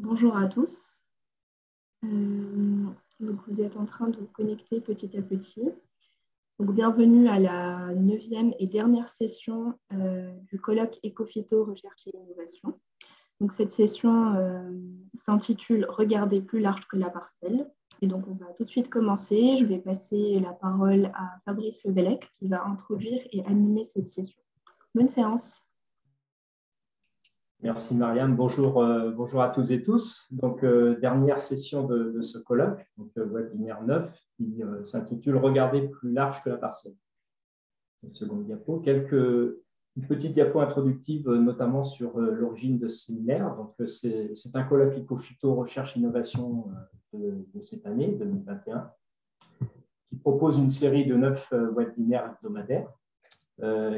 Bonjour à tous. Donc vous êtes en train de vous connecter petit à petit. Donc bienvenue à la 9e et dernière session du colloque Ecophyto Recherche et Innovation. Donc cette session s'intitule Regarder plus large que la parcelle. Et donc on va tout de suite commencer. Je vais passer la parole à Fabrice Lebellec qui va introduire et animer cette session. Bonne séance. Merci Marianne, bonjour à toutes et tous. Donc, dernière session de ce colloque, donc webinaire 9, qui s'intitule « Regarder plus large que la parcelle ». Seconde diapo, une petite diapo introductive, notamment sur l'origine de ce séminaire. Donc, c'est un colloque Ecophyto Recherche Innovation de cette année, 2021, qui propose une série de 9 webinaires hebdomadaires.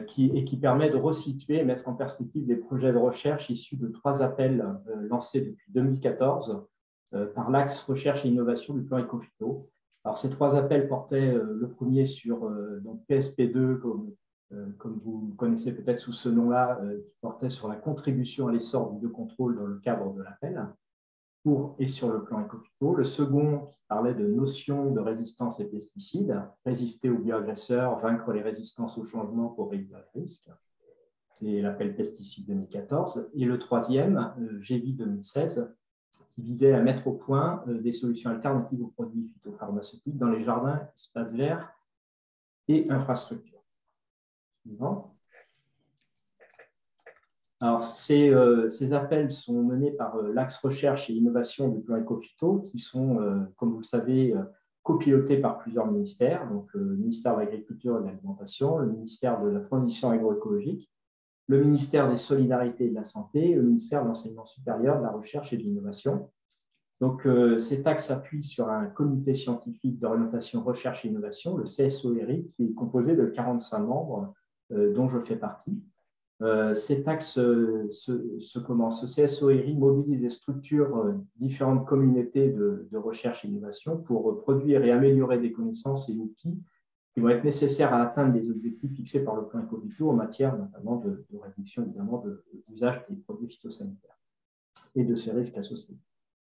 Qui permet de resituer et mettre en perspective des projets de recherche issus de 3 appels lancés depuis 2014 par l'axe recherche et innovation du plan Ecophyto. Alors, ces 3 appels portaient le premier sur donc PSP2, comme vous connaissez peut-être sous ce nom-là, qui portait sur la contribution à l'essor du biocontrôle dans le cadre de l'appel pour et sur le plan Ecophyto. Le second qui parlait de notions de résistance aux pesticides, résister aux bioagresseurs, vaincre les résistances au changement pour réduire les risques. C'est l'appel Pesticides 2014. Et le troisième, GEVI 2016, qui visait à mettre au point des solutions alternatives aux produits phytopharmaceutiques dans les jardins, espaces verts et infrastructures. Suivant. Alors, ces appels sont menés par l'axe recherche et innovation du plan Ecophyto, qui sont, comme vous le savez, copilotés par plusieurs ministères, donc le ministère de l'Agriculture et de l'Alimentation, le ministère de la Transition agroécologique, le ministère des Solidarités et de la Santé, et le ministère de l'Enseignement supérieur, de la Recherche et de l'Innovation. Donc, cet axe s'appuie sur un comité scientifique d'orientation recherche et innovation, le CSORI, qui est composé de 45 membres, dont je fais partie. Cet axe ce CSORI mobilise et structure différentes communautés de recherche et d'innovation pour produire et améliorer des connaissances et outils qui vont être nécessaires à atteindre des objectifs fixés par le plan Ecophyto en matière notamment de réduction évidemment de l'usage des produits phytosanitaires et de ces risques associés.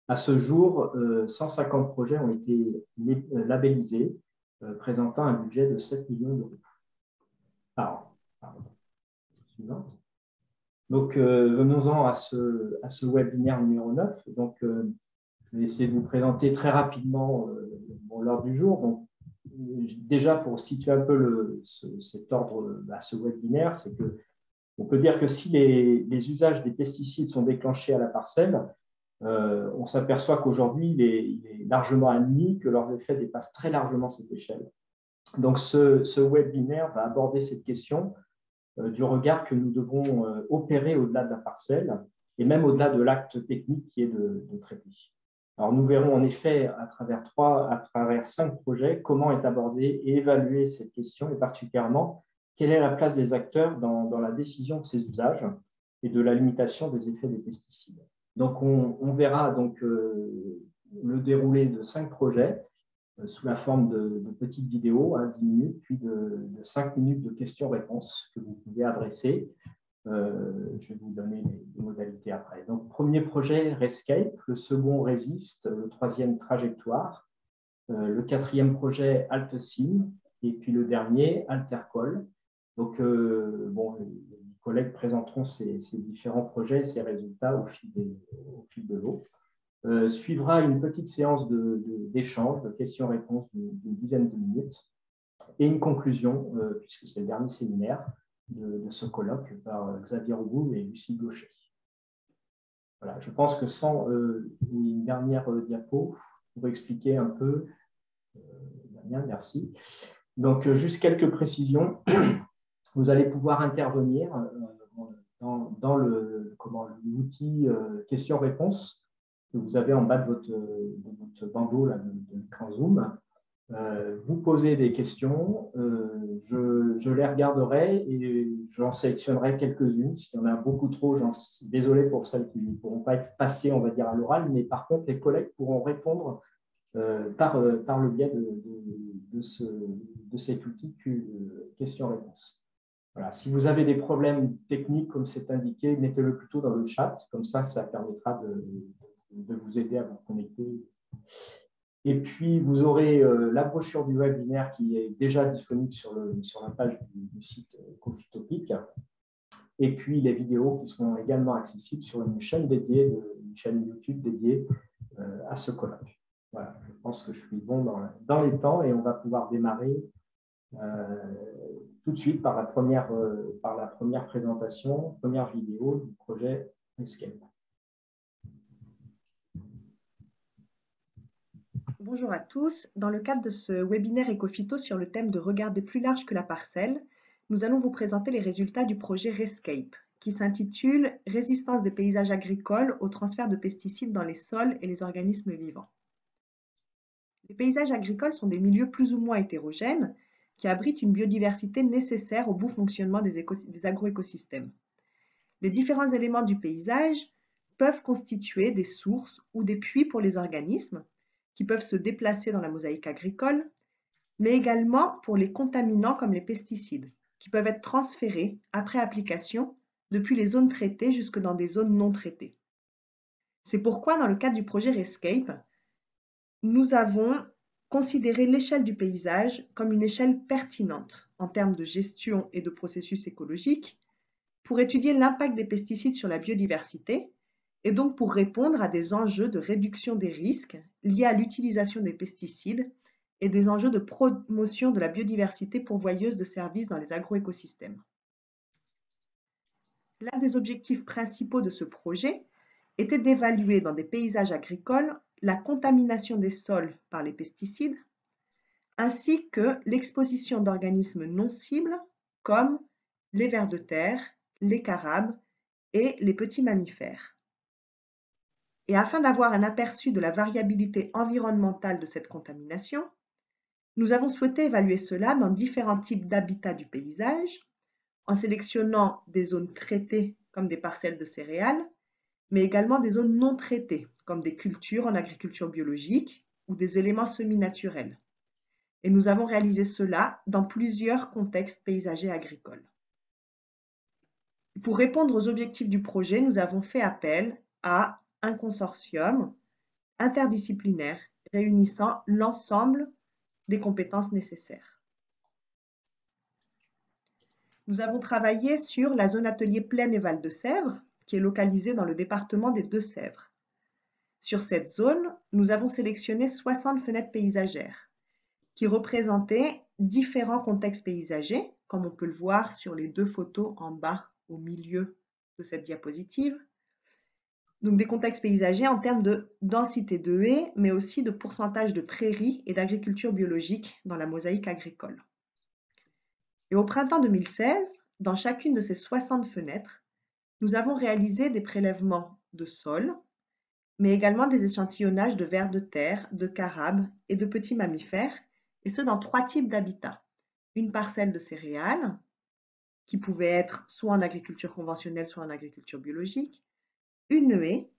À ce jour, 150 projets ont été labellisés, présentant un budget de 7 millions d'euros par an. Suivante. Donc, venons-en à ce webinaire numéro 9. Donc, je vais essayer de vous présenter très rapidement l'ordre du jour. Donc, déjà, pour situer un peu cet ordre à ce webinaire, c'est qu'on peut dire que si les usages des pesticides sont déclenchés à la parcelle, on s'aperçoit qu'aujourd'hui, il est largement admis que leurs effets dépassent très largement cette échelle. Donc, ce webinaire va aborder cette question du regard que nous devons opérer au-delà de la parcelle et même au-delà de l'acte technique qui est de traiter. Alors, nous verrons en effet à travers 5 projets comment est abordée et évaluée cette question et particulièrement quelle est la place des acteurs dans la décision de ces usages et de la limitation des effets des pesticides. Donc, on verra donc, le déroulé de 5 projets sous la forme de petites vidéos, 10 minutes, puis de 5 minutes de questions-réponses que vous pouvez adresser. Je vais vous donner les modalités après. Donc, premier projet, Rescape, le second, Résiste, le troisième, Trajectoire, le quatrième projet, AltSim, et puis le dernier, Altercol. Donc, les collègues présenteront ces différents projets et ces résultats au fil de l'eau. Suivra une petite séance d'échange, de questions-réponses d'une dizaine de minutes et une conclusion, puisque c'est le dernier séminaire de ce colloque par Xavier Rougoum et Lucie Gaucher. Voilà, je pense que sans une dernière diapo pour expliquer un peu, Damien, merci. Donc, juste quelques précisions. Vous allez pouvoir intervenir dans l'outil questions-réponses que vous avez en bas de votre bandeau là, de l'écran Zoom. Vous posez des questions, je les regarderai et j'en sélectionnerai quelques-unes. S'il y en a beaucoup trop, désolé pour celles qui ne pourront pas être passées, on va dire, à l'oral, mais par contre, les collègues pourront répondre par le biais de cet outil questions-réponses. Voilà. Si vous avez des problèmes techniques, comme c'est indiqué, mettez-le plutôt dans le chat, comme ça permettra de de vous aider à vous connecter. Et puis, vous aurez la brochure du webinaire qui est déjà disponible sur la page du site Ecophytopic. Et puis, les vidéos qui seront également accessibles sur une chaîne dédiée, une chaîne YouTube dédiée à ce colloque. Voilà, je pense que je suis bon dans les temps et on va pouvoir démarrer tout de suite par la première présentation, première vidéo du projet Escape. Bonjour à tous. Dans le cadre de ce webinaire Ecophyto sur le thème de regarder plus large que la parcelle, nous allons vous présenter les résultats du projet Rescape, qui s'intitule Résistance des paysages agricoles au transfert de pesticides dans les sols et les organismes vivants. Les paysages agricoles sont des milieux plus ou moins hétérogènes qui abritent une biodiversité nécessaire au bon fonctionnement des agroécosystèmes. Les différents éléments du paysage peuvent constituer des sources ou des puits pour les organismes qui peuvent se déplacer dans la mosaïque agricole, mais également pour les contaminants comme les pesticides, qui peuvent être transférés après application depuis les zones traitées jusque dans des zones non traitées. C'est pourquoi, dans le cadre du projet Rescape, nous avons considéré l'échelle du paysage comme une échelle pertinente en termes de gestion et de processus écologiques pour étudier l'impact des pesticides sur la biodiversité et donc pour répondre à des enjeux de réduction des risques liés à l'utilisation des pesticides et des enjeux de promotion de la biodiversité pourvoyeuse de services dans les agroécosystèmes. L'un des objectifs principaux de ce projet était d'évaluer dans des paysages agricoles la contamination des sols par les pesticides, ainsi que l'exposition d'organismes non cibles comme les vers de terre, les carabes et les petits mammifères. Et afin d'avoir un aperçu de la variabilité environnementale de cette contamination, nous avons souhaité évaluer cela dans différents types d'habitats du paysage, en sélectionnant des zones traitées comme des parcelles de céréales, mais également des zones non traitées, comme des cultures en agriculture biologique ou des éléments semi-naturels. Et nous avons réalisé cela dans plusieurs contextes paysagers agricoles. Pour répondre aux objectifs du projet, nous avons fait appel à un consortium interdisciplinaire réunissant l'ensemble des compétences nécessaires. Nous avons travaillé sur la zone atelier Plaine et Val de Sèvres, qui est localisée dans le département des Deux-Sèvres. Sur cette zone, nous avons sélectionné 60 fenêtres paysagères qui représentaient différents contextes paysagers, comme on peut le voir sur les deux photos en bas au milieu de cette diapositive. Donc des contextes paysagers en termes de densité de haies, mais aussi de pourcentage de prairies et d'agriculture biologique dans la mosaïque agricole. Et au printemps 2016, dans chacune de ces 60 fenêtres, nous avons réalisé des prélèvements de sol, mais également des échantillonnages de vers de terre, de carabes et de petits mammifères, et ce dans 3 types d'habitats. Une parcelle de céréales, qui pouvait être soit en agriculture conventionnelle, soit en agriculture biologique, une haie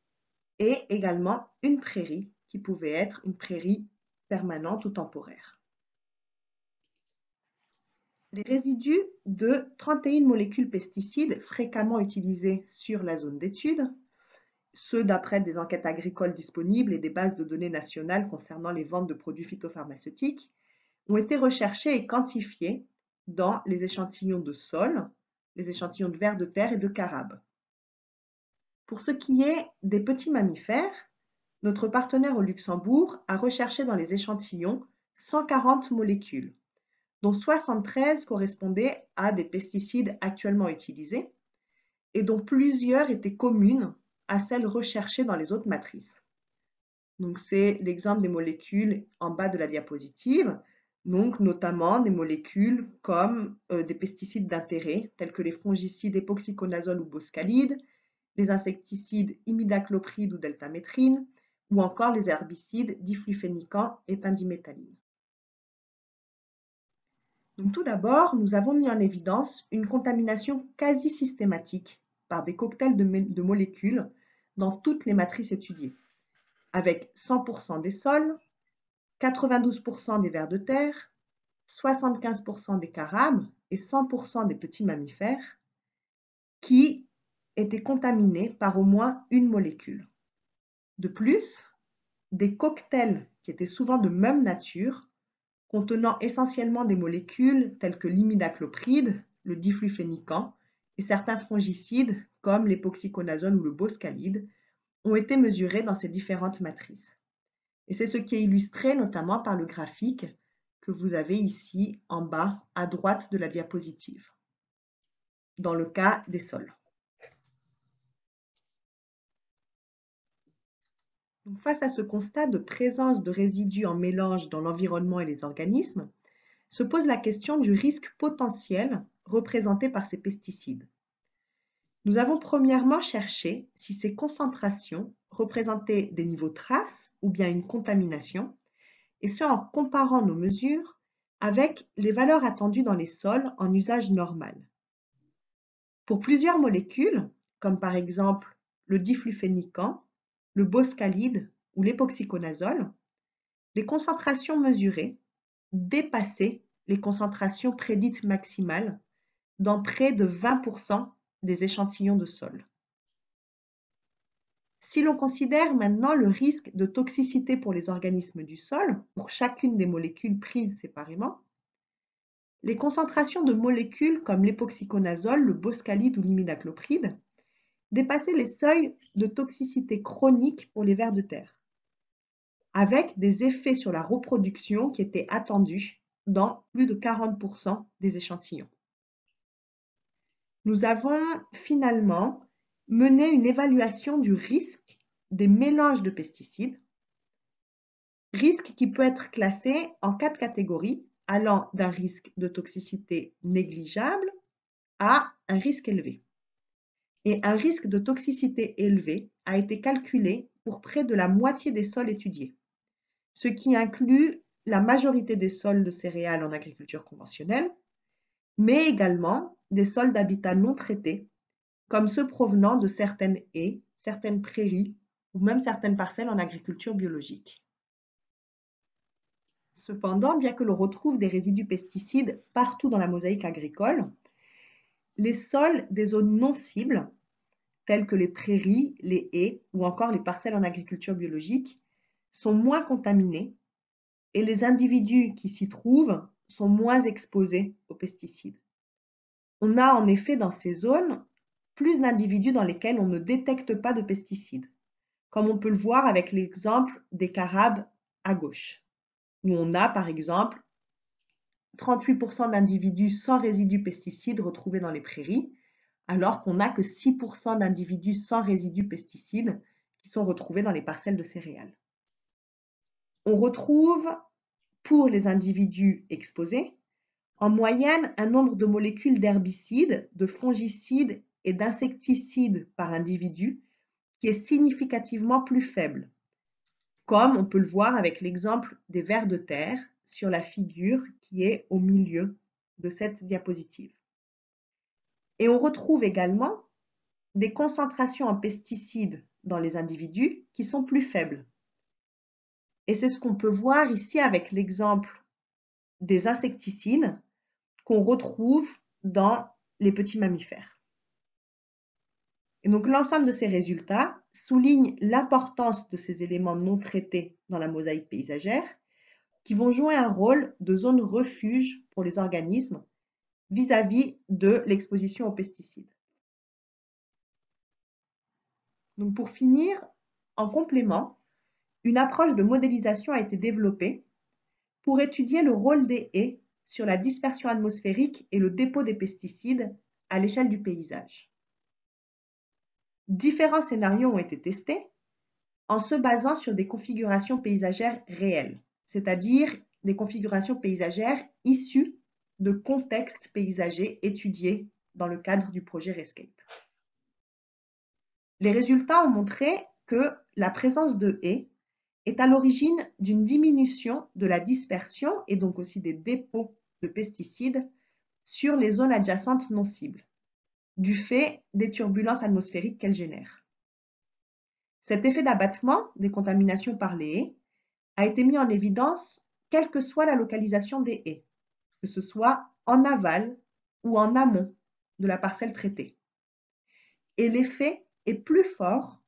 et également une prairie qui pouvait être une prairie permanente ou temporaire. Les résidus de 31 molécules pesticides fréquemment utilisés sur la zone d'étude, ceux d'après des enquêtes agricoles disponibles et des bases de données nationales concernant les ventes de produits phytopharmaceutiques, ont été recherchés et quantifiés dans les échantillons de sol, les échantillons de vers de terre et de carabes. Pour ce qui est des petits mammifères, notre partenaire au Luxembourg a recherché dans les échantillons 140 molécules, dont 73 correspondaient à des pesticides actuellement utilisés et dont plusieurs étaient communes à celles recherchées dans les autres matrices. Donc c'est l'exemple des molécules en bas de la diapositive, donc notamment des molécules comme des pesticides d'intérêt tels que les fongicides époxyconazole ou boscalide, les insecticides imidaclopride ou deltamétrine, ou encore les herbicides diflufénicant et pendiméthaline. Donc, tout d'abord, nous avons mis en évidence une contamination quasi systématique par des cocktails de molécules dans toutes les matrices étudiées, avec 100% des sols, 92% des vers de terre, 75% des carabes et 100% des petits mammifères qui étaient contaminés par au moins une molécule. De plus, des cocktails qui étaient souvent de même nature, contenant essentiellement des molécules telles que l'imidaclopride, le diflufénican et certains fongicides comme l'époxyconazole ou le boscalide, ont été mesurés dans ces différentes matrices. Et c'est ce qui est illustré notamment par le graphique que vous avez ici en bas à droite de la diapositive, dans le cas des sols. Donc, face à ce constat de présence de résidus en mélange dans l'environnement et les organismes, se pose la question du risque potentiel représenté par ces pesticides. Nous avons premièrement cherché si ces concentrations représentaient des niveaux traces ou bien une contamination, et ce en comparant nos mesures avec les valeurs attendues dans les sols en usage normal. Pour plusieurs molécules, comme par exemple le diflufénican, le boscalide ou l'époxyconazole, les concentrations mesurées dépassaient les concentrations prédites maximales dans près de 20% des échantillons de sol. Si l'on considère maintenant le risque de toxicité pour les organismes du sol, pour chacune des molécules prises séparément, les concentrations de molécules comme l'époxyconazole, le boscalide ou l'imidaclopride dépassaient les seuils de toxicité chronique pour les vers de terre, avec des effets sur la reproduction qui étaient attendus dans plus de 40% des échantillons. Nous avons finalement mené une évaluation du risque des mélanges de pesticides, risque qui peut être classé en 4 catégories, allant d'un risque de toxicité négligeable à un risque élevé. Et un risque de toxicité élevé a été calculé pour près de la moitié des sols étudiés, ce qui inclut la majorité des sols de céréales en agriculture conventionnelle, mais également des sols d'habitat non traités, comme ceux provenant de certaines haies, certaines prairies ou même certaines parcelles en agriculture biologique. Cependant, bien que l'on retrouve des résidus pesticides partout dans la mosaïque agricole, les sols des zones non cibles, tels que les prairies, les haies ou encore les parcelles en agriculture biologique, sont moins contaminés et les individus qui s'y trouvent sont moins exposés aux pesticides. On a en effet dans ces zones plus d'individus dans lesquels on ne détecte pas de pesticides, comme on peut le voir avec l'exemple des Carabes à gauche, où on a par exemple 38% d'individus sans résidus pesticides retrouvés dans les prairies, alors qu'on n'a que 6% d'individus sans résidus pesticides qui sont retrouvés dans les parcelles de céréales. On retrouve, pour les individus exposés, en moyenne un nombre de molécules d'herbicides, de fongicides et d'insecticides par individu qui est significativement plus faible, comme on peut le voir avec l'exemple des vers de terre sur la figure qui est au milieu de cette diapositive. Et on retrouve également des concentrations en pesticides dans les individus qui sont plus faibles. Et c'est ce qu'on peut voir ici avec l'exemple des insecticides qu'on retrouve dans les petits mammifères. Et donc l'ensemble de ces résultats souligne l'importance de ces éléments non traités dans la mosaïque paysagère qui vont jouer un rôle de zone refuge pour les organismes vis-à-vis de l'exposition aux pesticides. Donc pour finir, en complément, une approche de modélisation a été développée pour étudier le rôle des haies sur la dispersion atmosphérique et le dépôt des pesticides à l'échelle du paysage. Différents scénarios ont été testés en se basant sur des configurations paysagères réelles, c'est-à-dire des configurations paysagères issues de contextes paysagers étudiés dans le cadre du projet RESCAPE. Les résultats ont montré que la présence de haies est à l'origine d'une diminution de la dispersion et donc aussi des dépôts de pesticides sur les zones adjacentes non cibles, du fait des turbulences atmosphériques qu'elles génèrent. Cet effet d'abattement des contaminations par les haies a été mis en évidence quelle que soit la localisation des haies, que ce soit en aval ou en amont de la parcelle traitée. Et l'effet est plus fort,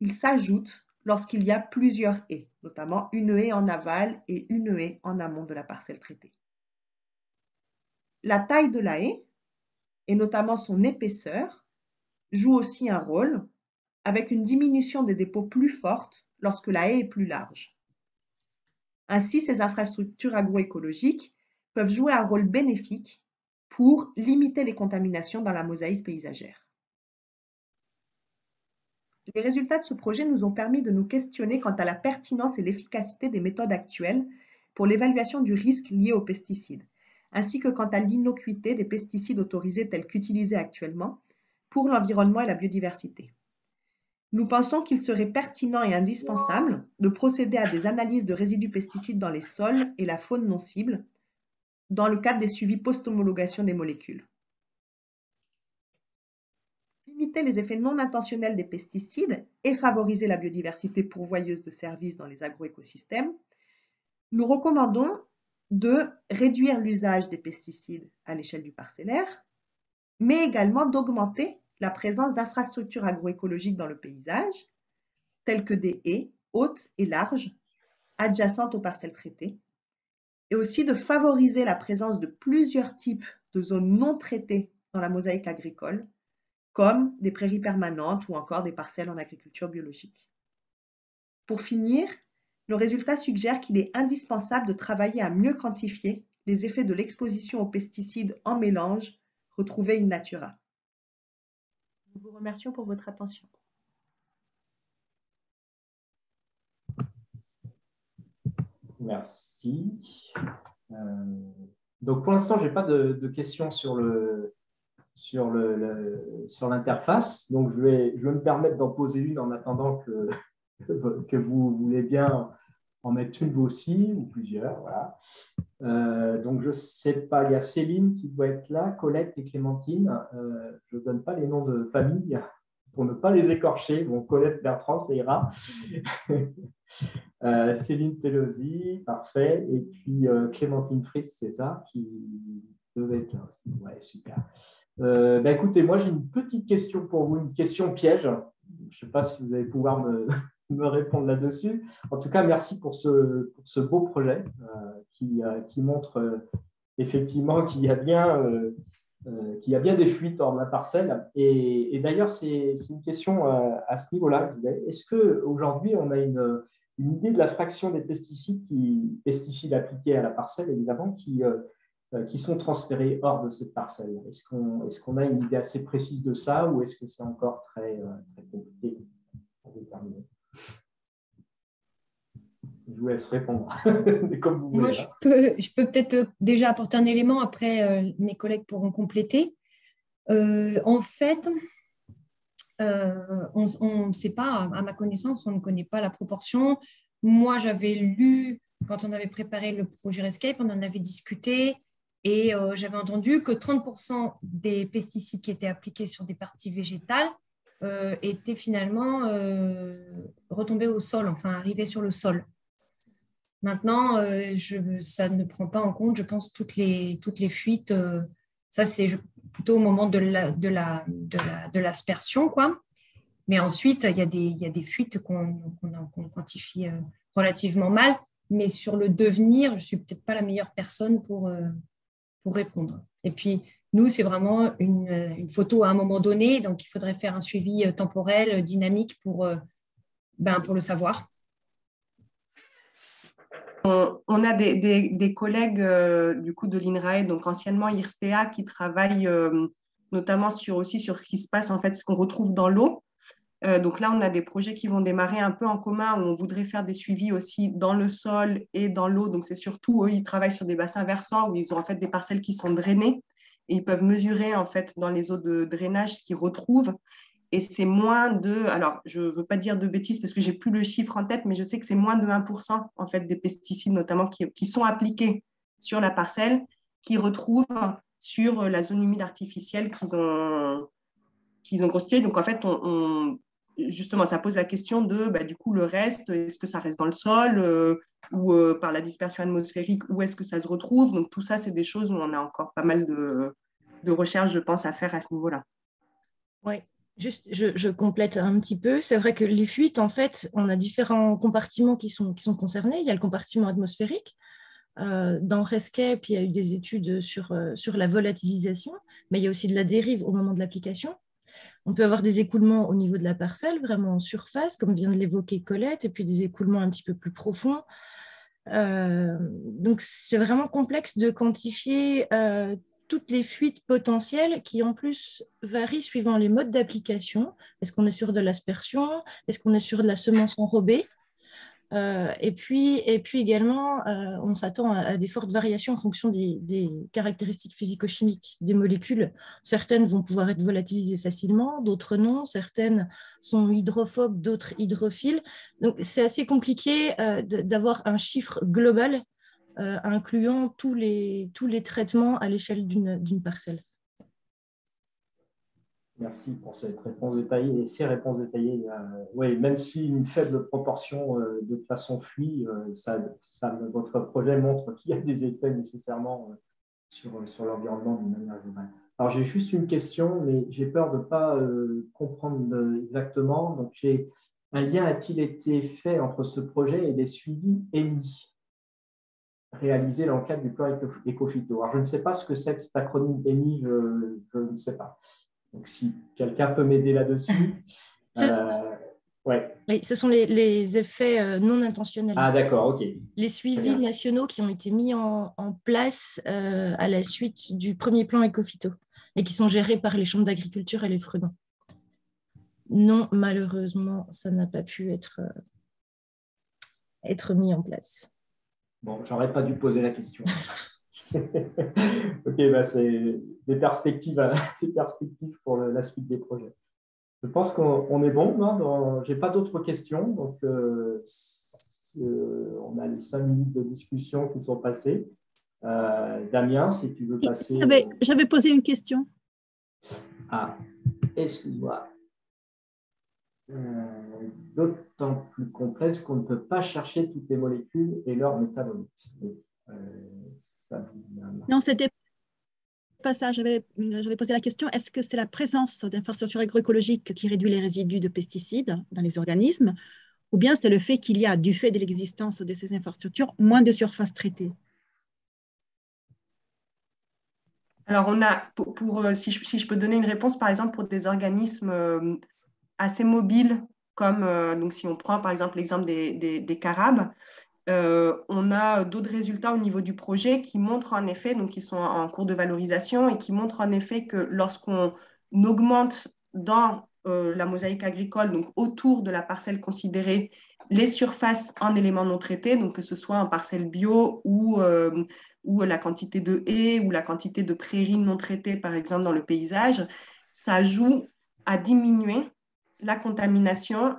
il s'ajoute lorsqu'il y a plusieurs haies, notamment une haie en aval et une haie en amont de la parcelle traitée. La taille de la haie, et notamment son épaisseur, joue aussi un rôle, avec une diminution des dépôts plus forte lorsque la haie est plus large. Ainsi, ces infrastructures agroécologiques peuvent jouer un rôle bénéfique pour limiter les contaminations dans la mosaïque paysagère. Les résultats de ce projet nous ont permis de nous questionner quant à la pertinence et l'efficacité des méthodes actuelles pour l'évaluation du risque lié aux pesticides, ainsi que quant à l'innocuité des pesticides autorisés tels qu'utilisés actuellement pour l'environnement et la biodiversité. Nous pensons qu'il serait pertinent et indispensable de procéder à des analyses de résidus pesticides dans les sols et la faune non cible dans le cadre des suivis post-homologation des molécules. Limiter les effets non intentionnels des pesticides et favoriser la biodiversité pourvoyeuse de services dans les agroécosystèmes, nous recommandons de réduire l'usage des pesticides à l'échelle du parcellaire, mais également d'augmenter la présence d'infrastructures agroécologiques dans le paysage, telles que des haies hautes et larges, adjacentes aux parcelles traitées, et aussi de favoriser la présence de plusieurs types de zones non traitées dans la mosaïque agricole, comme des prairies permanentes ou encore des parcelles en agriculture biologique. Pour finir, nos résultats suggèrent qu'il est indispensable de travailler à mieux quantifier les effets de l'exposition aux pesticides en mélange retrouvés in natura. Nous vous remercions pour votre attention. Merci. Donc pour l'instant, je n'ai pas de questions sur l'interface. Donc je vais me permettre d'en poser une en attendant que vous voulez bien en mettre une vous aussi, ou plusieurs. Voilà. Donc je ne sais pas, il y a Céline qui doit être là, Colette et Clémentine. Je ne donne pas les noms de famille pour ne pas les écorcher. Bon, Colette Bertrand, ça ira. Céline Telosi, parfait. Et puis Clémentine Fritz, c'est ça, qui devait être là aussi. Ouais, super. Écoutez, moi j'ai une petite question pour vous, une question piège. Je ne sais pas si vous allez pouvoir me répondre là-dessus. En tout cas, merci pour ce beau projet qui montre effectivement qu'il y a bien des fuites hors de la parcelle. Et d'ailleurs, c'est une question à ce niveau-là. Est-ce qu'aujourd'hui, on a une idée de la fraction des pesticides appliqués à la parcelle, évidemment, qui sont transférés hors de cette parcelle? Est-ce qu'on a une idée assez précise de ça, ou est-ce que c'est encore très compliqué à déterminer? Je vous laisse répondre. Comme vous voulez. Moi, je peux peut-être déjà apporter un élément, après mes collègues pourront compléter. En fait, on ne sait pas, à ma connaissance, on ne connaît pas la proportion. Moi, j'avais lu, quand on avait préparé le projet Rescape, on en avait discuté, et j'avais entendu que 30% des pesticides qui étaient appliqués sur des parties végétales étaient finalement retombés au sol, enfin arrivés sur le sol. Maintenant, ça ne prend pas en compte, je pense, toutes les fuites. Ça, c'est plutôt au moment de l'aspersion, quoi. Mais ensuite, il y a des fuites qu'on quantifie relativement mal. Mais sur le devenir, je ne suis peut-être pas la meilleure personne pour répondre. Et puis, nous, c'est vraiment une photo à un moment donné. Donc, il faudrait faire un suivi temporel, dynamique pour le savoir. On a des collègues du coup de l'INRAE, donc anciennement IRSTEA, qui travaillent notamment sur ce qui se passe, en fait, ce qu'on retrouve dans l'eau. Donc là, on a des projets qui vont démarrer un peu en commun, où on voudrait faire des suivis aussi dans le sol et dans l'eau. Donc c'est surtout, eux, ils travaillent sur des bassins versants où ils ont en fait des parcelles qui sont drainées, et ils peuvent mesurer en fait dans les eaux de drainage ce qu'ils retrouvent. Et c'est moins de, alors je ne veux pas dire de bêtises parce que je n'ai plus le chiffre en tête, mais je sais que c'est moins de 1% en fait, des pesticides notamment qui sont appliqués sur la parcelle, qui retrouvent sur la zone humide artificielle qu'ils ont constituée. Donc en fait, justement, ça pose la question de, du coup, le reste, est-ce que ça reste dans le sol ou par la dispersion atmosphérique, où est-ce que ça se retrouve? Donc tout ça, c'est des choses où on a encore pas mal de recherches, je pense, à faire à ce niveau-là. Oui. Juste, je complète un petit peu. C'est vrai que les fuites, en fait, on a différents compartiments qui sont concernés. Il y a le compartiment atmosphérique. Dans Rescape, il y a eu des études sur la volatilisation, mais il y a aussi de la dérive au moment de l'application. On peut avoir des écoulements au niveau de la parcelle, vraiment en surface, comme vient de l'évoquer Colette, et puis des écoulements un petit peu plus profonds. Donc, c'est vraiment complexe de quantifier toutes les fuites potentielles qui, en plus, varient suivant les modes d'application. Est-ce qu'on est sur de l'aspersion? Est-ce qu'on est sur de la semence enrobée? Et puis également, on s'attend à des fortes variations en fonction des caractéristiques physico-chimiques des molécules. Certaines vont pouvoir être volatilisées facilement, d'autres non. Certaines sont hydrophobes, d'autres hydrophiles. Donc, c'est assez compliqué d'avoir un chiffre global incluant tous les traitements à l'échelle d'une parcelle. Merci pour cette réponse détaillée et ces réponses détaillées. Oui, même si une faible proportion de toute façon fuit, votre projet montre qu'il y a des effets nécessairement sur l'environnement d'une manière générale. Alors, j'ai juste une question, mais j'ai peur de ne pas comprendre exactement. Donc, un lien a-t-il été fait entre ce projet et des suivis ENI réalisés dans le cadre du plan Ecophyto? Alors, je ne sais pas ce que c'est que cet acronyme ENI, je ne sais pas. Donc, si quelqu'un peut m'aider là-dessus. Ouais. Oui, ce sont les effets non intentionnels. Ah, d'accord, ok. Les suivis nationaux qui ont été mis en place à la suite du premier plan Ecophyto et qui sont gérés par les chambres d'agriculture et les Fredons. Non, malheureusement, ça n'a pas pu être mis en place. Bon, j'aurais pas dû poser la question. Ok, bah c'est des perspectives pour la suite des projets. Je pense qu'on est bon. Je n'ai pas d'autres questions. Donc, on a les 5 minutes de discussion qui sont passées. Damien, si tu veux passer. J'avais posé une question. Ah, excuse-moi. D'autant plus complexe qu'on ne peut pas chercher toutes les molécules et leurs métabolites. Non, c'était pas ça. J'avais posé la question, est-ce que c'est la présence d'infrastructures agroécologiques qui réduit les résidus de pesticides dans les organismes, ou bien c'est le fait qu'il y a, du fait de l'existence de ces infrastructures, moins de surfaces traitées? Alors, on a, si je peux donner une réponse, par exemple, pour des organismes assez mobiles, comme donc si on prend par exemple l'exemple des carabes, on a d'autres résultats au niveau du projet qui montrent en effet, donc qui sont en cours de valorisation et qui montrent en effet que lorsqu'on augmente dans la mosaïque agricole, donc autour de la parcelle considérée, les surfaces en éléments non traités, donc que ce soit en parcelle bio ou la quantité de haies ou la quantité de prairies non traitées, par exemple, dans le paysage, ça joue à diminuer la contamination,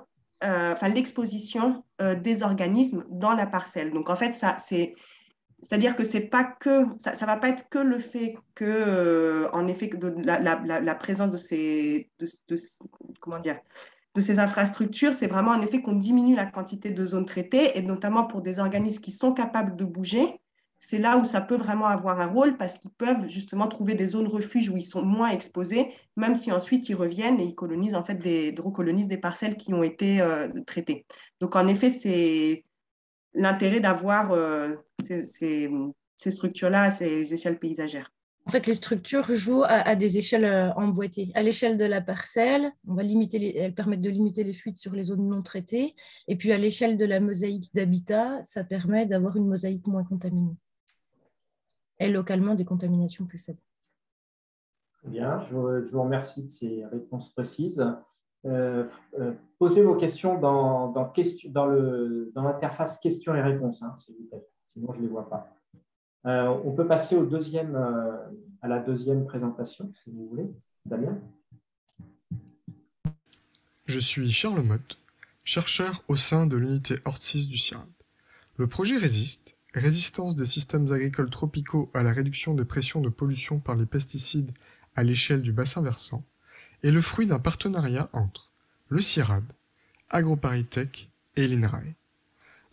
l'exposition des organismes dans la parcelle. Donc, en fait, c'est-à-dire que c'est pas que, ça va pas être que le fait que, en effet, la présence de ces infrastructures, c'est vraiment en effet qu'on diminue la quantité de zones traitées, et notamment pour des organismes qui sont capables de bouger. C'est là où ça peut vraiment avoir un rôle parce qu'ils peuvent justement trouver des zones refuges où ils sont moins exposés, même si ensuite ils reviennent et ils colonisent en fait recolonisent des parcelles qui ont été traitées. Donc en effet, c'est l'intérêt d'avoir ces structures-là à ces échelles paysagères. En fait, les structures jouent à des échelles emboîtées. À l'échelle de la parcelle, elles permettent de limiter les fuites sur les zones non traitées. Et puis à l'échelle de la mosaïque d'habitat, ça permet d'avoir une mosaïque moins contaminée. Et localement, des contaminations plus faibles. Bien, je vous remercie de ces réponses précises. Posez vos questions dans l'interface questions et réponses, s'il vous plaît. Sinon, je ne les vois pas. On peut passer à la deuxième présentation, si vous voulez. Damien. Je suis Charles Motte, chercheur au sein de l'unité Ortsis du CIRAD. Le projet RESIST, Résistance des systèmes agricoles tropicaux à la réduction des pressions de pollution par les pesticides à l'échelle du bassin versant, est le fruit d'un partenariat entre le CIRAD, AgroParisTech et l'INRAE.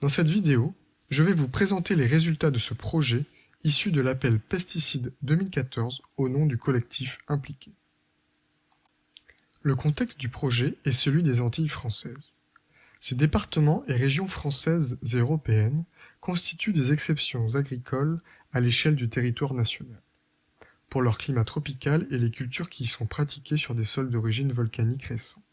Dans cette vidéo, je vais vous présenter les résultats de ce projet issu de l'appel Pesticides 2014 au nom du collectif impliqué. Le contexte du projet est celui des Antilles françaises. Ces départements et régions françaises et européennes constituent des exceptions agricoles à l'échelle du territoire national, pour leur climat tropical et les cultures qui y sont pratiquées sur des sols d'origine volcanique récents.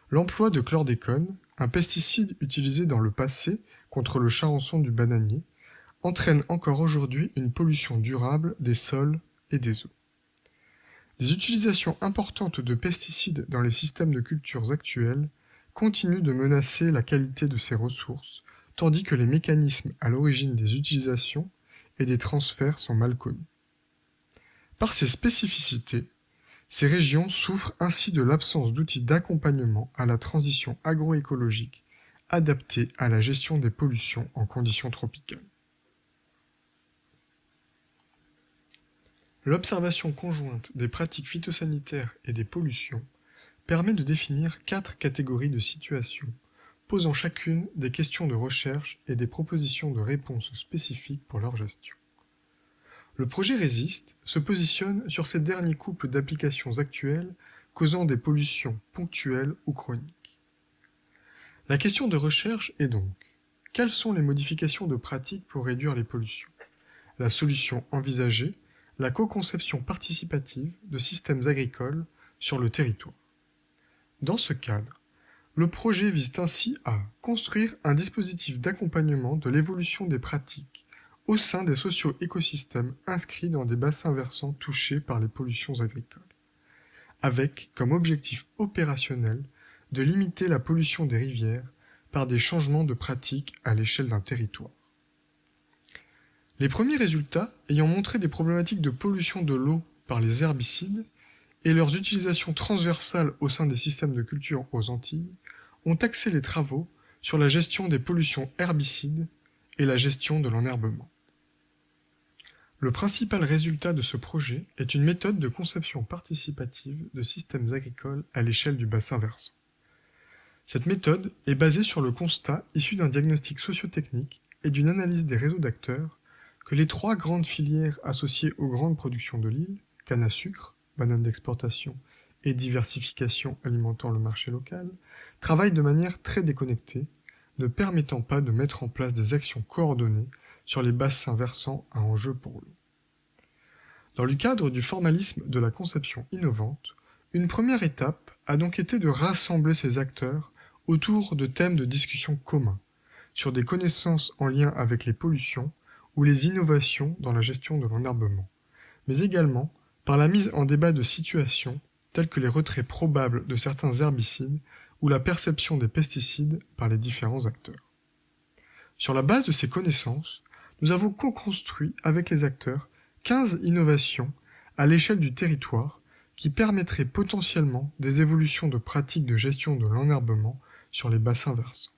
L'emploi de chlordécone, un pesticide utilisé dans le passé contre le charançon du bananier, entraîne encore aujourd'hui une pollution durable des sols et des eaux. Des utilisations importantes de pesticides dans les systèmes de cultures actuels continuent de menacer la qualité de ces ressources, tandis que les mécanismes à l'origine des utilisations et des transferts sont mal connus. Par ces spécificités, ces régions souffrent ainsi de l'absence d'outils d'accompagnement à la transition agroécologique adaptés à la gestion des pollutions en conditions tropicales. L'observation conjointe des pratiques phytosanitaires et des pollutions permet de définir 4 catégories de situations, posant chacune des questions de recherche et des propositions de réponses spécifiques pour leur gestion. Le projet Résiste se positionne sur ces derniers couples d'applications actuelles causant des pollutions ponctuelles ou chroniques. La question de recherche est donc: quelles sont les modifications de pratiques pour réduire les pollutions? La solution envisagée, la co-conception participative de systèmes agricoles sur le territoire. Dans ce cadre, le projet vise ainsi à construire un dispositif d'accompagnement de l'évolution des pratiques au sein des socio-écosystèmes inscrits dans des bassins versants touchés par les pollutions agricoles, avec comme objectif opérationnel de limiter la pollution des rivières par des changements de pratiques à l'échelle d'un territoire. Les premiers résultats ayant montré des problématiques de pollution de l'eau par les herbicides et leurs utilisations transversales au sein des systèmes de culture aux Antilles ont axé les travaux sur la gestion des pollutions herbicides et la gestion de l'enherbement. Le principal résultat de ce projet est une méthode de conception participative de systèmes agricoles à l'échelle du bassin versant. Cette méthode est basée sur le constat issu d'un diagnostic socio-technique et d'une analyse des réseaux d'acteurs que les 3 grandes filières associées aux grandes productions de l'île, canne à sucre, banane d'exportation et diversification alimentant le marché local, travaillent de manière très déconnectée, ne permettant pas de mettre en place des actions coordonnées sur les bassins versants à enjeu pour l'eau. Dans le cadre du formalisme de la conception innovante, une première étape a donc été de rassembler ces acteurs autour de thèmes de discussion communs, sur des connaissances en lien avec les pollutions ou les innovations dans la gestion de l'enherbement, mais également par la mise en débat de situations telles que les retraits probables de certains herbicides ou la perception des pesticides par les différents acteurs. Sur la base de ces connaissances, nous avons co-construit avec les acteurs 15 innovations à l'échelle du territoire qui permettraient potentiellement des évolutions de pratiques de gestion de l'enherbement sur les bassins versants.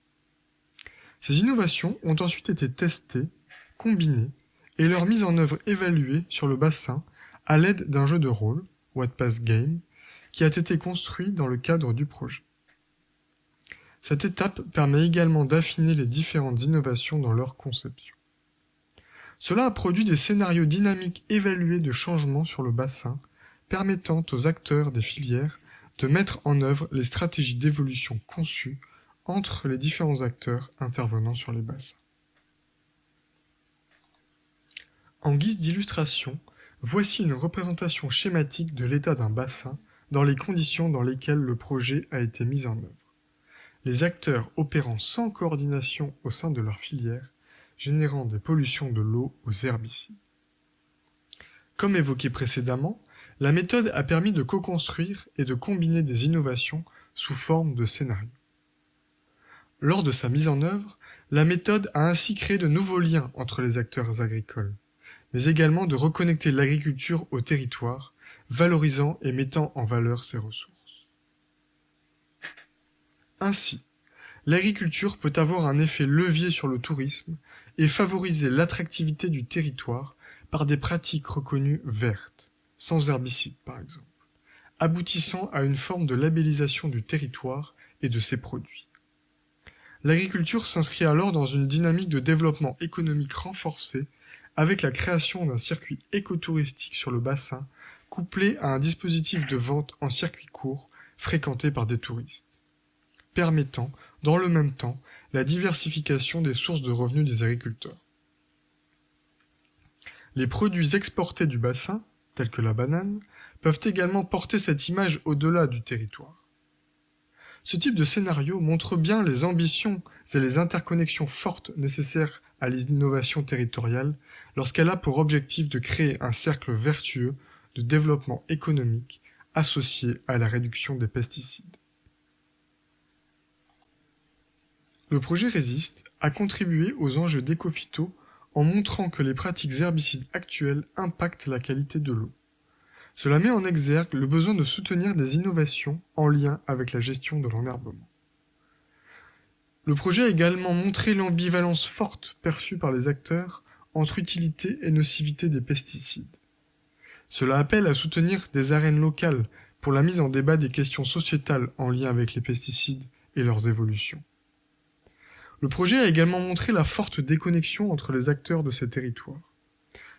Ces innovations ont ensuite été testées, combinées et leur mise en œuvre évaluée sur le bassin à l'aide d'un jeu de rôle, What Pass Game, qui a été construit dans le cadre du projet. Cette étape permet également d'affiner les différentes innovations dans leur conception. Cela a produit des scénarios dynamiques évalués de changements sur le bassin, permettant aux acteurs des filières de mettre en œuvre les stratégies d'évolution conçues entre les différents acteurs intervenant sur les bassins. En guise d'illustration, voici une représentation schématique de l'état d'un bassin dans les conditions dans lesquelles le projet a été mis en œuvre. Les acteurs opérant sans coordination au sein de leur filière, générant des pollutions de l'eau aux herbicides. Comme évoqué précédemment, la méthode a permis de co-construire et de combiner des innovations sous forme de scénarios. Lors de sa mise en œuvre, la méthode a ainsi créé de nouveaux liens entre les acteurs agricoles, mais également de reconnecter l'agriculture au territoire, valorisant et mettant en valeur ses ressources. Ainsi, l'agriculture peut avoir un effet levier sur le tourisme et favoriser l'attractivité du territoire par des pratiques reconnues vertes, sans herbicides par exemple, aboutissant à une forme de labellisation du territoire et de ses produits. L'agriculture s'inscrit alors dans une dynamique de développement économique renforcée avec la création d'un circuit écotouristique sur le bassin couplé à un dispositif de vente en circuit court fréquentées par des touristes, permettant, dans le même temps, la diversification des sources de revenus des agriculteurs. Les produits exportés du bassin, tels que la banane, peuvent également porter cette image au-delà du territoire. Ce type de scénario montre bien les ambitions et les interconnexions fortes nécessaires à l'innovation territoriale lorsqu'elle a pour objectif de créer un cercle vertueux de développement économique associé à la réduction des pesticides. Le projet Résiste a contribué aux enjeux d'écophyto en montrant que les pratiques herbicides actuelles impactent la qualité de l'eau. Cela met en exergue le besoin de soutenir des innovations en lien avec la gestion de l'enherbement. Le projet a également montré l'ambivalence forte perçue par les acteurs entre utilité et nocivité des pesticides. Cela appelle à soutenir des arènes locales pour la mise en débat des questions sociétales en lien avec les pesticides et leurs évolutions. Le projet a également montré la forte déconnexion entre les acteurs de ces territoires.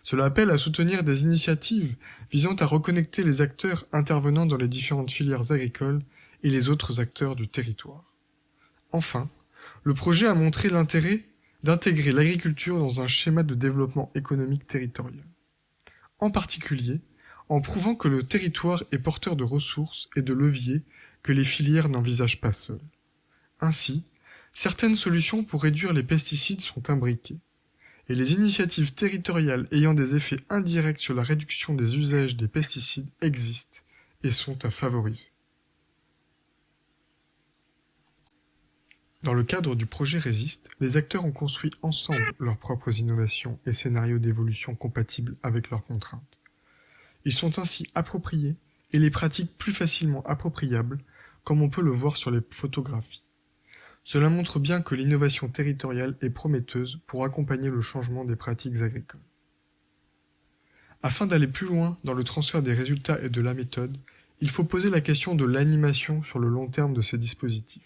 Cela appelle à soutenir des initiatives visant à reconnecter les acteurs intervenant dans les différentes filières agricoles et les autres acteurs du territoire. Enfin, le projet a montré l'intérêt d'intégrer l'agriculture dans un schéma de développement économique territorial. En particulier, en prouvant que le territoire est porteur de ressources et de leviers que les filières n'envisagent pas seules. Ainsi, certaines solutions pour réduire les pesticides sont imbriquées, et les initiatives territoriales ayant des effets indirects sur la réduction des usages des pesticides existent et sont à favoriser. Dans le cadre du projet Résiste, les acteurs ont construit ensemble leurs propres innovations et scénarios d'évolution compatibles avec leurs contraintes. Ils sont ainsi appropriés et les pratiques plus facilement appropriables, comme on peut le voir sur les photographies. Cela montre bien que l'innovation territoriale est prometteuse pour accompagner le changement des pratiques agricoles. Afin d'aller plus loin dans le transfert des résultats et de la méthode, il faut poser la question de l'animation sur le long terme de ces dispositifs.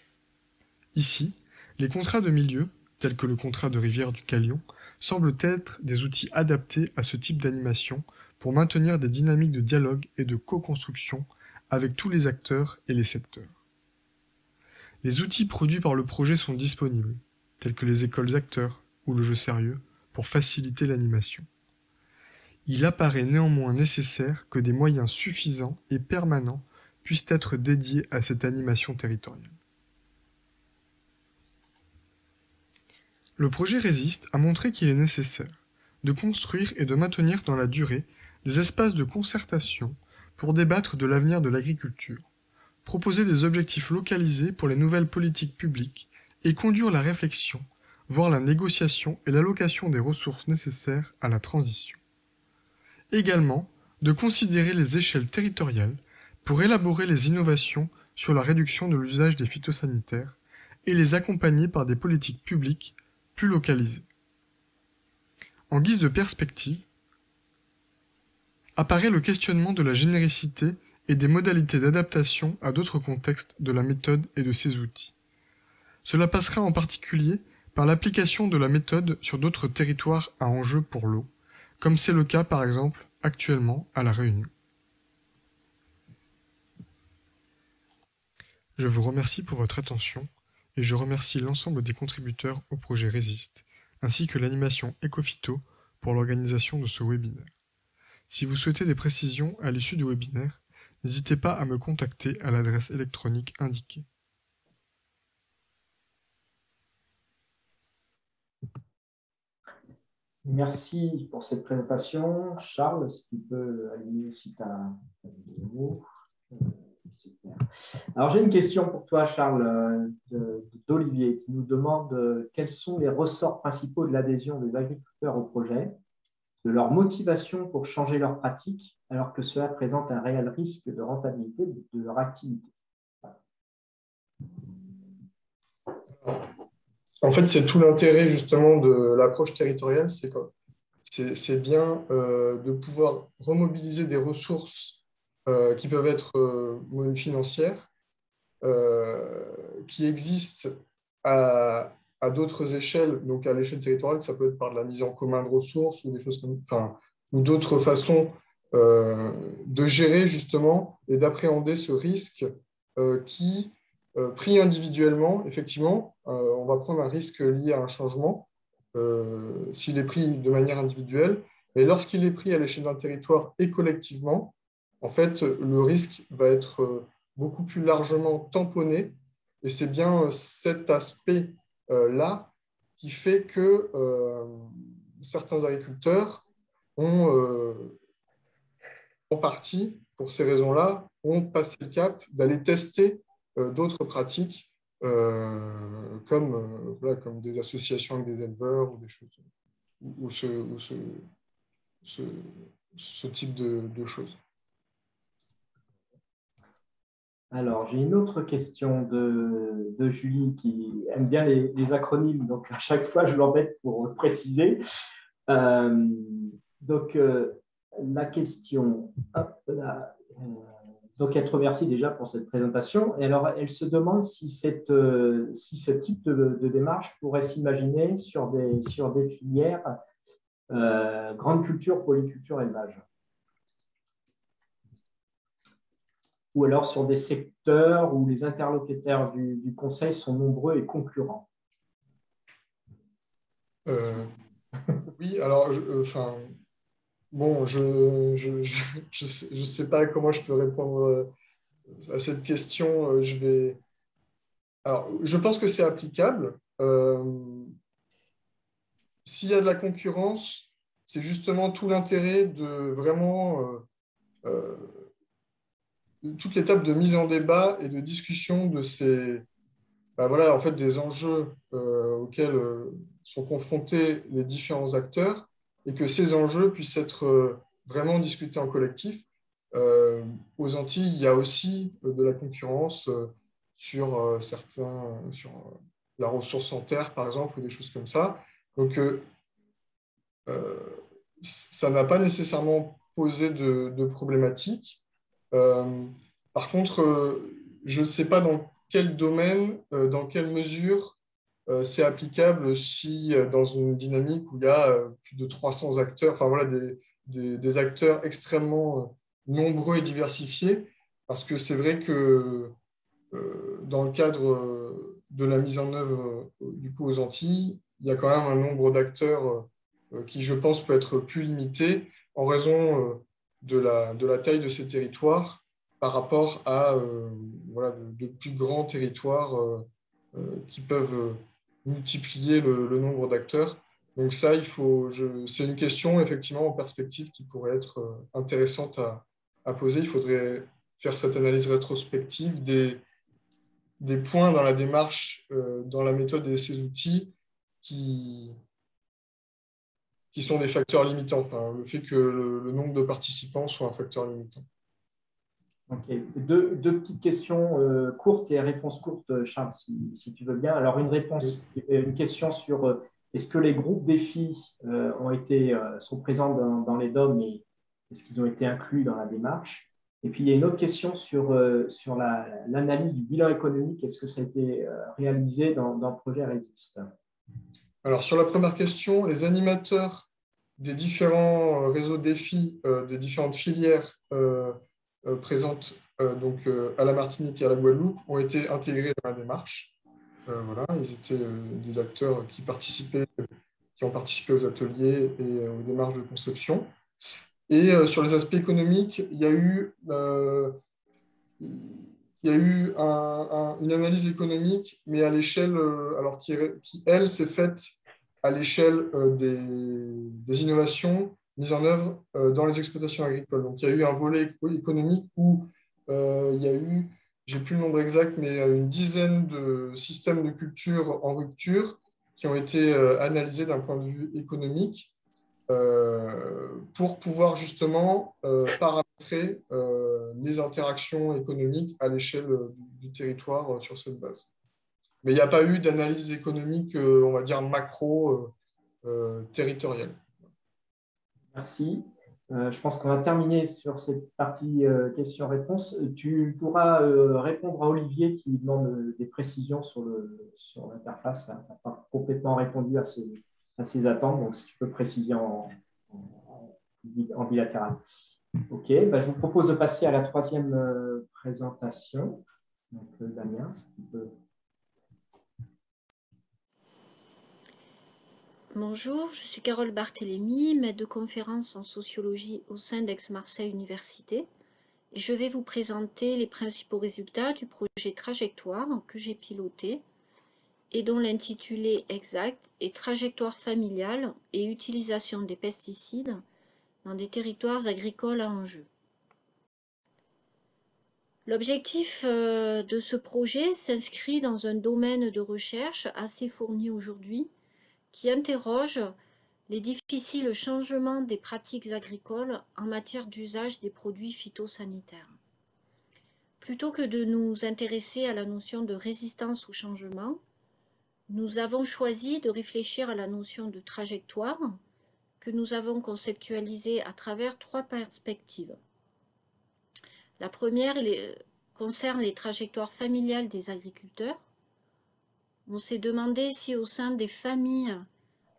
Ici, les contrats de milieu, tels que le contrat de rivière du Calion, semblent être des outils adaptés à ce type d'animation pour maintenir des dynamiques de dialogue et de co-construction avec tous les acteurs et les secteurs. Les outils produits par le projet sont disponibles, tels que les écoles acteurs ou le jeu sérieux, pour faciliter l'animation. Il apparaît néanmoins nécessaire que des moyens suffisants et permanents puissent être dédiés à cette animation territoriale. Le projet Résiste a montré qu'il est nécessaire de construire et de maintenir dans la durée des espaces de concertation pour débattre de l'avenir de l'agriculture, proposer des objectifs localisés pour les nouvelles politiques publiques et conduire la réflexion, voire la négociation et l'allocation des ressources nécessaires à la transition. Également, de considérer les échelles territoriales pour élaborer les innovations sur la réduction de l'usage des phytosanitaires et les accompagner par des politiques publiques plus localisées. En guise de perspective, apparaît le questionnement de la généricité et des modalités d'adaptation à d'autres contextes de la méthode et de ses outils. Cela passera en particulier par l'application de la méthode sur d'autres territoires à enjeu pour l'eau, comme c'est le cas par exemple actuellement à La Réunion. Je vous remercie pour votre attention et je remercie l'ensemble des contributeurs au projet Résiste, ainsi que l'animation Ecophyto pour l'organisation de ce webinaire. Si vous souhaitez des précisions à l'issue du webinaire, n'hésitez pas à me contacter à l'adresse électronique indiquée. Merci pour cette présentation. Charles, si tu peux allumer aussi ta vidéo. Super. Alors, j'ai une question pour toi, Charles, d'Olivier, qui nous demande quels sont les ressorts principaux de l'adhésion des agriculteurs au projet, de leur motivation pour changer leurs pratiques, alors que cela présente un réel risque de rentabilité de leur activité. En fait, c'est tout l'intérêt justement de l'approche territoriale, c'est bien de pouvoir remobiliser des ressources qui peuvent être financières, qui existent à d'autres échelles, donc à l'échelle territoriale, ça peut être par de la mise en commun de ressources ou des choses comme, ou d'autres façons de gérer justement et d'appréhender ce risque qui, pris individuellement, effectivement, on va prendre un risque lié à un changement s'il est pris de manière individuelle, mais lorsqu'il est pris à l'échelle d'un territoire et collectivement, en fait, le risque va être beaucoup plus largement tamponné, et c'est bien cet aspect-là qui fait que certains agriculteurs ont, en partie, pour ces raisons-là, ont passé le cap d'aller tester d'autres pratiques voilà, comme des associations avec des éleveurs ou des choses, ou ce type de choses. Alors, j'ai une autre question de Julie qui aime bien les acronymes, donc à chaque fois, je l'embête pour préciser. Donc, la question, hop là, donc elle te remercie déjà pour cette présentation. Et alors, elle se demande si ce type de démarche pourrait s'imaginer sur des filières grande culture, polyculture, élevage. Ou alors sur des secteurs où les interlocuteurs du Conseil sont nombreux et concurrents. Oui, alors, bon, je sais pas comment je peux répondre à cette question. Alors, je pense que c'est applicable. S'il y a de la concurrence, c'est justement tout l'intérêt de vraiment toute l'étape de mise en débat et de discussion de voilà, en fait, des enjeux auxquels sont confrontés les différents acteurs, et que ces enjeux puissent être vraiment discutés en collectif. Aux Antilles, il y a aussi de la concurrence sur la ressource en terre, par exemple, ou des choses comme ça. Donc, ça n'a pas nécessairement posé de problématique. Par contre, je ne sais pas dans quel domaine, dans quelle mesure c'est applicable si dans une dynamique où il y a plus de 300 acteurs, enfin voilà, des acteurs extrêmement nombreux et diversifiés, parce que c'est vrai que dans le cadre de la mise en œuvre du coup aux Antilles, il y a quand même un nombre d'acteurs qui, je pense, peut être plus limité en raison de la taille de ces territoires par rapport à voilà, de plus grands territoires qui peuvent multiplier le nombre d'acteurs. Donc ça, c'est une question effectivement en perspective qui pourrait être intéressante à poser. Il faudrait faire cette analyse rétrospective des points dans la démarche, dans la méthode et ces outils qui sont des facteurs limitants. Enfin, le fait que le nombre de participants soit un facteur limitant. Ok. Deux petites questions courtes et réponses courtes, Charles, si tu veux bien. Alors, une question sur est-ce que les groupes défis sont présents dans les DOM et est-ce qu'ils ont été inclus dans la démarche? Et puis, il y a une autre question sur l'analyse du bilan économique. Est-ce que ça a été réalisé dans le projet Résiste? Alors, sur la première question, les animateurs des différents réseaux défis, des différentes filières présentes donc, à la Martinique et à la Guadeloupe ont été intégrés dans la démarche. Voilà, ils étaient des acteurs qui ont participé aux ateliers et aux démarches de conception. Et sur les aspects économiques, il y a eu une analyse économique, mais à l'échelle, alors qui, elle, s'est faite à l'échelle des innovations mises en œuvre dans les exploitations agricoles. Donc, il y a eu un volet économique où il y a eu, j'ai plus le nombre exact, mais une dizaine de systèmes de culture en rupture qui ont été analysés d'un point de vue économique pour pouvoir justement paramétrer les interactions économiques à l'échelle du territoire sur cette base. Mais il n'y a pas eu d'analyse économique, on va dire, macro-territoriale. Merci. Je pense qu'on va terminer sur cette partie questions-réponses. Tu pourras répondre à Olivier qui demande des précisions sur l'interface. Il n'a pas complètement répondu à ses attentes, donc si tu peux préciser en bilatéral. OK, je vous propose de passer à la troisième présentation. Donc, Damien, si tu peux. Bonjour, je suis Carole Barthélémy, maître de conférence en sociologie au sein d'Aix-Marseille Université. Et je vais vous présenter les principaux résultats du projet Trajectoire que j'ai piloté et dont l'intitulé exact est Trajectoire familiale et utilisation des pesticides dans des territoires agricoles à enjeu. L'objectif de ce projet s'inscrit dans un domaine de recherche assez fourni aujourd'hui qui interroge les difficiles changements des pratiques agricoles en matière d'usage des produits phytosanitaires. Plutôt que de nous intéresser à la notion de résistance au changement, nous avons choisi de réfléchir à la notion de trajectoire que nous avons conceptualisée à travers 3 perspectives. La première concerne les trajectoires familiales des agriculteurs. On s'est demandé si au sein des familles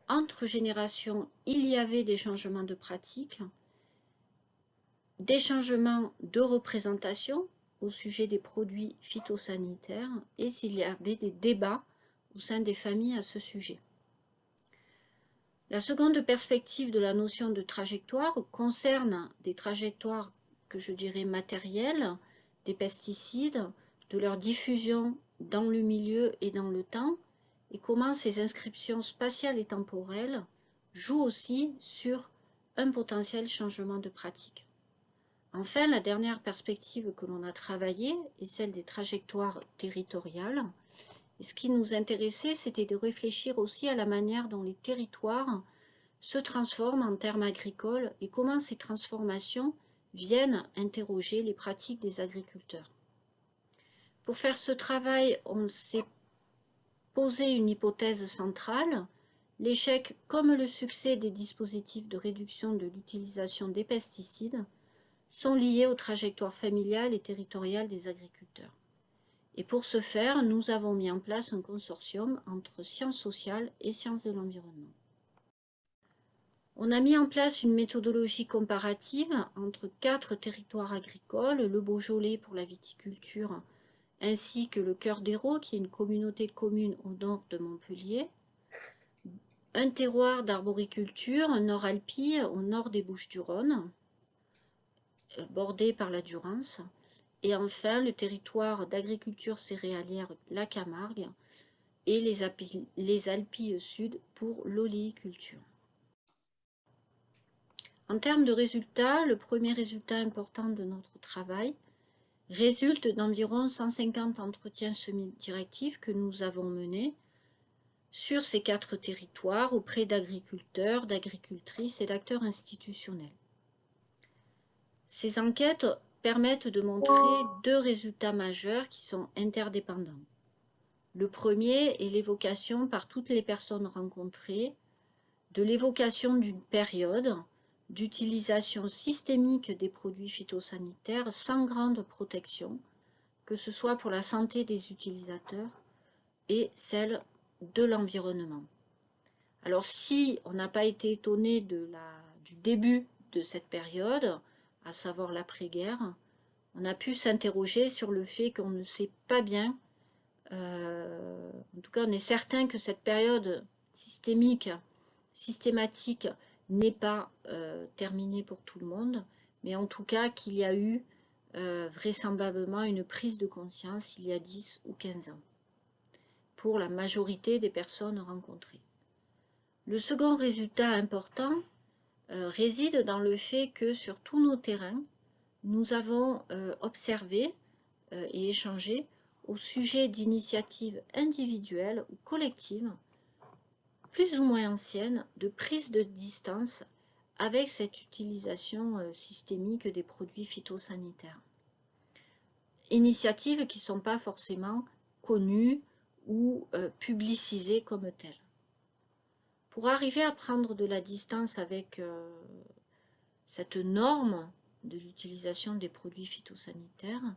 entre générations, il y avait des changements de pratiques, des changements de représentation au sujet des produits phytosanitaires et s'il y avait des débats au sein des familles à ce sujet. La seconde perspective de la notion de trajectoire concerne des trajectoires que je dirais matérielles, des pesticides, de leur diffusion dans le milieu et dans le temps, et comment ces inscriptions spatiales et temporelles jouent aussi sur un potentiel changement de pratique. Enfin, la dernière perspective que l'on a travaillée est celle des trajectoires territoriales. Et ce qui nous intéressait, c'était de réfléchir aussi à la manière dont les territoires se transforment en termes agricoles et comment ces transformations viennent interroger les pratiques des agriculteurs. Pour faire ce travail, on s'est posé une hypothèse centrale: l'échec comme le succès des dispositifs de réduction de l'utilisation des pesticides sont liés aux trajectoires familiales et territoriales des agriculteurs. Et pour ce faire, nous avons mis en place un consortium entre sciences sociales et sciences de l'environnement. On a mis en place une méthodologie comparative entre 4 territoires agricoles, le Beaujolais pour la viticulture, ainsi que le Cœur d'Hérault, qui est une communauté de communes au nord de Montpellier, un terroir d'arboriculture, Nord-Alpie, au nord des Bouches-du-Rhône, bordé par la Durance, et enfin le territoire d'agriculture céréalière, la Camargue, et les Alpilles Sud pour l'oléiculture. En termes de résultats, le premier résultat important de notre travail résulte d'environ 150 entretiens semi-directifs que nous avons menés sur ces 4 territoires auprès d'agriculteurs, d'agricultrices et d'acteurs institutionnels. Ces enquêtes permettent de montrer 2 résultats majeurs qui sont interdépendants. Le premier est l'évocation par toutes les personnes rencontrées de l'évocation d'une période d'utilisation systémique des produits phytosanitaires sans grande protection, que ce soit pour la santé des utilisateurs et celle de l'environnement. Alors si on n'a pas été étonné du début de cette période, à savoir l'après-guerre, on a pu s'interroger sur le fait qu'on ne sait pas bien, en tout cas on est certain que cette période systématique n'est pas terminée pour tout le monde, mais en tout cas qu'il y a eu vraisemblablement une prise de conscience il y a 10 ou 15 ans, pour la majorité des personnes rencontrées. Le second résultat important réside dans le fait que sur tous nos terrains, nous avons observé et échangé au sujet d'initiatives individuelles ou collectives, plus ou moins anciennes, de prise de distance avec cette utilisation systémique des produits phytosanitaires. Initiatives qui ne sont pas forcément connues ou publicisées comme telles. Pour arriver à prendre de la distance avec cette norme de l'utilisation des produits phytosanitaires,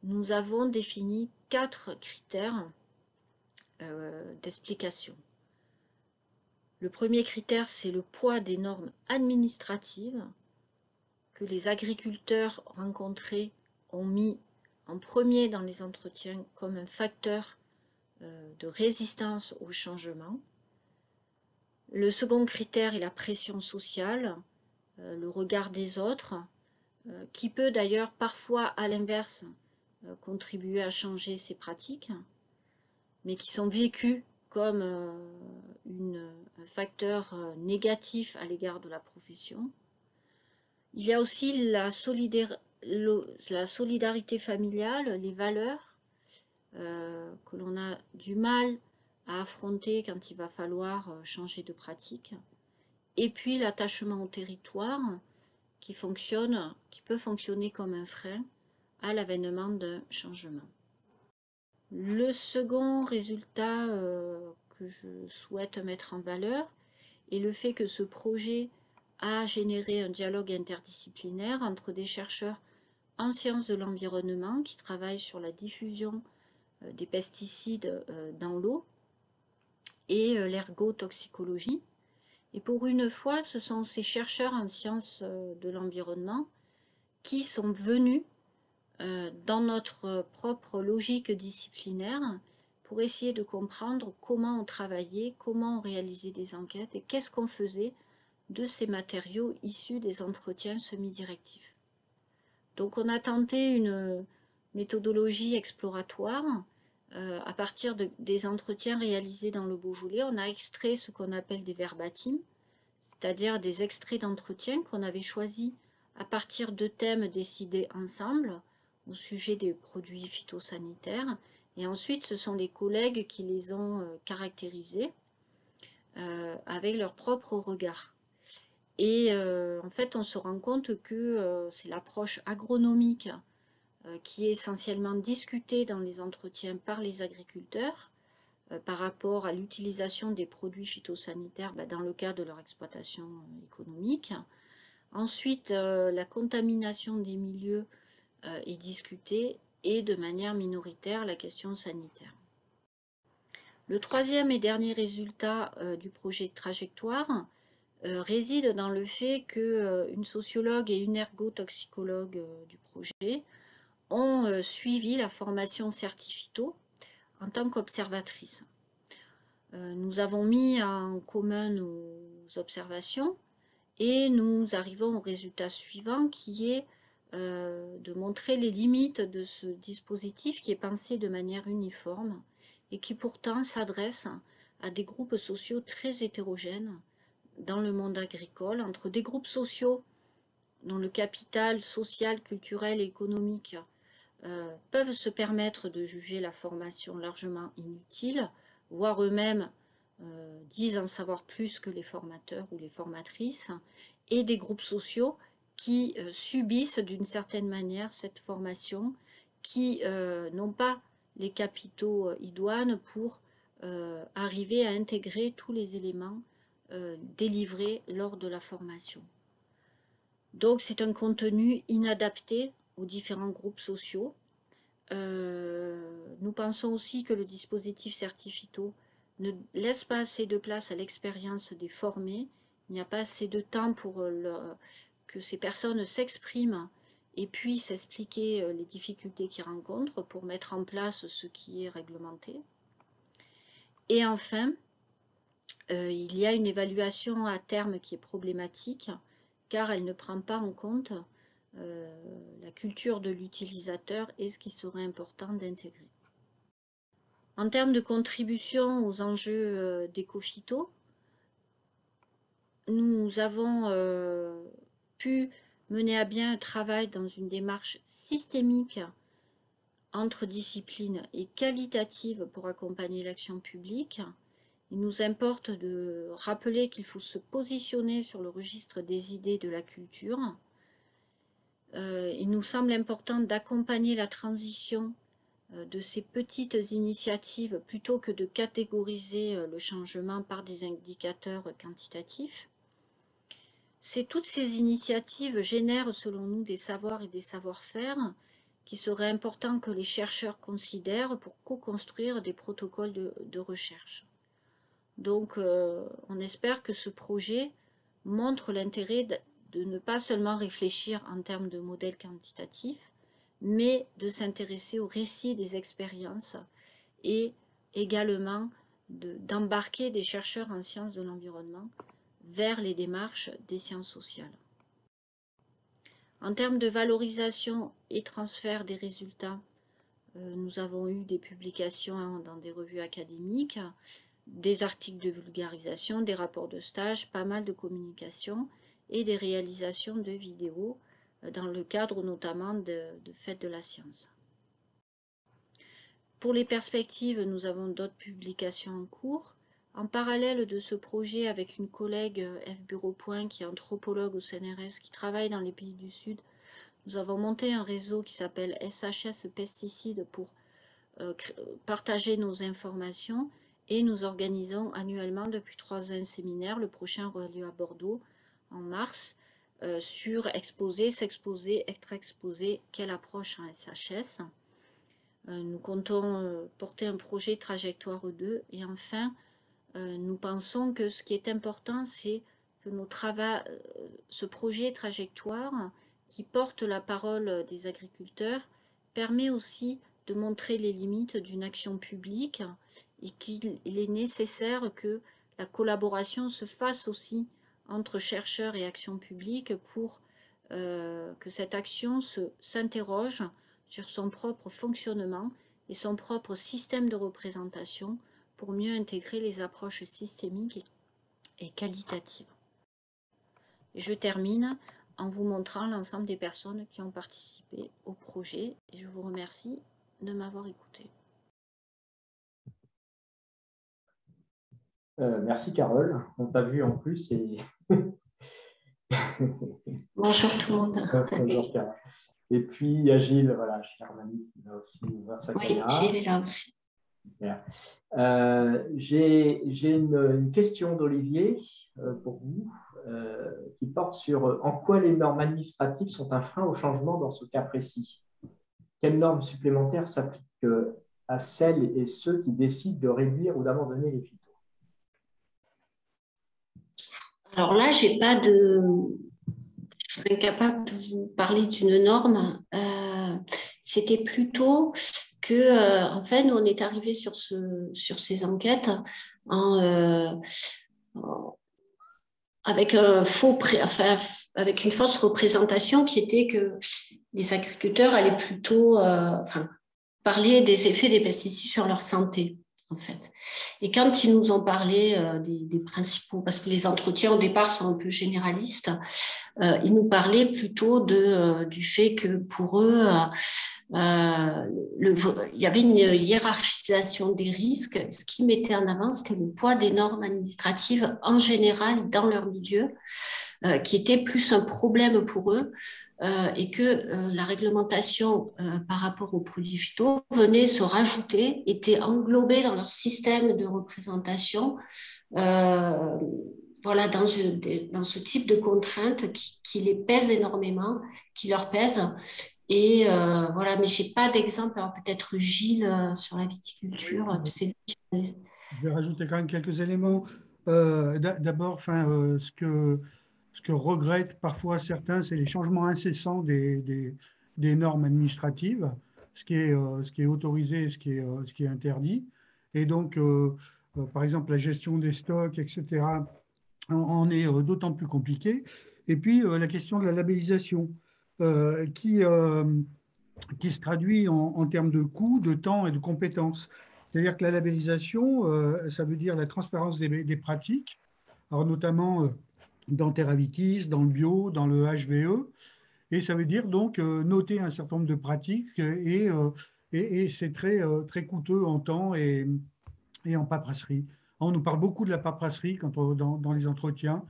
nous avons défini 4 critères d'explication. Le premier critère, c'est le poids des normes administratives que les agriculteurs rencontrés ont mis en premier dans les entretiens comme un facteur de résistance au changement. Le second critère est la pression sociale, le regard des autres, qui peut d'ailleurs parfois, à l'inverse, contribuer à changer ces pratiques, mais qui sont vécues comme un facteur négatif à l'égard de la profession. Il y a aussi la solidarité familiale, les valeurs que l'on a du mal à affronter quand il va falloir changer de pratique. Et puis l'attachement au territoire qui peut fonctionner comme un frein à l'avènement d'un changement. Le second résultat que je souhaite mettre en valeur est le fait que ce projet a généré un dialogue interdisciplinaire entre des chercheurs en sciences de l'environnement qui travaillent sur la diffusion des pesticides dans l'eau et l'ergotoxicologie. Et pour une fois, ce sont ces chercheurs en sciences de l'environnement qui sont venus dans notre propre logique disciplinaire pour essayer de comprendre comment on travaillait, comment on réalisait des enquêtes et qu'est-ce qu'on faisait de ces matériaux issus des entretiens semi-directifs. Donc on a tenté une méthodologie exploratoire à partir des entretiens réalisés dans le Beaujolais. On a extrait ce qu'on appelle des verbatims, c'est-à-dire des extraits d'entretien qu'on avait choisis à partir de thèmes décidés ensemble au sujet des produits phytosanitaires. Et ensuite, ce sont les collègues qui les ont caractérisés avec leur propre regard. Et en fait, on se rend compte que c'est l'approche agronomique qui est essentiellement discutée dans les entretiens par les agriculteurs par rapport à l'utilisation des produits phytosanitaires dans le cadre de leur exploitation économique. Ensuite, la contamination des milieux est discutée et de manière minoritaire la question sanitaire. Le troisième et dernier résultat du projet de trajectoire réside dans le fait qu'une sociologue et une ergotoxicologue du projet ont suivi la formation Certifito en tant qu'observatrice. Nous avons mis en commun nos observations et nous arrivons au résultat suivant qui est de montrer les limites de ce dispositif qui est pensé de manière uniforme et qui pourtant s'adresse à des groupes sociaux très hétérogènes dans le monde agricole, entre des groupes sociaux dont le capital social, culturel et économique peuvent se permettre de juger la formation largement inutile, voire eux-mêmes disent en savoir plus que les formateurs ou les formatrices, et des groupes sociaux qui subissent d'une certaine manière cette formation, qui n'ont pas les capitaux idoines pour arriver à intégrer tous les éléments délivrés lors de la formation. Donc c'est un contenu inadapté aux différents groupes sociaux. Nous pensons aussi que le dispositif Certifito ne laisse pas assez de place à l'expérience des formés. Il n'y a pas assez de temps pour que ces personnes s'expriment et puissent expliquer les difficultés qu'ils rencontrent pour mettre en place ce qui est réglementé. Et enfin, il y a une évaluation à terme qui est problématique car elle ne prend pas en compte la culture de l'utilisateur et ce qui serait important d'intégrer. En termes de contribution aux enjeux d'éco-phyto, nous avons pu mener à bien un travail dans une démarche systémique entre disciplines et qualitative pour accompagner l'action publique. Il nous importe de rappeler qu'il faut se positionner sur le registre des idées de la culture. Il nous semble important d'accompagner la transition de ces petites initiatives plutôt que de catégoriser le changement par des indicateurs quantitatifs. Toutes ces initiatives génèrent selon nous des savoirs et des savoir-faire qui seraient importants que les chercheurs considèrent pour co-construire des protocoles de recherche. Donc on espère que ce projet montre l'intérêt de ne pas seulement réfléchir en termes de modèles quantitatifs, mais de s'intéresser au récit des expériences et également d'embarquer des chercheurs en sciences de l'environnement vers les démarches des sciences sociales. En termes de valorisation et transfert des résultats, nous avons eu des publications dans des revues académiques, des articles de vulgarisation, des rapports de stage, pas mal de communication et des réalisations de vidéos dans le cadre notamment de Fêtes de la Science. Pour les perspectives, nous avons d'autres publications en cours. En parallèle de ce projet, avec une collègue F. Bureau-Point, qui est anthropologue au CNRS, qui travaille dans les pays du Sud, nous avons monté un réseau qui s'appelle SHS Pesticides pour partager nos informations et nous organisons annuellement depuis 3 ans un séminaire. Le prochain aura lieu à Bordeaux en mars sur exposer, s'exposer, être exposé, quelle approche en SHS. Nous comptons porter un projet Trajectoire 2 et enfin nous pensons que ce qui est important c'est que ce projet Trajectoire qui porte la parole des agriculteurs permet aussi de montrer les limites d'une action publique et qu'il est nécessaire que la collaboration se fasse aussi entre chercheurs et action publique pour que cette action s'interroge sur son propre fonctionnement et son propre système de représentation pour mieux intégrer les approches systémiques et qualitatives. Et je termine en vous montrant l'ensemble des personnes qui ont participé au projet et je vous remercie de m'avoir écouté. Merci Carole, on t'a vu en plus et... Bonjour tout le monde. Bonjour Carole. Et puis il y a Gilles, voilà, Gilles Armani qui va aussi ouvrir sa caméra. Oui, Gilles est là aussi. J'ai une question d'Olivier pour vous qui porte sur en quoi les normes administratives sont un frein au changement dans ce cas précis. Quelles normes supplémentaires s'appliquent à celles et ceux qui décident de réduire ou d'abandonner les phytos? Alors là, je serais incapable de vous parler d'une norme. C'était plutôt que, en fait, nous, on est arrivé sur ces enquêtes avec une fausse représentation qui était que les agriculteurs allaient plutôt parler des effets des pesticides sur leur santé, en fait. Et quand ils nous ont parlé des principaux, parce que les entretiens au départ sont un peu généralistes, ils nous parlaient plutôt du fait que pour eux, il y avait une hiérarchisation des risques. Ce qu'ils mettaient en avant, c'était le poids des normes administratives en général dans leur milieu, qui était plus un problème pour eux, et que la réglementation par rapport aux produits phyto venait se rajouter, était englobée dans leur système de représentation, voilà, dans ce type de contraintes qui les pèsent énormément, qui leur pèsent. Et voilà, mais je n'ai pas d'exemple. Alors peut-être Gilles sur la viticulture. Je vais rajouter quand même quelques éléments. D'abord, ce que regrettent parfois certains, c'est les changements incessants des normes administratives, ce qui est autorisé et ce qui est interdit. Et donc, par exemple, la gestion des stocks, etc., en est d'autant plus compliquée. Et puis, la question de la labellisation, qui se traduit en termes de coûts, de temps et de compétences. C'est-à-dire que la labellisation, ça veut dire la transparence des pratiques, alors notamment dans Terravitis, dans le bio, dans le HVE, et ça veut dire donc noter un certain nombre de pratiques et c'est très coûteux en temps et en paperasserie. On nous parle beaucoup de la paperasserie dans les entretiens,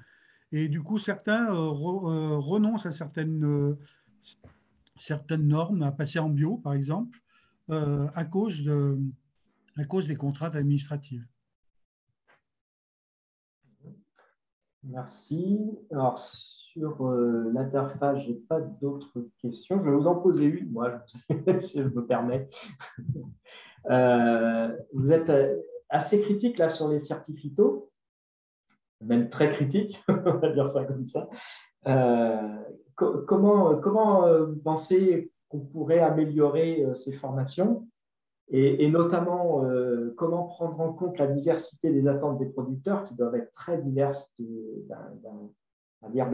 et du coup certains renoncent à certaines normes, à passer en bio par exemple, à cause des contraintes administratives. Merci. Alors, sur l'interface, je n'ai pas d'autres questions. Je vais vous en poser une, moi, si je me permets. Vous êtes assez critique là sur les certificats, même très critique, on va dire ça comme ça. Comment vous pensez qu'on pourrait améliorer ces formations et notamment comment prendre en compte la diversité des attentes des producteurs qui doivent être très diverses de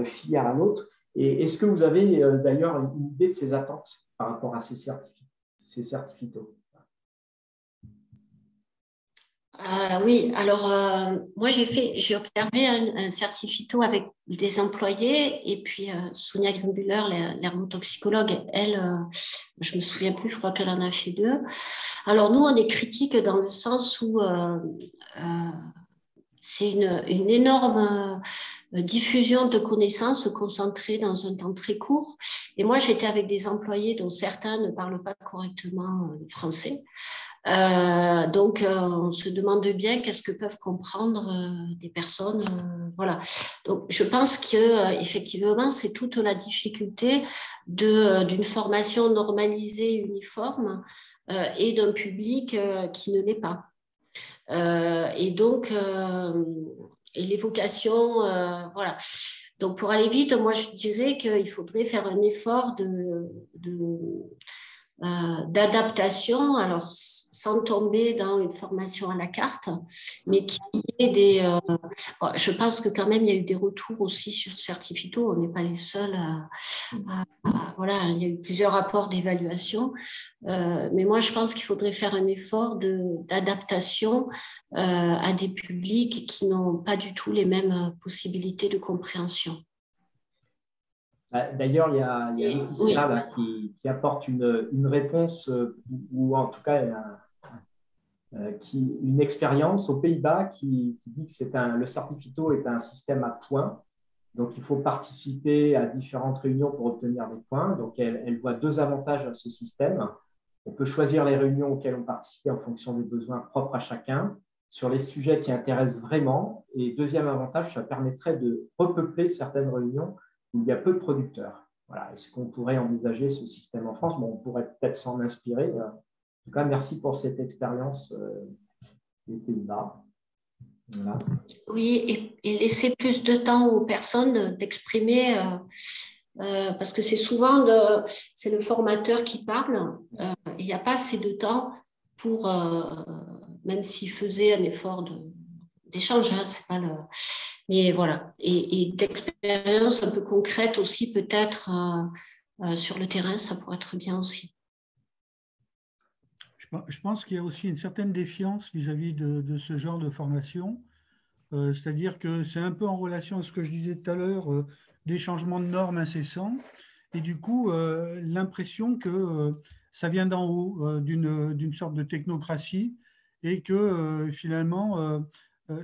filière à l'autre. Et est-ce que vous avez d'ailleurs une idée de ces attentes par rapport à ces certificats? Oui, alors moi j'ai observé un certificat avec des employés et puis Sonia Grimbuller, l'ergotoxicologue, elle, je me souviens plus, je crois qu'elle en a fait 2. Alors nous, on est critique dans le sens où c'est une énorme diffusion de connaissances concentrées dans un temps très court. Et moi, j'étais avec des employés dont certains ne parlent pas correctement le français. Donc, on se demande bien qu'est-ce que peuvent comprendre des personnes. Voilà. Donc, je pense que effectivement, c'est toute la difficulté d'une formation normalisée, uniforme, et d'un public qui ne l'est pas. Et donc, et les vocations, voilà. Donc, pour aller vite, moi, je dirais qu'il faudrait faire un effort d'adaptation, alors sans tomber dans une formation à la carte, mais qui est des... je pense que quand même, il y a eu des retours aussi sur Certifito, on n'est pas les seuls voilà, il y a eu plusieurs rapports d'évaluation, mais moi, je pense qu'il faudrait faire un effort d'adaptation à des publics qui n'ont pas du tout les mêmes possibilités de compréhension. D'ailleurs, il y a Laetitia là, qui apporte une réponse, ou en tout cas une expérience aux Pays-Bas qui dit que le Certifito est un système à points. Donc, il faut participer à différentes réunions pour obtenir des points. Donc, elle voit 2 avantages à ce système. On peut choisir les réunions auxquelles on participe en fonction des besoins propres à chacun, sur les sujets qui intéressent vraiment. Et deuxième avantage, ça permettrait de repeupler certaines réunions où il y a peu de producteurs. Voilà. Est-ce qu'on pourrait envisager ce système en France? Bon, on pourrait peut-être s'en inspirer. En tout cas, merci pour cette expérience des Pays-Bas. Voilà. Oui, et laisser plus de temps aux personnes d'exprimer, parce que c'est souvent c'est le formateur qui parle. Il n'y a pas assez de temps pour, même s'il faisait un effort d'échange, hein, c'est pas le... Mais voilà, et d'expérience un peu concrète aussi peut-être sur le terrain, ça pourrait être bien aussi. Je pense qu'il y a aussi une certaine défiance vis-à-vis de ce genre de formation. C'est-à-dire que c'est un peu en relation à ce que je disais tout à l'heure, des changements de normes incessants. Et du coup, l'impression que ça vient d'en haut, d'une sorte de technocratie, et que finalement,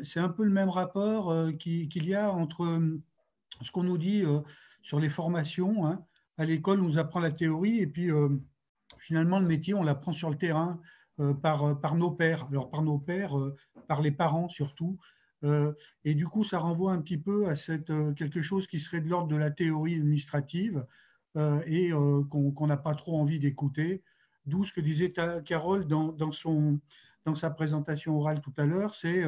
c'est un peu le même rapport qu'il y a entre ce qu'on nous dit sur les formations. Hein. À l'école, on nous apprend la théorie, et puis finalement, le métier, on l'apprend sur le terrain par nos pairs. Alors, par nos pairs, par les parents surtout. Et du coup, ça renvoie un petit peu à quelque chose qui serait de l'ordre de la théorie administrative et qu'on n'a pas trop envie d'écouter. D'où ce que disait Carole dans sa présentation orale tout à l'heure, c'est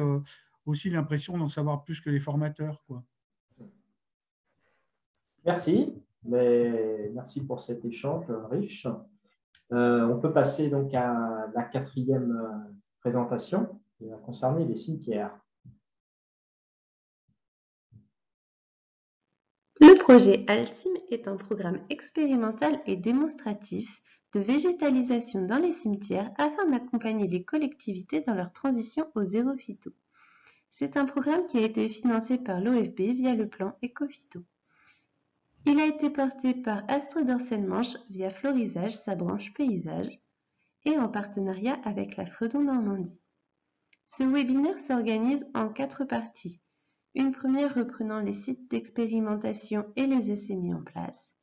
aussi l'impression d'en savoir plus que les formateurs, quoi. Merci. Merci pour cet échange riche. On peut passer donc à la 4e présentation qui va concerner les cimetières. Le projet ALCIM est un programme expérimental et démonstratif de végétalisation dans les cimetières afin d'accompagner les collectivités dans leur transition au zéro phyto. C'est un programme qui a été financé par l'OFB via le plan Ecophyto. Il a été porté par Astre d'Orsen-Manche via Florisage, sa branche paysage, et en partenariat avec la Fredon Normandie. Ce webinaire s'organise en 4 parties. Une première reprenant les sites d'expérimentation et les essais mis en place.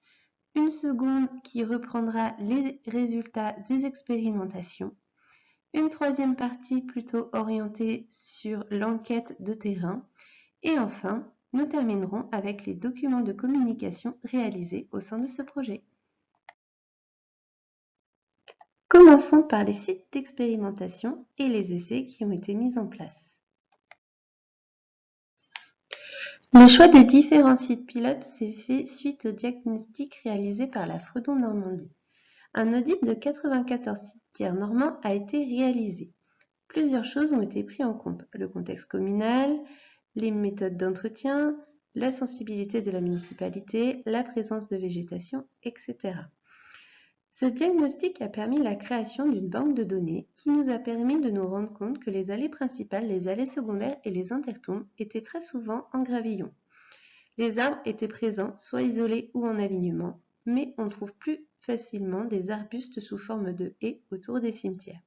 Une seconde qui reprendra les résultats des expérimentations. Une troisième partie plutôt orientée sur l'enquête de terrain. Et enfin, nous terminerons avec les documents de communication réalisés au sein de ce projet. Commençons par les sites d'expérimentation et les essais qui ont été mis en place. Le choix des différents sites pilotes s'est fait suite au diagnostic réalisé par la Fredon Normandie. un audit de 94 cimetières normands a été réalisé. Plusieurs choses ont été prises en compte, le contexte communal, les méthodes d'entretien, la sensibilité de la municipalité, la présence de végétation, etc. Ce diagnostic a permis la création d'une banque de données qui nous a permis de nous rendre compte que les allées principales, les allées secondaires et les intertombes étaient très souvent en gravillon. Les arbres étaient présents, soit isolés ou en alignement, mais on trouve plus facilement des arbustes sous forme de haies autour des cimetières.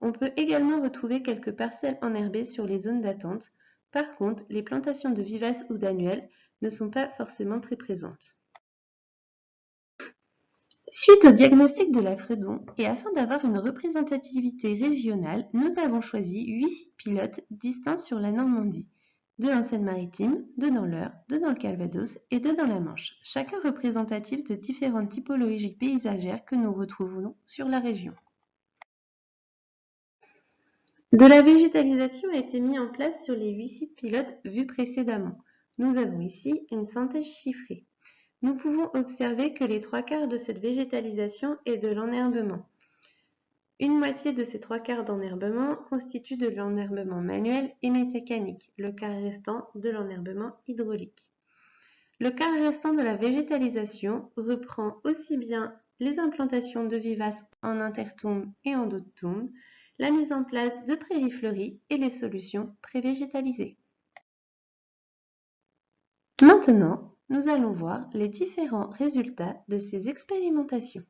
On peut également retrouver quelques parcelles enherbées sur les zones d'attente. Par contre, les plantations de vivaces ou d'annuelles ne sont pas forcément très présentes. Suite au diagnostic de la Fredon, et afin d'avoir une représentativité régionale, nous avons choisi 8 sites pilotes distincts sur la Normandie, 2 en Seine-Maritime, 2 dans l'Eure, 2 dans le Calvados et 2 dans la Manche, chacun représentatif de différentes typologies paysagères que nous retrouvons sur la région. De la végétalisation a été mise en place sur les 8 sites pilotes vus précédemment. Nous avons ici une synthèse chiffrée. Nous pouvons observer que les 3/4 de cette végétalisation est de l'enherbement. Une moitié de ces 3/4 d'enherbement constitue de l'enherbement manuel et mécanique, le quart restant de l'enherbement hydraulique. Le quart restant de la végétalisation reprend aussi bien les implantations de vivaces en intertombes et en dos de tombes, la mise en place de prairies fleuries et les solutions pré-végétalisées. Maintenant, nous allons voir les différents résultats de ces expérimentations.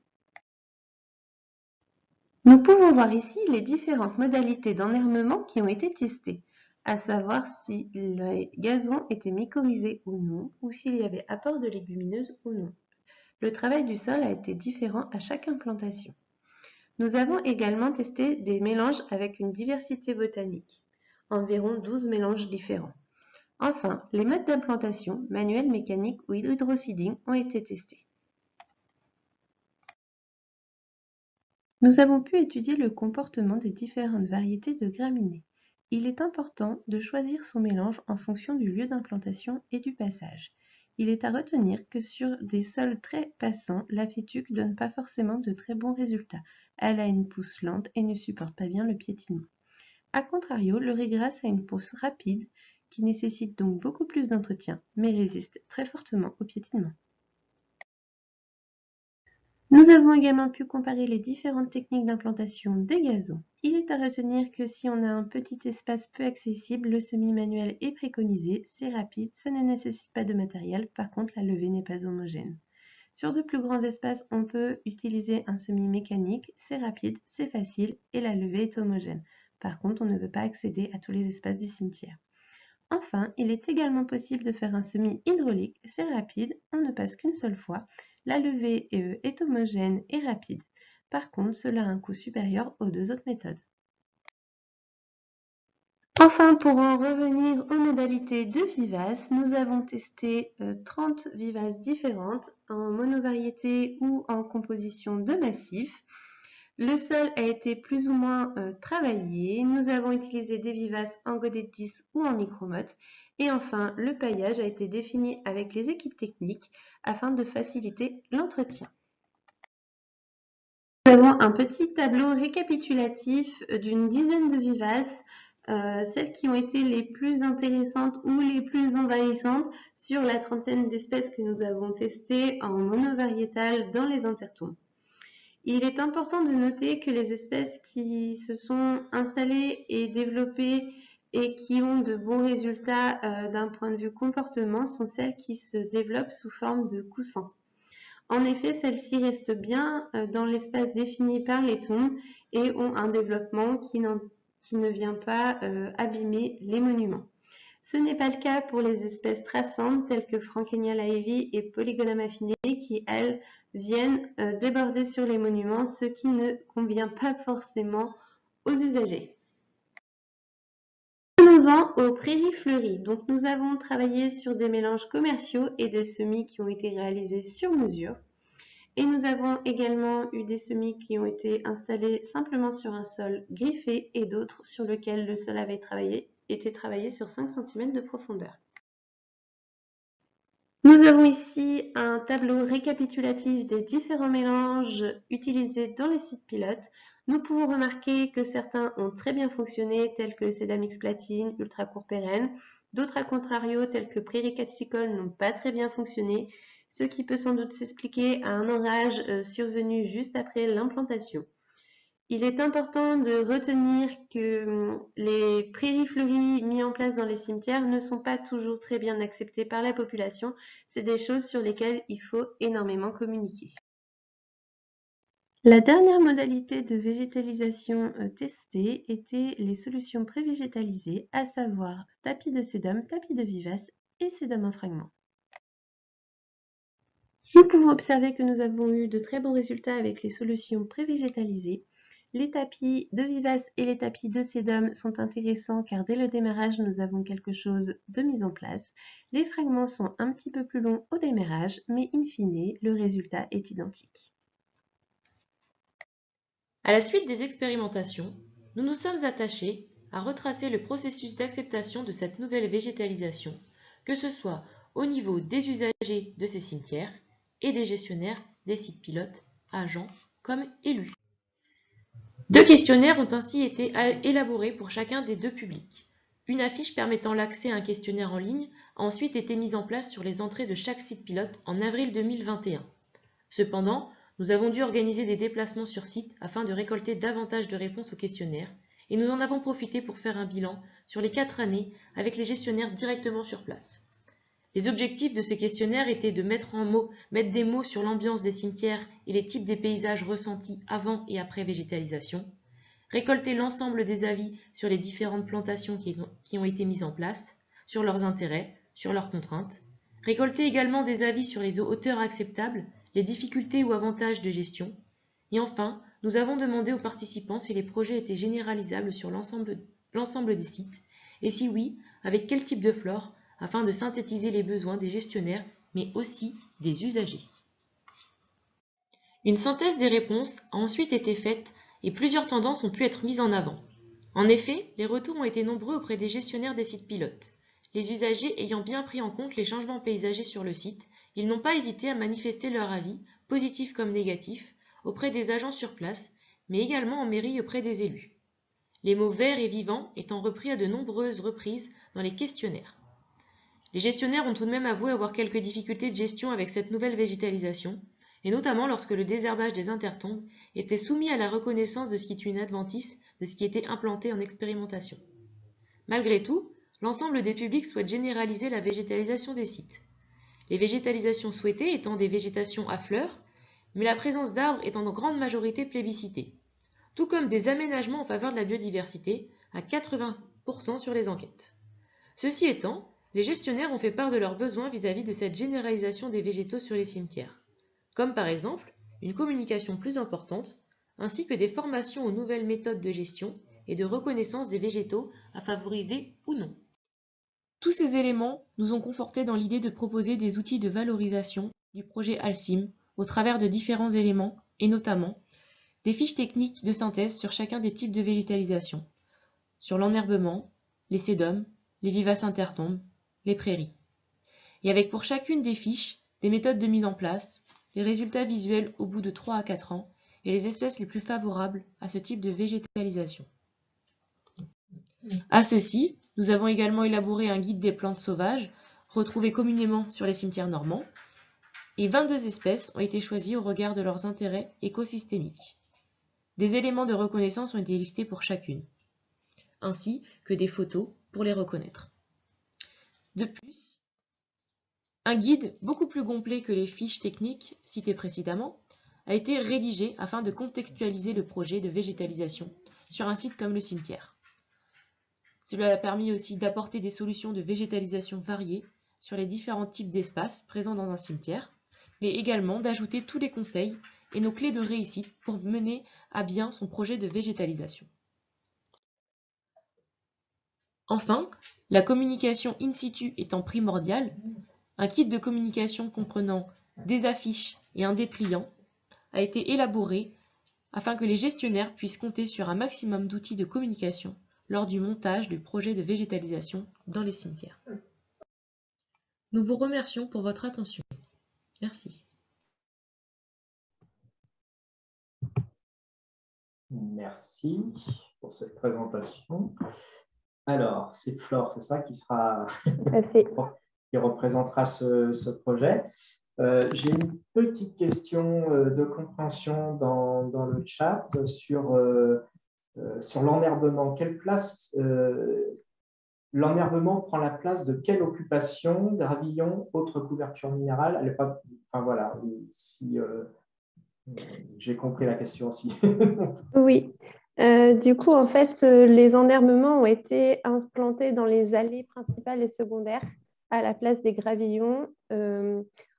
Nous pouvons voir ici les différentes modalités d'enherbement qui ont été testées, à savoir si les gazons étaient mycorhizés ou non, ou s'il y avait apport de légumineuses ou non. Le travail du sol a été différent à chaque implantation. Nous avons également testé des mélanges avec une diversité botanique, environ 12 mélanges différents. Enfin, les modes d'implantation, manuel, mécanique ou hydroseeding, ont été testés. Nous avons pu étudier le comportement des différentes variétés de graminées. Il est important de choisir son mélange en fonction du lieu d'implantation et du passage. Il est à retenir que sur des sols très passants, la fétuque ne donne pas forcément de très bons résultats. Elle a une pousse lente et ne supporte pas bien le piétinement. A contrario, le régras a une pousse rapide qui nécessite donc beaucoup plus d'entretien, mais résiste très fortement au piétinement. Nous avons également pu comparer les différentes techniques d'implantation des gazons. Il est à retenir que si on a un petit espace peu accessible, le semis manuel est préconisé, c'est rapide, ça ne nécessite pas de matériel, par contre la levée n'est pas homogène. Sur de plus grands espaces, on peut utiliser un semis mécanique, c'est rapide, c'est facile et la levée est homogène. Par contre, on ne peut pas accéder à tous les espaces du cimetière. Enfin, il est également possible de faire un semis hydraulique, c'est rapide, on ne passe qu'une seule fois, la levée est homogène et rapide. Par contre, cela a un coût supérieur aux 2 autres méthodes. Enfin, pour en revenir aux modalités de vivaces, nous avons testé 30 vivaces différentes en monovariété ou en composition de massifs. Le sol a été plus ou moins travaillé. Nous avons utilisé des vivaces en godet de 10 ou en micromotte. Et enfin, le paillage a été défini avec les équipes techniques afin de faciliter l'entretien. Nous avons un petit tableau récapitulatif d'une dizaine de vivaces, celles qui ont été les plus intéressantes ou les plus envahissantes sur la trentaine d'espèces que nous avons testées en monovariétal dans les intertombes. Il est important de noter que les espèces qui se sont installées et développées et qui ont de bons résultats d'un point de vue comportement sont celles qui se développent sous forme de coussins. En effet, celles-ci restent bien dans l'espace défini par les tombes et ont un développement qui ne vient pas abîmer les monuments. Ce n'est pas le cas pour les espèces traçantes telles que Frankenia laevi et Polygonum affiné qui, elles, viennent déborder sur les monuments, ce qui ne convient pas forcément aux usagers. Venons-en aux prairies fleuries. Donc, nous avons travaillé sur des mélanges commerciaux et des semis qui ont été réalisés sur mesure. Et nous avons également eu des semis qui ont été installés simplement sur un sol griffé et d'autres sur lesquels le sol avait été travaillé sur 5 cm de profondeur. Nous avons ici un tableau récapitulatif des différents mélanges utilisés dans les sites pilotes. Nous pouvons remarquer que certains ont très bien fonctionné, tels que Sedamix platine, ultra court pérenne. D'autres, à contrario, tels que Prairie cassicole, n'ont pas très bien fonctionné, ce qui peut sans doute s'expliquer à un orage survenu juste après l'implantation. Il est important de retenir que les prairies fleuries mises en place dans les cimetières ne sont pas toujours très bien acceptées par la population. C'est des choses sur lesquelles il faut énormément communiquer. La dernière modalité de végétalisation testée était les solutions prévégétalisées, à savoir tapis de sédum, tapis de vivace et sédum en fragments. Nous pouvons observer que nous avons eu de très bons résultats avec les solutions prévégétalisées. Les tapis de vivace et les tapis de sédum sont intéressants car dès le démarrage, nous avons quelque chose de mis en place. Les fragments sont un petit peu plus longs au démarrage, mais in fine, le résultat est identique. À la suite des expérimentations, nous nous sommes attachés à retracer le processus d'acceptation de cette nouvelle végétalisation, que ce soit au niveau des usagers de ces cimetières et des gestionnaires des sites pilotes, agents comme élus. 2 questionnaires ont ainsi été élaborés pour chacun des 2 publics. Une affiche permettant l'accès à un questionnaire en ligne a ensuite été mise en place sur les entrées de chaque site pilote en avril 2021. Cependant, nous avons dû organiser des déplacements sur site afin de récolter davantage de réponses aux questionnaires et nous en avons profité pour faire un bilan sur les 4 années avec les gestionnaires directement sur place. Les objectifs de ce questionnaire étaient de mettre des mots sur l'ambiance des cimetières et les types des paysages ressentis avant et après végétalisation, récolter l'ensemble des avis sur les différentes plantations qui ont été mises en place, sur leurs intérêts, sur leurs contraintes, récolter également des avis sur les hauteurs acceptables, les difficultés ou avantages de gestion, et enfin, nous avons demandé aux participants si les projets étaient généralisables sur l'ensemble des sites, et si oui, avec quel type de flore, afin de synthétiser les besoins des gestionnaires, mais aussi des usagers. Une synthèse des réponses a ensuite été faite et plusieurs tendances ont pu être mises en avant. En effet, les retours ont été nombreux auprès des gestionnaires des sites pilotes. Les usagers ayant bien pris en compte les changements paysagers sur le site, ils n'ont pas hésité à manifester leur avis, positif comme négatif, auprès des agents sur place, mais également en mairie auprès des élus. Les mots verts et vivants étant repris à de nombreuses reprises dans les questionnaires. Les gestionnaires ont tout de même avoué avoir quelques difficultés de gestion avec cette nouvelle végétalisation, et notamment lorsque le désherbage des intertombes était soumis à la reconnaissance de ce qui est une adventice de ce qui était implanté en expérimentation. Malgré tout, l'ensemble des publics souhaite généraliser la végétalisation des sites. Les végétalisations souhaitées étant des végétations à fleurs, mais la présence d'arbres est en grande majorité plébiscitée, tout comme des aménagements en faveur de la biodiversité à 80% sur les enquêtes. Ceci étant, les gestionnaires ont fait part de leurs besoins vis-à-vis de cette généralisation des végétaux sur les cimetières, comme par exemple une communication plus importante, ainsi que des formations aux nouvelles méthodes de gestion et de reconnaissance des végétaux à favoriser ou non. Tous ces éléments nous ont confortés dans l'idée de proposer des outils de valorisation du projet ALCIM au travers de différents éléments, et notamment des fiches techniques de synthèse sur chacun des types de végétalisation, sur l'enherbement, les sédums, les vivaces intertombes, les prairies. Et avec pour chacune des fiches, des méthodes de mise en place, les résultats visuels au bout de 3 à 4 ans et les espèces les plus favorables à ce type de végétalisation. À ceci, nous avons également élaboré un guide des plantes sauvages, retrouvé communément sur les cimetières normands, et 22 espèces ont été choisies au regard de leurs intérêts écosystémiques. Des éléments de reconnaissance ont été listés pour chacune, ainsi que des photos pour les reconnaître. De plus, un guide beaucoup plus complet que les fiches techniques citées précédemment a été rédigé afin de contextualiser le projet de végétalisation sur un site comme le cimetière. Cela a permis aussi d'apporter des solutions de végétalisation variées sur les différents types d'espaces présents dans un cimetière, mais également d'ajouter tous les conseils et nos clés de réussite pour mener à bien son projet de végétalisation. Enfin, la communication in situ étant primordiale, un kit de communication comprenant des affiches et un dépliant a été élaboré afin que les gestionnaires puissent compter sur un maximum d'outils de communication lors du montage du projet de végétalisation dans les cimetières. Nous vous remercions pour votre attention. Merci. Merci pour cette présentation. Alors, c'est Flore, c'est ça qui sera qui représentera ce projet. J'ai une petite question de compréhension dans le chat sur l'enherbement. Quelle place l'enherbement prend la place de quelle occupation, gravillon, autre couverture minérale? Elle est pas, enfin voilà, si j'ai compris la question aussi. Oui. Du coup, en fait, les enherbements ont été implantés dans les allées principales et secondaires à la place des gravillons.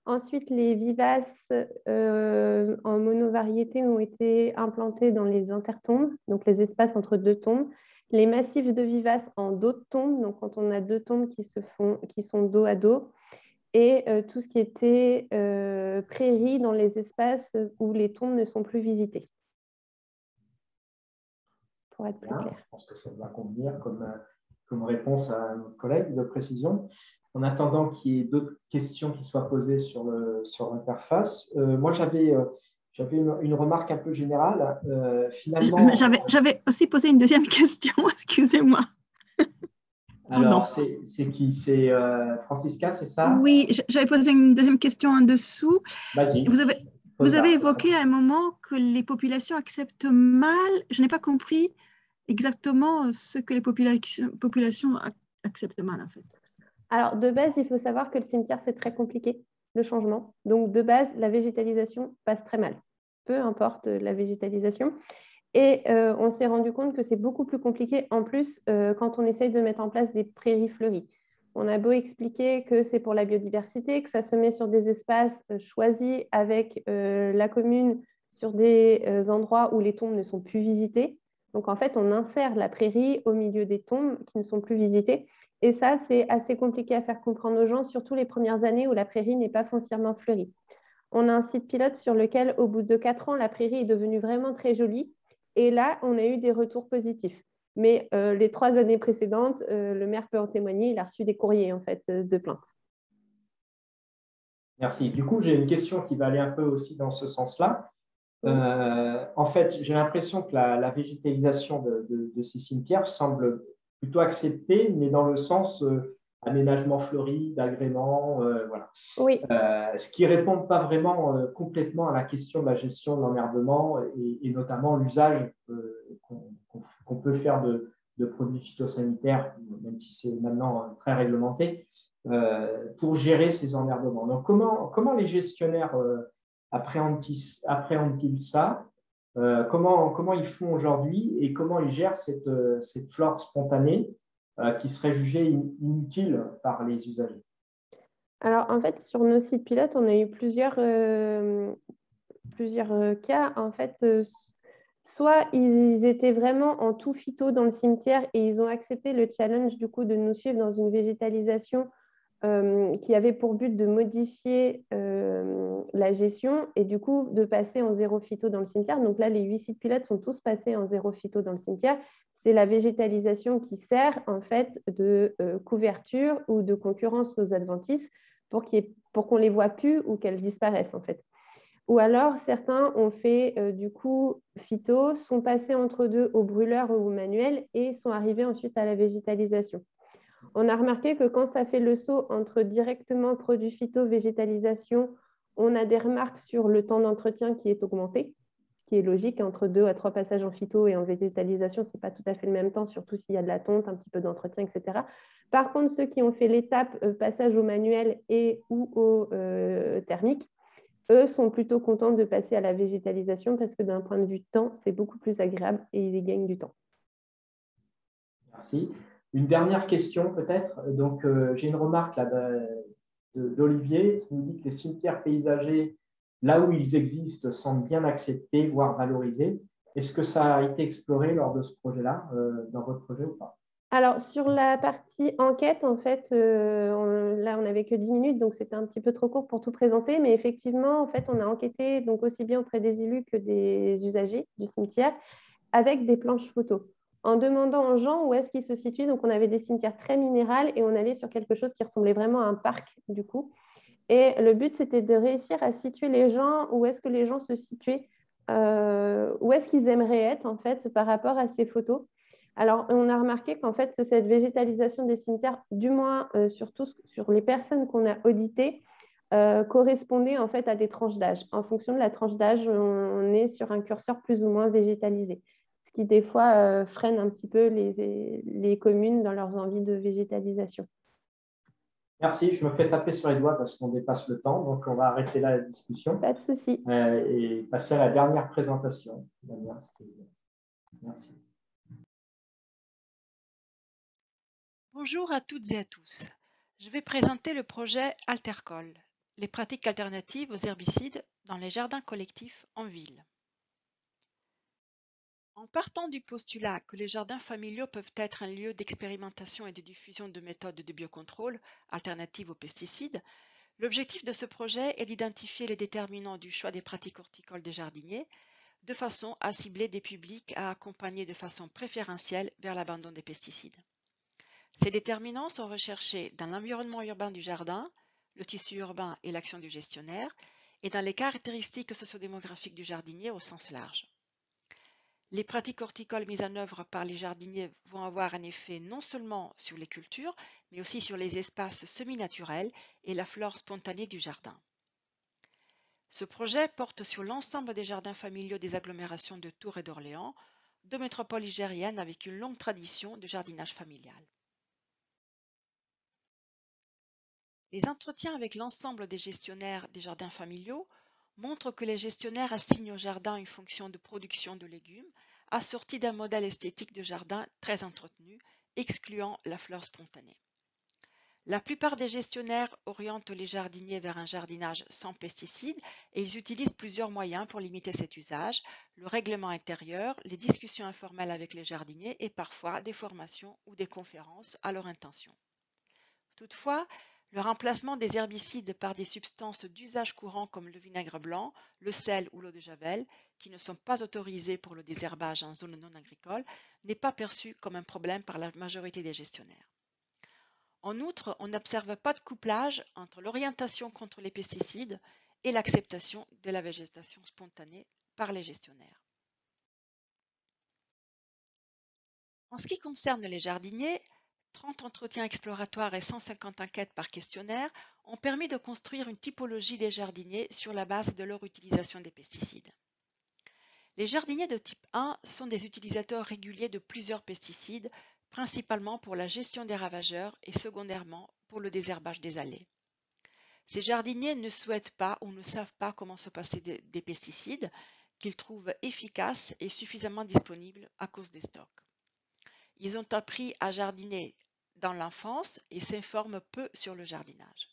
Ensuite, les vivaces en monovariété ont été implantés dans les intertombes, donc les espaces entre deux tombes. Les massifs de vivaces en dos de tombe, donc quand on a deux tombes qui sont dos à dos. Et tout ce qui était prairies dans les espaces où les tombes ne sont plus visitées. Pour être plus clair. Je pense que ça va convenir comme réponse à notre collègue de précision. En attendant qu'il y ait d'autres questions qui soient posées sur l'interface, moi j'avais une remarque un peu générale. Finalement, j'avais aussi posé une deuxième question, excusez-moi. Alors, c'est qui? C'est Francisca, c'est ça? Oui, j'avais posé une deuxième question en dessous. Vas-y. Vous avez évoqué à un moment que les populations acceptent mal. Je n'ai pas compris exactement ce que les populations acceptent mal, en fait. Alors, de base, il faut savoir que le cimetière, c'est très compliqué, le changement. Donc, de base, la végétalisation passe très mal. Peu importe la végétalisation. Et on s'est rendu compte que c'est beaucoup plus compliqué, en plus, quand on essaye de mettre en place des prairies fleuries. On a beau expliquer que c'est pour la biodiversité, que ça se met sur des espaces choisis avec la commune sur des endroits où les tombes ne sont plus visitées. Donc, en fait, on insère la prairie au milieu des tombes qui ne sont plus visitées. Et ça, c'est assez compliqué à faire comprendre aux gens, surtout les premières années où la prairie n'est pas foncièrement fleurie. On a un site pilote sur lequel, au bout de 4 ans, la prairie est devenue vraiment très jolie. Et là, on a eu des retours positifs. Mais les 3 années précédentes, le maire peut en témoigner, il a reçu des courriers en fait, de plaintes. Merci. Du coup, j'ai une question qui va aller un peu aussi dans ce sens-là. En fait, j'ai l'impression que la végétalisation de ces cimetières semble plutôt acceptée, mais dans le sens aménagement fleuri, d'agrément, voilà. Oui. Ce qui ne répond pas vraiment complètement à la question de la gestion de l'enherbement et notamment l'usage qu'on peut faire de produits phytosanitaires, même si c'est maintenant très réglementé, pour gérer ces enherbements. Donc, comment les gestionnaires appréhendent-ils ça? Comment ils font aujourd'hui et comment ils gèrent cette flore spontanée qui serait jugée inutile par les usagers? Alors, en fait, sur nos sites pilotes, on a eu plusieurs cas. En fait, soit ils étaient vraiment en tout phyto dans le cimetière et ils ont accepté le challenge du coup de nous suivre dans une végétalisation qui avait pour but de modifier la gestion et du coup de passer en zéro phyto dans le cimetière. Donc là, les 8 sites pilotes sont tous passés en zéro phyto dans le cimetière. C'est la végétalisation qui sert en fait de couverture ou de concurrence aux adventices pour qu'on ne les voit plus ou qu'elles disparaissent en fait. Ou alors, certains ont fait du coup phyto, sont passés entre deux au brûleur ou au manuel et sont arrivés ensuite à la végétalisation. On a remarqué que quand ça fait le saut entre directement produit phyto, végétalisation, on a des remarques sur le temps d'entretien qui est augmenté, ce qui est logique. Entre 2 à 3 passages en phyto et en végétalisation, ce n'est pas tout à fait le même temps, surtout s'il y a de la tonte, un petit peu d'entretien, etc. Par contre, ceux qui ont fait l'étape passage au manuel et ou au thermique, eux sont plutôt contents de passer à la végétalisation parce que d'un point de vue temps, c'est beaucoup plus agréable et ils y gagnent du temps. Merci. Une dernière question peut-être. Donc, j'ai une remarque là d'Olivier qui nous dit que les cimetières paysagers, là où ils existent, semblent bien acceptés, voire valorisés. Est-ce que ça a été exploré lors de ce projet-là, dans votre projet ou pas? Alors, sur la partie enquête, en fait, là, on n'avait que 10 minutes, donc c'était un petit peu trop court pour tout présenter. Mais effectivement, en fait, on a enquêté donc, aussi bien auprès des élus que des usagers du cimetière avec des planches photos. en demandant aux gens où est-ce qu'ils se situaient. Donc, on avait des cimetières très minérales et on allait sur quelque chose qui ressemblait vraiment à un parc, du coup. Et le but, c'était de réussir à situer les gens, où est-ce que les gens se situaient, où est-ce qu'ils aimeraient être, en fait, par rapport à ces photos. Alors, on a remarqué qu'en fait, cette végétalisation des cimetières, du moins surtout sur les personnes qu'on a auditées, correspondait en fait à des tranches d'âge. En fonction de la tranche d'âge, on est sur un curseur plus ou moins végétalisé, ce qui des fois freine un petit peu les communes dans leurs envies de végétalisation. Merci, je me fais taper sur les doigts parce qu'on dépasse le temps, donc on va arrêter là la discussion. Pas de souci. Et passer à la dernière présentation. Merci. Bonjour à toutes et à tous. Je vais présenter le projet Altercol, les pratiques alternatives aux herbicides dans les jardins collectifs en ville. En partant du postulat que les jardins familiaux peuvent être un lieu d'expérimentation et de diffusion de méthodes de biocontrôle alternatives aux pesticides, l'objectif de ce projet est d'identifier les déterminants du choix des pratiques horticoles des jardiniers de façon à cibler des publics à accompagner de façon préférentielle vers l'abandon des pesticides. Ces déterminants sont recherchés dans l'environnement urbain du jardin, le tissu urbain et l'action du gestionnaire, et dans les caractéristiques sociodémographiques du jardinier au sens large. Les pratiques horticoles mises en œuvre par les jardiniers vont avoir un effet non seulement sur les cultures, mais aussi sur les espaces semi-naturels et la flore spontanée du jardin. Ce projet porte sur l'ensemble des jardins familiaux des agglomérations de Tours et d'Orléans, deux métropoles ligériennes avec une longue tradition de jardinage familial. Les entretiens avec l'ensemble des gestionnaires des jardins familiaux montrent que les gestionnaires assignent au jardin une fonction de production de légumes assortie d'un modèle esthétique de jardin très entretenu, excluant la flore spontanée. La plupart des gestionnaires orientent les jardiniers vers un jardinage sans pesticides et ils utilisent plusieurs moyens pour limiter cet usage, le règlement intérieur, les discussions informelles avec les jardiniers et parfois des formations ou des conférences à leur intention. Toutefois, le remplacement des herbicides par des substances d'usage courant comme le vinaigre blanc, le sel ou l'eau de javel, qui ne sont pas autorisés pour le désherbage en zone non agricole, n'est pas perçu comme un problème par la majorité des gestionnaires. En outre, on n'observe pas de couplage entre l'orientation contre les pesticides et l'acceptation de la végétation spontanée par les gestionnaires. En ce qui concerne les jardiniers, 30 entretiens exploratoires et 150 enquêtes par questionnaire ont permis de construire une typologie des jardiniers sur la base de leur utilisation des pesticides. Les jardiniers de type 1 sont des utilisateurs réguliers de plusieurs pesticides, principalement pour la gestion des ravageurs et secondairement pour le désherbage des allées. Ces jardiniers ne souhaitent pas ou ne savent pas comment se passer des pesticides, qu'ils trouvent efficaces et suffisamment disponibles à cause des stocks. Ils ont appris à jardiner dans l'enfance et s'informent peu sur le jardinage.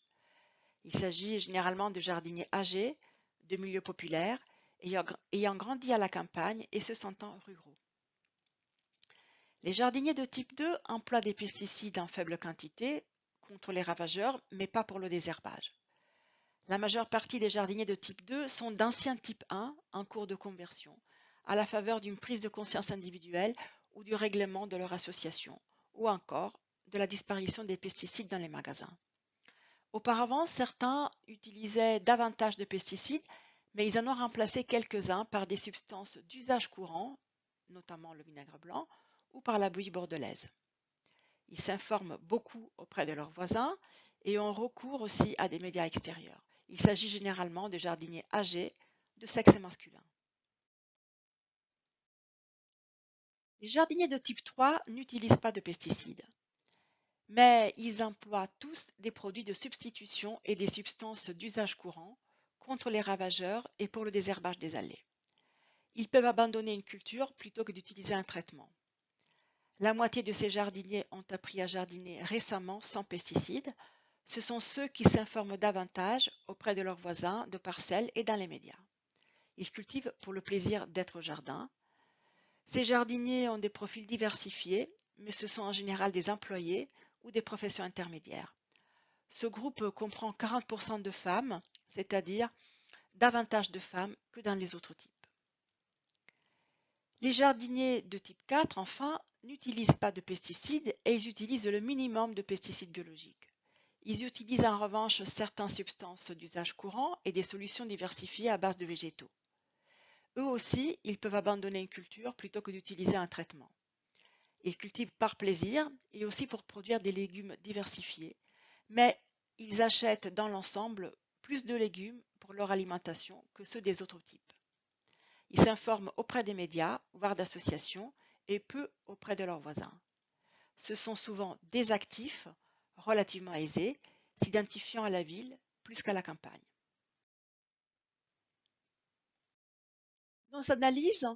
Il s'agit généralement de jardiniers âgés, de milieux populaires, ayant grandi à la campagne et se sentant ruraux. Les jardiniers de type 2 emploient des pesticides en faible quantité contre les ravageurs, mais pas pour le désherbage. La majeure partie des jardiniers de type 2 sont d'anciens type 1 en cours de conversion, à la faveur d'une prise de conscience individuelle ou du règlement de leur association, ou encore de la disparition des pesticides dans les magasins. Auparavant, certains utilisaient davantage de pesticides, mais ils en ont remplacé quelques-uns par des substances d'usage courant, notamment le vinaigre blanc, ou par la bouillie bordelaise. Ils s'informent beaucoup auprès de leurs voisins et ont recours aussi à des médias extérieurs. Il s'agit généralement de jardiniers âgés, de sexe masculin. Les jardiniers de type 3 n'utilisent pas de pesticides, mais ils emploient tous des produits de substitution et des substances d'usage courant contre les ravageurs et pour le désherbage des allées. Ils peuvent abandonner une culture plutôt que d'utiliser un traitement. La moitié de ces jardiniers ont appris à jardiner récemment sans pesticides. Ce sont ceux qui s'informent davantage auprès de leurs voisins de parcelles et dans les médias. Ils cultivent pour le plaisir d'être au jardin. Ces jardiniers ont des profils diversifiés, mais ce sont en général des employés ou des professions intermédiaires. Ce groupe comprend 40% de femmes, c'est-à-dire davantage de femmes que dans les autres types. Les jardiniers de type 4, enfin, n'utilisent pas de pesticides et ils utilisent le minimum de pesticides biologiques. Ils utilisent en revanche certaines substances d'usage courant et des solutions diversifiées à base de végétaux. Eux aussi, ils peuvent abandonner une culture plutôt que d'utiliser un traitement. Ils cultivent par plaisir et aussi pour produire des légumes diversifiés, mais ils achètent dans l'ensemble plus de légumes pour leur alimentation que ceux des autres types. Ils s'informent auprès des médias, voire d'associations, et peu auprès de leurs voisins. Ce sont souvent des actifs, relativement aisés, s'identifiant à la ville plus qu'à la campagne. Nos analyses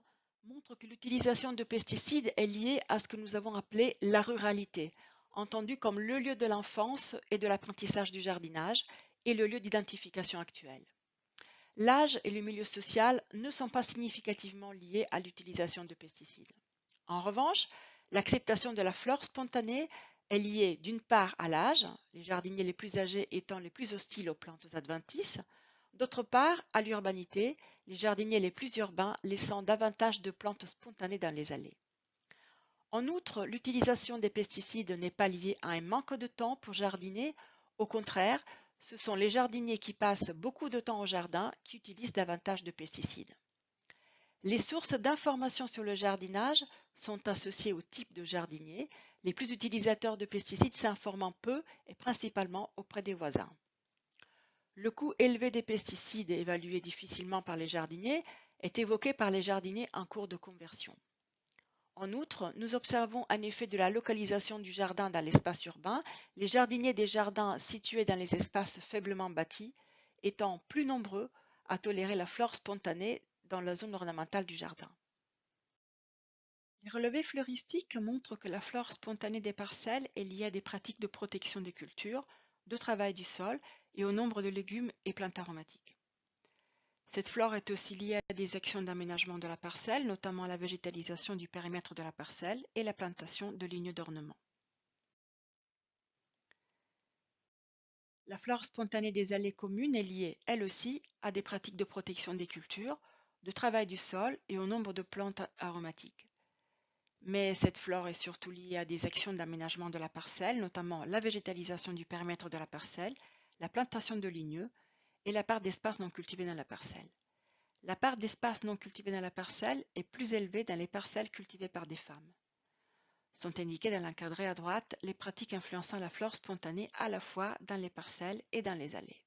montrent que l'utilisation de pesticides est liée à ce que nous avons appelé la ruralité, entendu comme le lieu de l'enfance et de l'apprentissage du jardinage et le lieu d'identification actuel. L'âge et le milieu social ne sont pas significativement liés à l'utilisation de pesticides. En revanche, l'acceptation de la flore spontanée est liée d'une part à l'âge, les jardiniers les plus âgés étant les plus hostiles aux plantes adventices, d'autre part à l'urbanité, les jardiniers les plus urbains laissant davantage de plantes spontanées dans les allées. En outre, l'utilisation des pesticides n'est pas liée à un manque de temps pour jardiner, au contraire, ce sont les jardiniers qui passent beaucoup de temps au jardin qui utilisent davantage de pesticides. Les sources d'informations sur le jardinage sont associées au type de jardinier, les plus utilisateurs de pesticides s'informant peu et principalement auprès des voisins. Le coût élevé des pesticides, évalué difficilement par les jardiniers, est évoqué par les jardiniers en cours de conversion. En outre, nous observons un effet de la localisation du jardin dans l'espace urbain, les jardiniers des jardins situés dans les espaces faiblement bâtis étant plus nombreux à tolérer la flore spontanée dans la zone ornementale du jardin. Les relevés fleuristiques montrent que la flore spontanée des parcelles est liée à des pratiques de protection des cultures, de travail du sol et au nombre de légumes et plantes aromatiques. Cette flore est aussi liée à des actions d'aménagement de la parcelle, notamment la végétalisation du périmètre de la parcelle et la plantation de lignes d'ornement. La flore spontanée des allées communes est liée, elle aussi, à des pratiques de protection des cultures, de travail du sol et au nombre de plantes aromatiques. Mais cette flore est surtout liée à des actions d'aménagement de la parcelle, notamment la végétalisation du périmètre de la parcelle, la plantation de ligneux et la part d'espace non cultivé dans la parcelle. La part d'espace non cultivé dans la parcelle est plus élevée dans les parcelles cultivées par des femmes. Sont indiquées dans l'encadré à droite les pratiques influençant la flore spontanée à la fois dans les parcelles et dans les allées.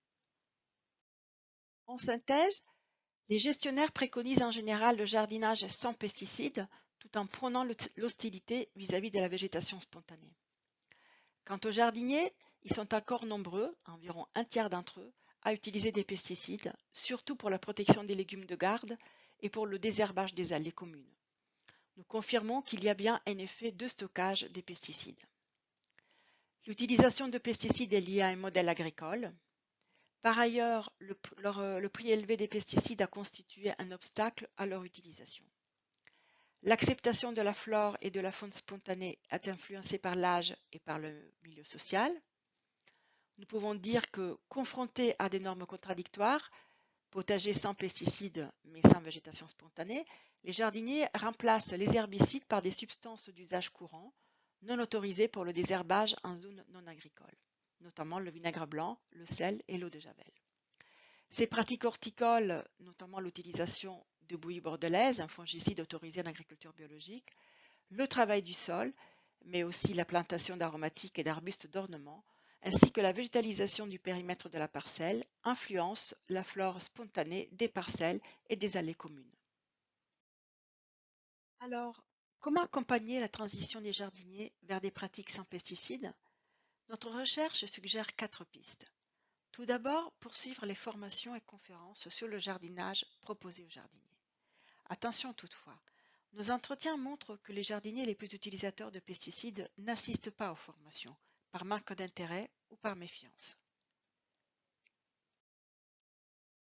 En synthèse, les gestionnaires préconisent en général le jardinage sans pesticides, tout en prônant l'hostilité vis-à-vis de la végétation spontanée. Quant aux jardiniers, ils sont encore nombreux, environ un tiers d'entre eux, à utiliser des pesticides, surtout pour la protection des légumes de garde et pour le désherbage des allées communes. Nous confirmons qu'il y a bien un effet de stockage des pesticides. L'utilisation de pesticides est liée à un modèle agricole. Par ailleurs, le prix élevé des pesticides a constitué un obstacle à leur utilisation. L'acceptation de la flore et de la faune spontanée est influencée par l'âge et par le milieu social. Nous pouvons dire que, confrontés à des normes contradictoires, potager sans pesticides mais sans végétation spontanée, les jardiniers remplacent les herbicides par des substances d'usage courant, non autorisées pour le désherbage en zone non agricole, notamment le vinaigre blanc, le sel et l'eau de javel. Ces pratiques horticoles, notamment l'utilisation de bouillie bordelaise, un fongicide autorisé en agriculture biologique, le travail du sol, mais aussi la plantation d'aromatiques et d'arbustes d'ornement, ainsi que la végétalisation du périmètre de la parcelle, influencent la flore spontanée des parcelles et des allées communes. Alors, comment accompagner la transition des jardiniers vers des pratiques sans pesticides? Notre recherche suggère 4 pistes. Tout d'abord, poursuivre les formations et conférences sur le jardinage proposées aux jardiniers. Attention toutefois, nos entretiens montrent que les jardiniers les plus utilisateurs de pesticides n'assistent pas aux formations, par manque d'intérêt ou par méfiance.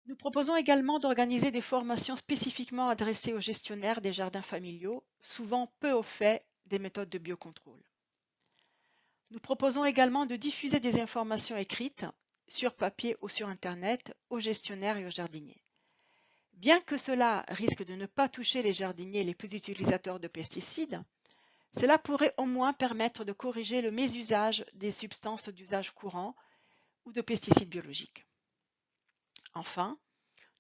Nous proposons également d'organiser des formations spécifiquement adressées aux gestionnaires des jardins familiaux, souvent peu au fait des méthodes de biocontrôle. Nous proposons également de diffuser des informations écrites, sur papier ou sur Internet, aux gestionnaires et aux jardiniers. Bien que cela risque de ne pas toucher les jardiniers les plus utilisateurs de pesticides, Cela pourrait au moins permettre de corriger le mésusage des substances d'usage courant ou de pesticides biologiques. Enfin,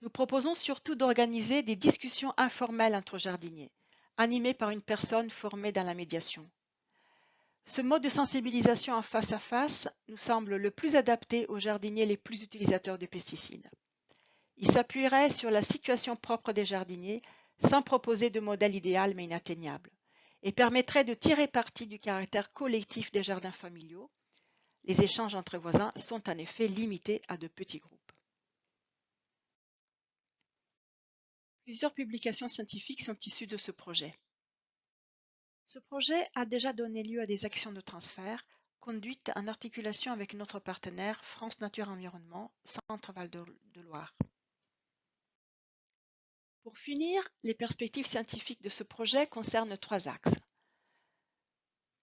nous proposons surtout d'organiser des discussions informelles entre jardiniers, animées par une personne formée dans la médiation. Ce mode de sensibilisation en face à face nous semble le plus adapté aux jardiniers les plus utilisateurs de pesticides. Il s'appuierait sur la situation propre des jardiniers sans proposer de modèle idéal mais inatteignable et permettrait de tirer parti du caractère collectif des jardins familiaux. Les échanges entre voisins sont en effet limités à de petits groupes. Plusieurs publications scientifiques sont issues de ce projet. Ce projet a déjà donné lieu à des actions de transfert conduites en articulation avec notre partenaire France Nature Environnement, Centre Val de Loire. Pour finir, les perspectives scientifiques de ce projet concernent 3 axes.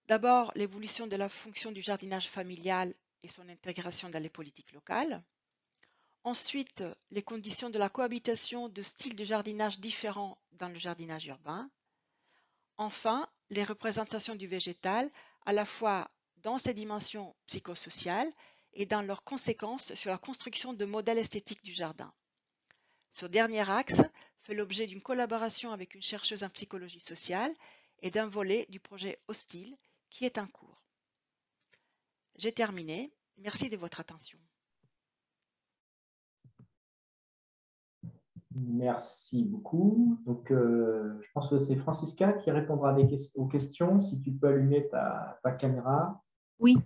D'abord, l'évolution de la fonction du jardinage familial et son intégration dans les politiques locales. Ensuite, les conditions de la cohabitation de styles de jardinage différents dans le jardinage urbain. Enfin, les représentations du végétal, à la fois dans ses dimensions psychosociales et dans leurs conséquences sur la construction de modèles esthétiques du jardin. Ce dernier axe fait l'objet d'une collaboration avec une chercheuse en psychologie sociale et d'un volet du projet Hostile qui est en cours. J'ai terminé. Merci de votre attention. Merci beaucoup. Donc, je pense que c'est Francisca qui répondra aux questions. Si tu peux allumer ta caméra. Oui,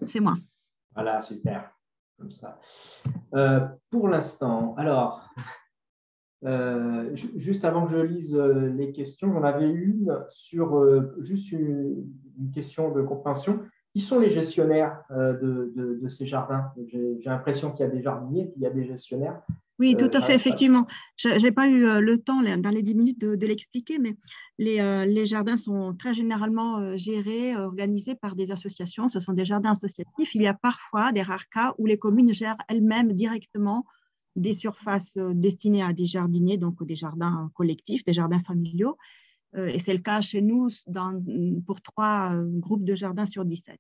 c'est moi. Voilà, super. Comme ça. Pour l'instant, alors, juste avant que je lise les questions, j'en avais une sur juste une question de compréhension. Qui sont les gestionnaires de ces jardins? J'ai l'impression qu'il y a des jardiniers et qu'il y a des gestionnaires. Oui, tout à fait, effectivement. Je n'ai pas eu le temps dans les 10 minutes de l'expliquer, mais les jardins sont très généralement gérés, organisés par des associations. Ce sont des jardins associatifs. Il y a parfois des rares cas où les communes gèrent elles-mêmes directement des surfaces destinées à des jardiniers, donc des jardins collectifs, des jardins familiaux. Et c'est le cas chez nous pour 3 groupes de jardins sur 17.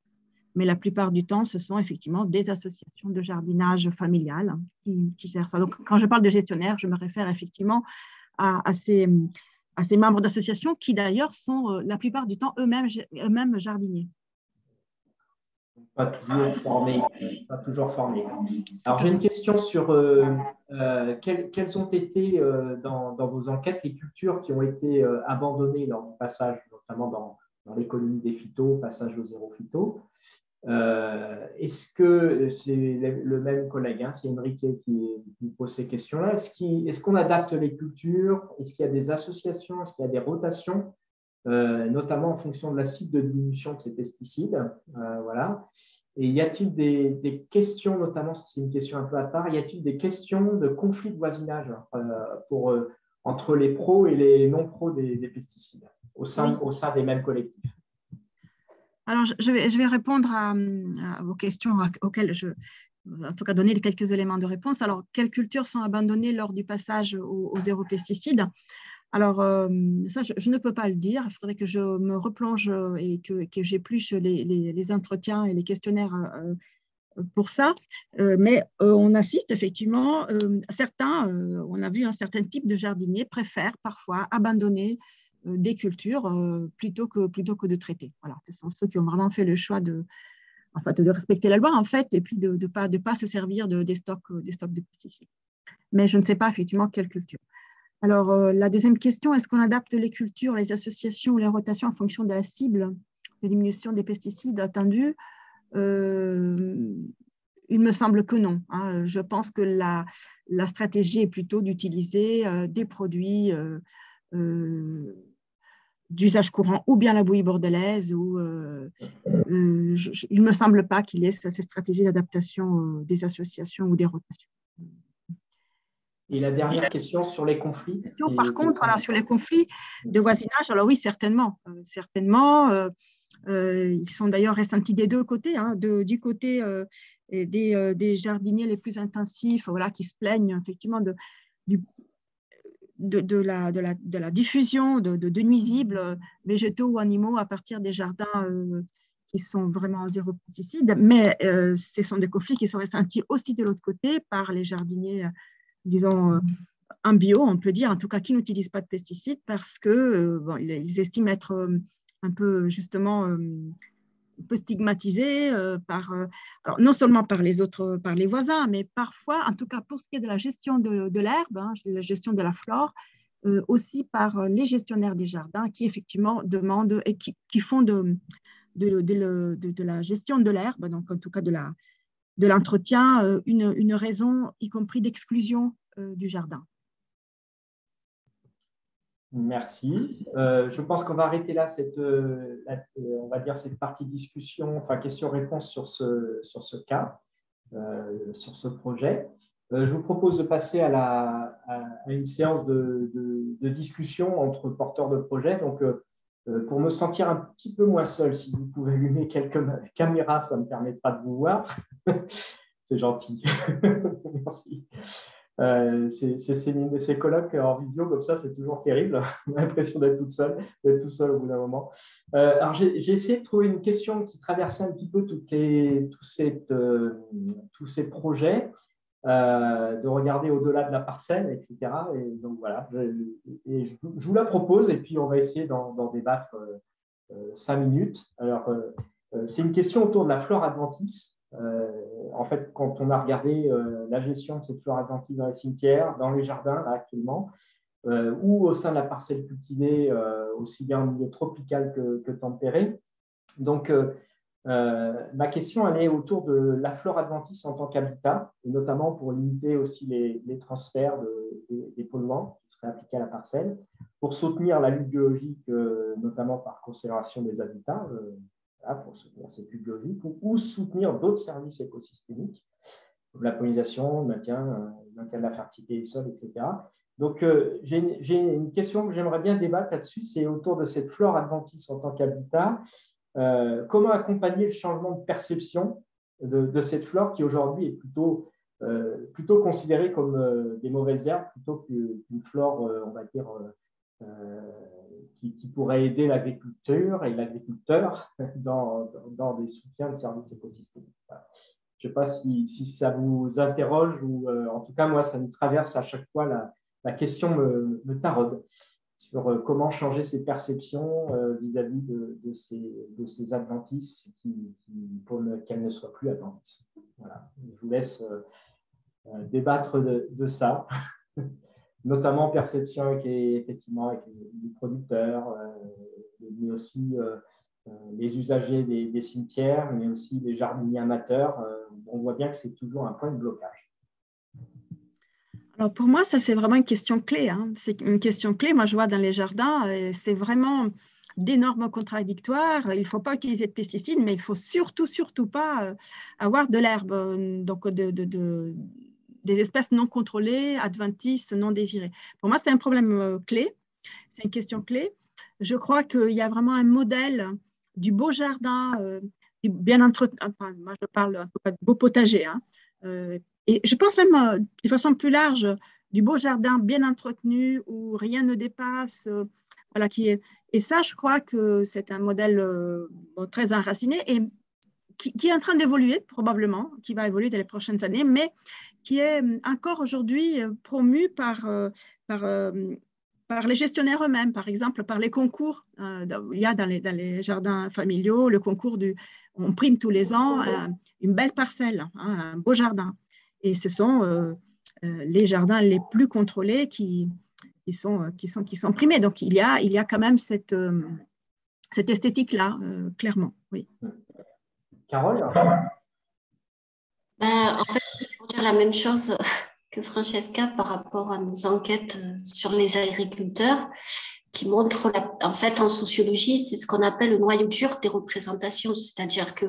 Mais la plupart du temps, ce sont effectivement des associations de jardinage familial qui gèrent ça. Donc, quand je parle de gestionnaire, je me réfère effectivement à ces membres d'associations qui d'ailleurs sont la plupart du temps eux-mêmes jardiniers. Pas toujours formés. Alors, j'ai une question sur quelles ont été dans vos enquêtes les cultures qui ont été abandonnées lors du passage, notamment dans l'économie des phytos, passage au zéro phyto. Est-ce que c'est le même collègue, c'est Enrique qui pose ces questions-là? Est-ce qu'on adapte les cultures? Est-ce qu'il y a des associations? Est-ce qu'il y a des rotations, notamment en fonction de la cible de diminution de ces pesticides? Voilà. Et y a-t-il des questions, notamment si c'est une question un peu à part, y a-t-il des questions de conflit de voisinage entre les pros et les non-pros des pesticides au sein des mêmes collectifs? Alors, je vais répondre à vos questions auxquelles en tout cas, donner quelques éléments de réponse. Alors, quelles cultures sont abandonnées lors du passage au zéro pesticide? Alors, ça, je ne peux pas le dire. Il faudrait que je me replonge et que j'épluche les entretiens et les questionnaires pour ça. Mais on assiste effectivement, certains, on a vu un certain type de jardiniers préfèrent parfois abandonner des cultures plutôt que de traiter. Voilà, ce sont ceux qui ont vraiment fait le choix de respecter la loi en fait, et puis de pas se servir des stocks de pesticides. Mais je ne sais pas effectivement quelle culture. Alors la deuxième question, est-ce qu'on adapte les cultures, les associations ou les rotations en fonction de la cible de diminution des pesticides attendus? Il me semble que non. Je pense que la stratégie est plutôt d'utiliser des produits d'usage courant, ou bien la bouillie bordelaise, ou il ne me semble pas qu'il y ait ces stratégies d'adaptation des associations ou des rotations. Et la dernière question sur les conflits. Par contre, sur les conflits de voisinage, alors oui, certainement. Ils sont d'ailleurs ressentis des deux côtés, du côté des jardiniers les plus intensifs, qui se plaignent effectivement de la diffusion de nuisibles végétaux ou animaux à partir des jardins qui sont vraiment zéro pesticides. Mais ce sont des conflits qui sont ressentis aussi de l'autre côté par les jardiniers, disons, en bio, on peut dire, en tout cas, qui n'utilisent pas de pesticides parce que bon, ils estiment être un peu, justement, un peu stigmatisés alors, non seulement par les autres, par les voisins, mais parfois, en tout cas, pour ce qui est de la gestion de l'herbe, hein, la gestion de la flore, aussi par les gestionnaires des jardins qui, effectivement, demandent et qui font de la gestion de l'herbe, donc en tout cas de l'entretien, une raison, y compris d'exclusion du jardin. Merci. Je pense qu'on va arrêter là on va dire cette partie discussion, enfin question-réponse sur ce cas, sur ce projet. Je vous propose de passer à une séance de discussion entre porteurs de projet. Donc, pour me sentir un petit peu moins seul, si vous pouvez allumer quelques caméras, ça me permettra de vous voir. C'est gentil. Merci. Ces colloques en visio comme ça, c'est toujours terrible. On a l'impression d'être tout seul au bout d'un moment. Alors, j'ai essayé de trouver une question qui traversait un petit peu tous ces projets, de regarder au-delà de la parcelle, etc. Et donc voilà, je vous la propose et puis on va essayer d'en débattre 5 minutes. Alors, c'est une question autour de la flore adventice. En fait, quand on a regardé la gestion de cette flore adventice dans les cimetières, dans les jardins là, actuellement, ou au sein de la parcelle cultivée, aussi bien en milieu tropical que tempéré. Donc, ma question, elle est autour de la flore adventice en tant qu'habitat, et notamment pour limiter aussi les transferts des polluants qui seraient appliqués à la parcelle, pour soutenir la lutte biologique, notamment par conservation des habitats, pour soutenir cette lutte biologique, ou soutenir d'autres services écosystémiques, comme la pollinisation, le maintien de la fertilité des sols, etc. Donc, j'ai une question que j'aimerais bien débattre là-dessus, c'est autour de cette flore adventice en tant qu'habitat. Comment accompagner le changement de perception de cette flore qui aujourd'hui est plutôt considérée comme des mauvaises herbes plutôt qu'une flore, on va dire, qui pourrait aider l'agriculture et l'agriculteur dans des soutiens de services écosystémiques. Voilà. Je ne sais pas si ça vous interroge ou en tout cas, moi, ça me traverse à chaque fois, la question me taraude sur comment changer ses perceptions vis-à-vis de ces adventices pour qu'elles ne soient plus adventices. Voilà. Je vous laisse débattre de ça, notamment perception effectivement avec les producteurs, mais aussi les usagers des cimetières, mais aussi les jardiniers amateurs. On voit bien que c'est toujours un point de blocage. Alors pour moi, ça c'est vraiment une question clé. Hein. C'est une question clé. Moi, je vois dans les jardins, c'est vraiment d'énormes contradictoires. Il ne faut pas utiliser de pesticides, mais il ne faut surtout pas avoir de l'herbe, donc des espèces non contrôlées, adventices, non désirées. Pour moi, c'est un problème clé. C'est une question clé. Je crois qu'il y a vraiment un modèle du beau jardin, du bien entretenu. Enfin, moi, je parle en tout cas du beau potager. Hein, et je pense même de façon plus large du beau jardin bien entretenu où rien ne dépasse, voilà, et ça, je crois que c'est un modèle très enraciné et qui est en train d'évoluer probablement, qui va évoluer dans les prochaines années, mais qui est encore aujourd'hui promu par les gestionnaires eux-mêmes, par exemple par les concours. Il y a dans les jardins familiaux le concours on prime tous les ans une belle parcelle, hein, un beau jardin. Et ce sont les jardins les plus contrôlés qui sont primés. Donc, il y a quand même cette esthétique-là, clairement. Oui. Carole ? En fait, je vais dire la même chose que Francesca par rapport à nos enquêtes sur les agriculteurs qui montrent, en fait, en sociologie, c'est ce qu'on appelle le noyau dur des représentations. C'est-à-dire que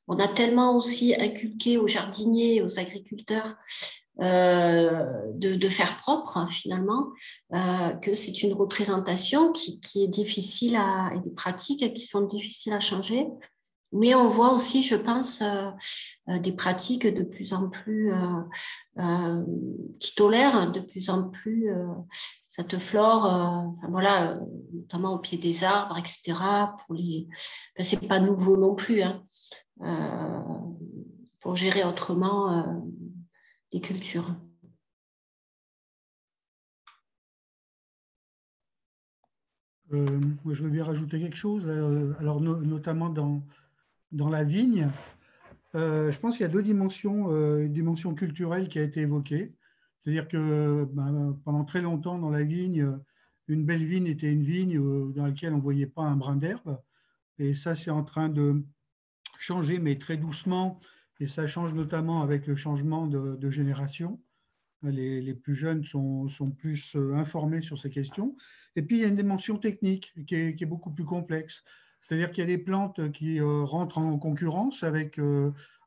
on a tellement aussi inculqué aux jardiniers et aux agriculteurs de faire propre, finalement, que c'est une représentation qui est difficile et des pratiques qui sont difficiles à changer. Mais on voit aussi, je pense, des pratiques de plus en plus qui tolèrent de plus en plus cette flore, enfin, voilà, notamment au pied des arbres, etc. Pour les, enfin, c'est pas nouveau non plus, hein, pour gérer autrement les cultures. Moi, je veux bien rajouter quelque chose. Alors, notamment dans la vigne, je pense qu'il y a deux dimensions, une dimension culturelle qui a été évoquée. C'est-à-dire que pendant très longtemps, dans la vigne, une belle vigne était une vigne dans laquelle on ne voyait pas un brin d'herbe. Et ça, c'est en train de changer, mais très doucement. Et ça change notamment avec le changement de génération. Les plus jeunes sont plus informés sur ces questions. Et puis, il y a une dimension technique qui est beaucoup plus complexe. C'est-à-dire qu'il y a des plantes qui rentrent en concurrence avec,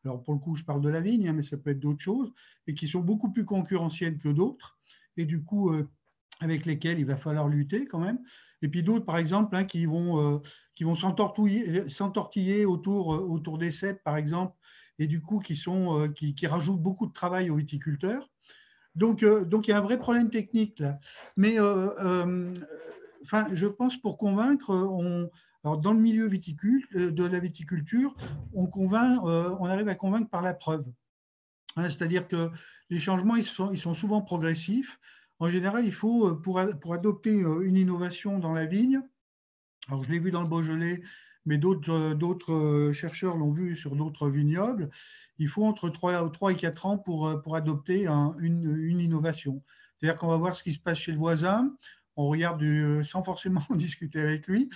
alors pour le coup, je parle de la vigne, hein, mais ça peut être d'autres choses, et qui sont beaucoup plus concurrentielles que d'autres, et du coup, avec lesquelles il va falloir lutter quand même. Et puis d'autres, par exemple, hein, qui vont s'entortiller autour des cèpes, par exemple, et du coup, qui rajoutent beaucoup de travail aux viticulteurs. Donc, il y a un vrai problème technique là. Mais enfin, je pense pour convaincre, alors dans le milieu de la viticulture, on arrive à convaincre par la preuve. Hein, c'est-à-dire que les changements, ils sont souvent progressifs. En général, il faut, pour adopter une innovation dans la vigne, alors je l'ai vu dans le Beaujolais, mais d'autres chercheurs l'ont vu sur d'autres vignobles, il faut entre 3 et 4 ans pour adopter une innovation. C'est-à-dire qu'on va voir ce qui se passe chez le voisin, on regarde sans forcément discuter avec lui,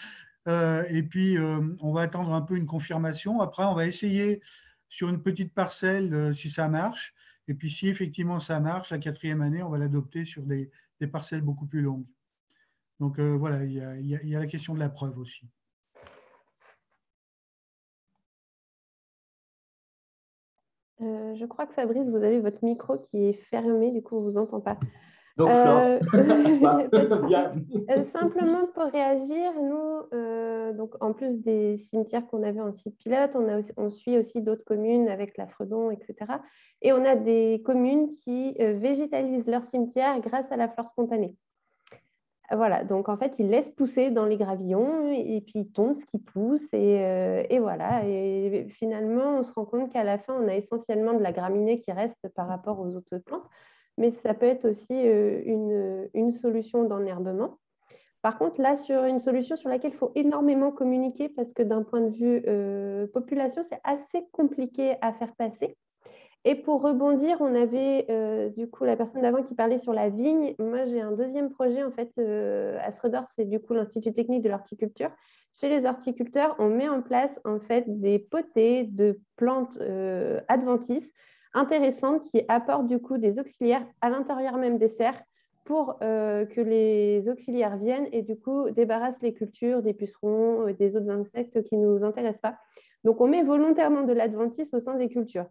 et puis on va attendre un peu une confirmation. Après, on va essayer sur une petite parcelle si ça marche, et puis si effectivement ça marche, la 4e année, on va l'adopter sur des parcelles beaucoup plus longues. Donc voilà, il y a la question de la preuve aussi. Je crois que Fabrice, vous avez votre micro qui est fermé, du coup, on ne vous entend pas. Donc, Flore, simplement pour réagir, nous, donc, en plus des cimetières qu'on avait en site pilote, on suit aussi d'autres communes avec la Fredon, etc. Et on a des communes qui végétalisent leur cimetière grâce à la flore spontanée. Voilà, donc en fait, ils laissent pousser dans les gravillons et puis ils tombent ce qui pousse et voilà. Et finalement, on se rend compte qu'à la fin, on a essentiellement de la graminée qui reste par rapport aux autres plantes, mais ça peut être aussi une solution d'enherbement. Par contre, là, sur une solution sur laquelle il faut énormément communiquer parce que d'un point de vue population, c'est assez compliqué à faire passer. Et pour rebondir, on avait du coup la personne d'avant qui parlait sur la vigne. Moi, j'ai un deuxième projet en fait à Schroeder, c'est du coup l'Institut technique de l'horticulture. Chez les horticulteurs, on met en place en fait des potées de plantes adventices intéressantes qui apportent du coup des auxiliaires à l'intérieur même des serres pour que les auxiliaires viennent et du coup débarrassent les cultures des pucerons, des autres insectes qui ne nous intéressent pas. Donc, on met volontairement de l'adventice au sein des cultures.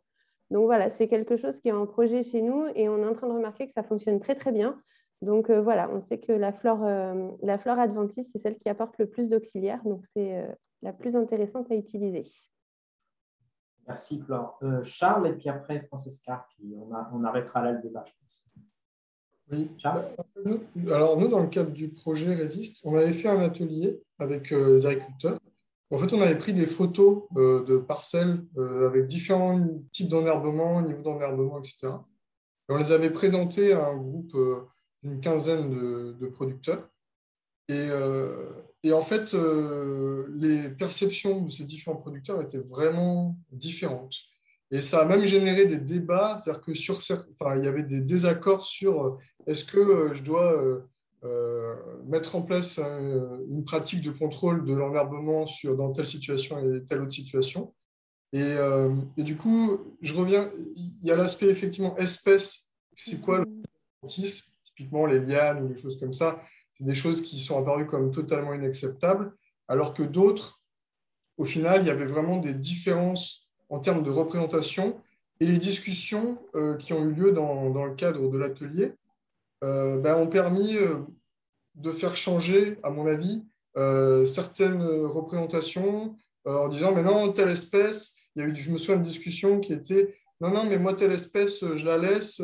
Donc voilà, c'est quelque chose qui est en projet chez nous et on est en train de remarquer que ça fonctionne très très bien. Donc voilà, on sait que la flore adventice, c'est celle qui apporte le plus d'auxiliaires, donc c'est la plus intéressante à utiliser. Merci Flore. Charles et puis après Francesca, puis on arrêtera là le débat, je pense. Oui, alors nous, dans le cadre du projet Résiste, on avait fait un atelier avec les agriculteurs. En fait, on avait pris des photos de parcelles avec différents types d'enherbement, niveau d'enherbement, etc. Et on les avait présentées à un groupe d'une quinzaine de producteurs. Et en fait, les perceptions de ces différents producteurs étaient vraiment différentes. Et ça a même généré des débats, c'est-à-dire que il y avait des désaccords sur est-ce que je dois mettre en place une pratique de contrôle de l'enherbement dans telle situation et telle autre situation. Et du coup, je reviens, il y a l'aspect effectivement espèce, c'est quoi l'enherbamentisme, typiquement les lianes ou des choses comme ça, c'est des choses qui sont apparues comme totalement inacceptables, alors que d'autres, au final, il y avait vraiment des différences en termes de représentation et les discussions qui ont eu lieu dans le cadre de l'atelier ont permis de faire changer, à mon avis, certaines représentations, en disant, mais non, telle espèce, je me souviens d'une discussion qui était, non, mais moi, telle espèce, je la laisse,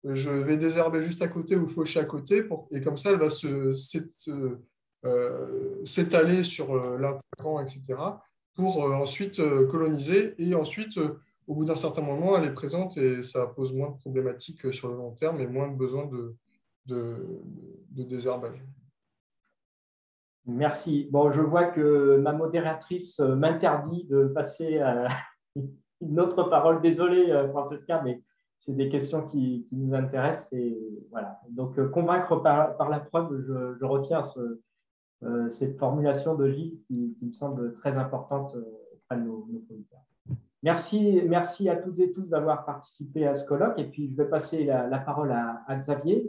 je vais désherber juste à côté ou faucher à côté, et comme ça, elle va s'étaler sur l'intrant, etc., pour ensuite coloniser. Et ensuite, au bout d'un certain moment, elle est présente et ça pose moins de problématiques sur le long terme et moins de besoin de désherbage. Merci. Bon, je vois que ma modératrice m'interdit de passer à une autre parole. Désolé, Francesca, mais c'est des questions qui nous intéressent. Et voilà. Donc, convaincre par la preuve, je retiens cette formulation de Gilles qui me semble très importante auprès de nos producteurs. Merci à toutes et tous d'avoir participé à ce colloque. Et puis, je vais passer la parole à Xavier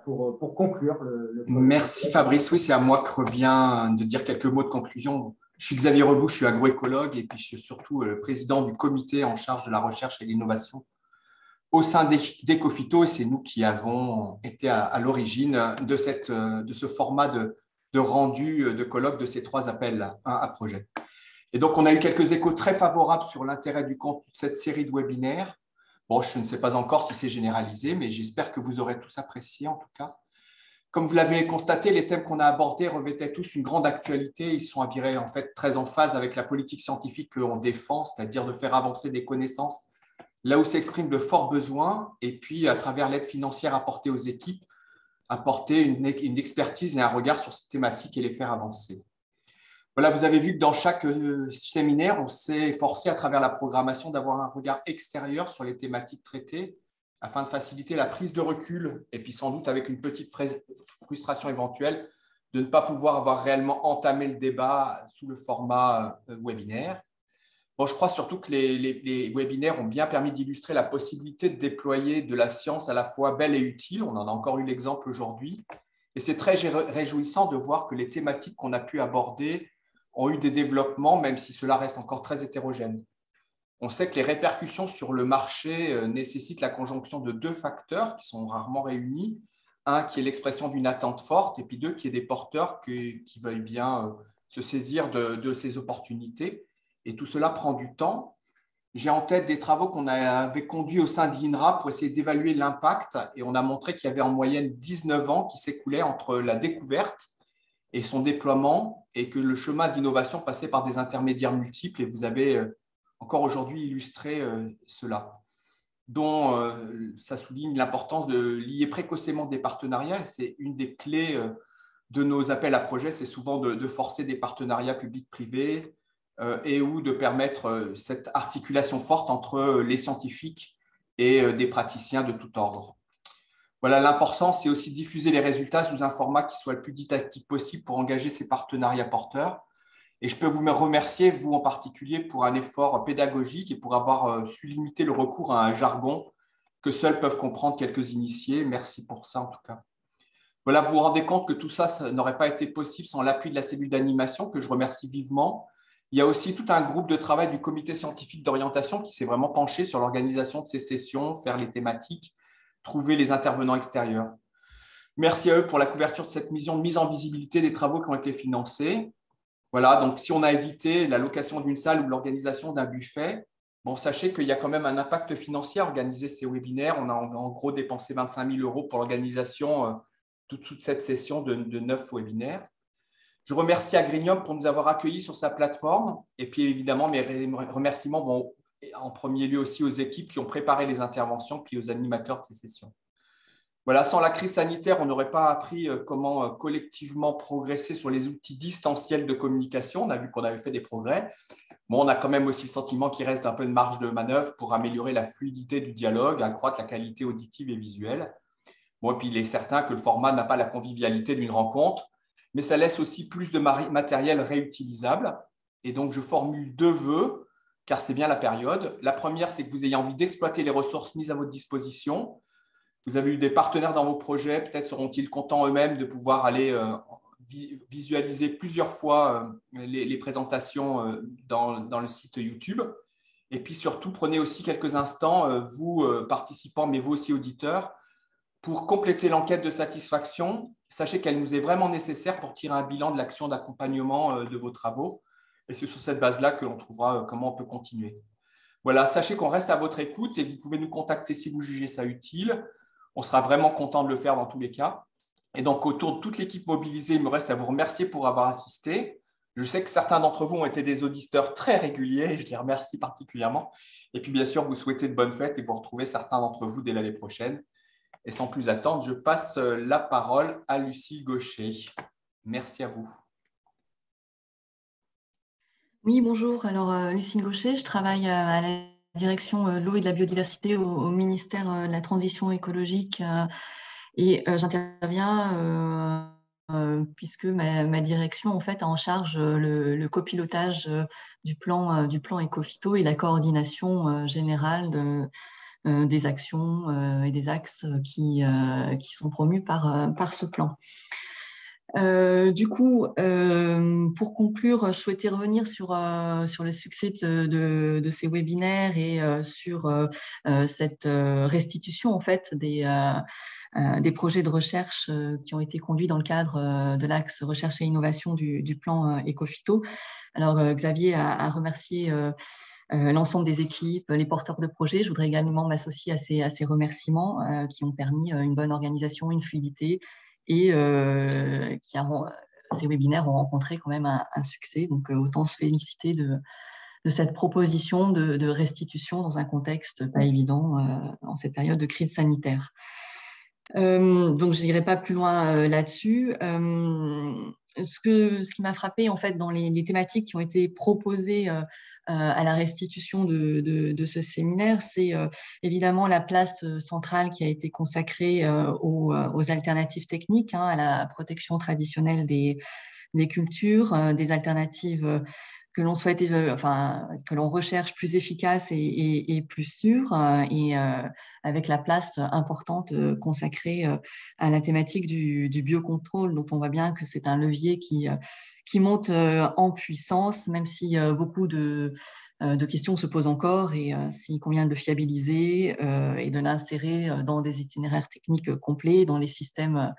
pour conclure le colloque. Merci Fabrice. Oui, c'est à moi que revient de dire quelques mots de conclusion. Je suis Xavier Reboux, je suis agroécologue et puis je suis surtout le président du comité en charge de la recherche et l'innovation au sein d'Ecofito, et c'est nous qui avons été à l'origine de ce format de rendu de colloque de ces 3 appels à projet. Et donc, on a eu quelques échos très favorables sur l'intérêt du contenu de cette série de webinaires. Bon, je ne sais pas encore si c'est généralisé, mais j'espère que vous aurez tous apprécié en tout cas. Comme vous l'avez constaté, les thèmes qu'on a abordés revêtaient tous une grande actualité. Ils sont avérés en fait très en phase avec la politique scientifique qu'on défend, c'est-à-dire de faire avancer des connaissances là où s'expriment de forts besoins, et puis à travers l'aide financière apportée aux équipes, apporter une expertise et un regard sur ces thématiques et les faire avancer. Voilà, vous avez vu que dans chaque séminaire, on s'est efforcé à travers la programmation d'avoir un regard extérieur sur les thématiques traitées afin de faciliter la prise de recul et puis sans doute avec une petite frustration éventuelle de ne pas pouvoir avoir réellement entamé le débat sous le format webinaire. Bon, je crois surtout que les webinaires ont bien permis d'illustrer la possibilité de déployer de la science à la fois belle et utile. On en a encore eu l'exemple aujourd'hui. Et c'est très réjouissant de voir que les thématiques qu'on a pu aborder ont eu des développements, même si cela reste encore très hétérogène. On sait que les répercussions sur le marché nécessitent la conjonction de 2 facteurs qui sont rarement réunis. Un qui est l'expression d'une attente forte et puis 2 qui est des porteurs qui veuillent bien se saisir de ces opportunités. Et tout cela prend du temps. J'ai en tête des travaux qu'on avait conduits au sein de l'INRA pour essayer d'évaluer l'impact et on a montré qu'il y avait en moyenne 19 ans qui s'écoulaient entre la découverte et son déploiement et que le chemin d'innovation passait par des intermédiaires multiples et vous avez encore aujourd'hui illustré cela, dont ça souligne l'importance de lier précocement des partenariats et c'est une des clés de nos appels à projets, c'est souvent de forcer des partenariats publics-privés et ou de permettre cette articulation forte entre les scientifiques et des praticiens de tout ordre. Voilà, l'important, c'est aussi diffuser les résultats sous un format qui soit le plus didactique possible pour engager ces partenariats porteurs. Et je peux vous remercier, vous en particulier, pour un effort pédagogique et pour avoir su limiter le recours à un jargon que seuls peuvent comprendre quelques initiés. Merci pour ça, en tout cas. Voilà, vous vous rendez compte que tout ça, ça n'aurait pas été possible sans l'appui de la cellule d'animation, que je remercie vivement. Il y a aussi tout un groupe de travail du comité scientifique d'orientation qui s'est vraiment penché sur l'organisation de ces sessions, faire les thématiques, trouver les intervenants extérieurs. Merci à eux pour la couverture de cette mission de mise en visibilité des travaux qui ont été financés. Voilà, donc si on a évité la location d'une salle ou l'organisation d'un buffet, bon, sachez qu'il y a quand même un impact financier à organiser ces webinaires. On a en gros dépensé 25 000 € pour l'organisation de toute cette session de 9 webinaires. Je remercie Agrinium pour nous avoir accueillis sur sa plateforme. Et puis évidemment, mes remerciements vont en premier lieu aussi aux équipes qui ont préparé les interventions, puis aux animateurs de ces sessions. Voilà, sans la crise sanitaire, on n'aurait pas appris comment collectivement progresser sur les outils distanciels de communication. On a vu qu'on avait fait des progrès. Bon, on a quand même aussi le sentiment qu'il reste un peu de marge de manœuvre pour améliorer la fluidité du dialogue, accroître la qualité auditive et visuelle. Bon, et puis il est certain que le format n'a pas la convivialité d'une rencontre, mais ça laisse aussi plus de matériel réutilisable. Et donc, je formule 2 vœux, car c'est bien la période. La première, c'est que vous ayez envie d'exploiter les ressources mises à votre disposition. Vous avez eu des partenaires dans vos projets, peut-être seront-ils contents eux-mêmes de pouvoir aller visualiser plusieurs fois les présentations dans le site YouTube. Et puis surtout, prenez aussi quelques instants, vous participants, mais vous aussi auditeurs, pour compléter l'enquête de satisfaction. Sachez qu'elle nous est vraiment nécessaire pour tirer un bilan de l'action d'accompagnement de vos travaux. Et c'est sur cette base-là que l'on trouvera comment on peut continuer. Voilà, sachez qu'on reste à votre écoute et vous pouvez nous contacter si vous jugez ça utile. On sera vraiment content de le faire dans tous les cas. Et donc, autour de toute l'équipe mobilisée, il me reste à vous remercier pour avoir assisté. Je sais que certains d'entre vous ont été des auditeurs très réguliers et je les remercie particulièrement. Et puis, bien sûr, vous souhaitez de bonnes fêtes et vous retrouvez certains d'entre vous dès l'année prochaine. Et sans plus attendre, je passe la parole à Lucille Gaucher. Merci à vous. Oui, bonjour. Alors, Lucille Gaucher, je travaille à la direction de l'eau et de la biodiversité au ministère de la Transition écologique et j'interviens puisque ma direction en fait a en charge le copilotage du plan Ecophyto et la coordination générale des actions et des axes qui sont promus par ce plan. Du coup, pour conclure, je souhaitais revenir sur le succès de ces webinaires et sur cette restitution en fait des projets de recherche qui ont été conduits dans le cadre de l'axe recherche et innovation du plan Ecophyto. Alors, Xavier a remercié l'ensemble des équipes, les porteurs de projets. Je voudrais également m'associer à ces remerciements qui ont permis une bonne organisation, une fluidité et ces webinaires ont rencontré quand même un succès. Donc, autant se féliciter de cette proposition de restitution dans un contexte pas évident en cette période de crise sanitaire. Donc, je n'irai pas plus loin là-dessus. Ce qui m'a frappé en fait dans les thématiques qui ont été proposées à la restitution de ce séminaire, c'est évidemment la place centrale qui a été consacrée aux alternatives techniques, hein, à la protection traditionnelle des cultures, des alternatives que l'on souhaite, que l'on recherche plus efficaces et plus sûres, et avec la place importante consacrée à la thématique du biocontrôle, dont on voit bien que c'est un levier qui monte en puissance, même si beaucoup de questions se posent encore, et s'il convient de le fiabiliser et de l'insérer dans des itinéraires techniques complets, dans les systèmes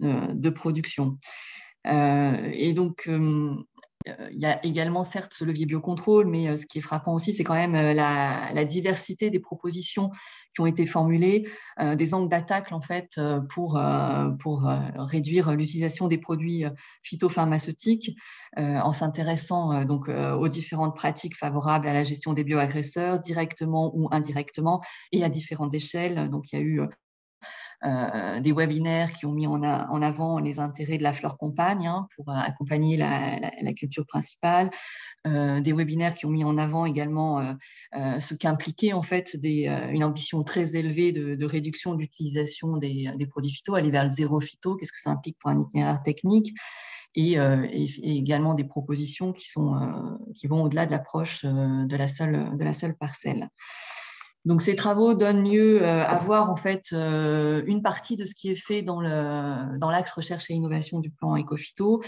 de production. Et donc, il y a également certes ce levier biocontrôle, mais ce qui est frappant aussi, c'est quand même la diversité des propositions qui ont été formulées, des angles d'attaque en fait pour réduire l'utilisation des produits phytopharmaceutiques, en s'intéressant donc aux différentes pratiques favorables à la gestion des bioagresseurs, directement ou indirectement, et à différentes échelles. Donc il y a eu des webinaires qui ont mis en avant les intérêts de la fleur compagne, hein, pour accompagner la culture principale, des webinaires qui ont mis en avant également ce qu'impliquait en fait une ambition très élevée de réduction de l'utilisation des produits phyto, aller vers le zéro phyto, qu'est-ce que ça implique pour un itinéraire technique, et également des propositions qui vont au-delà de l'approche de la seule parcelle. Donc, ces travaux donnent lieu à voir en fait une partie de ce qui est fait dans l'axe recherche et innovation du plan Ecophyto,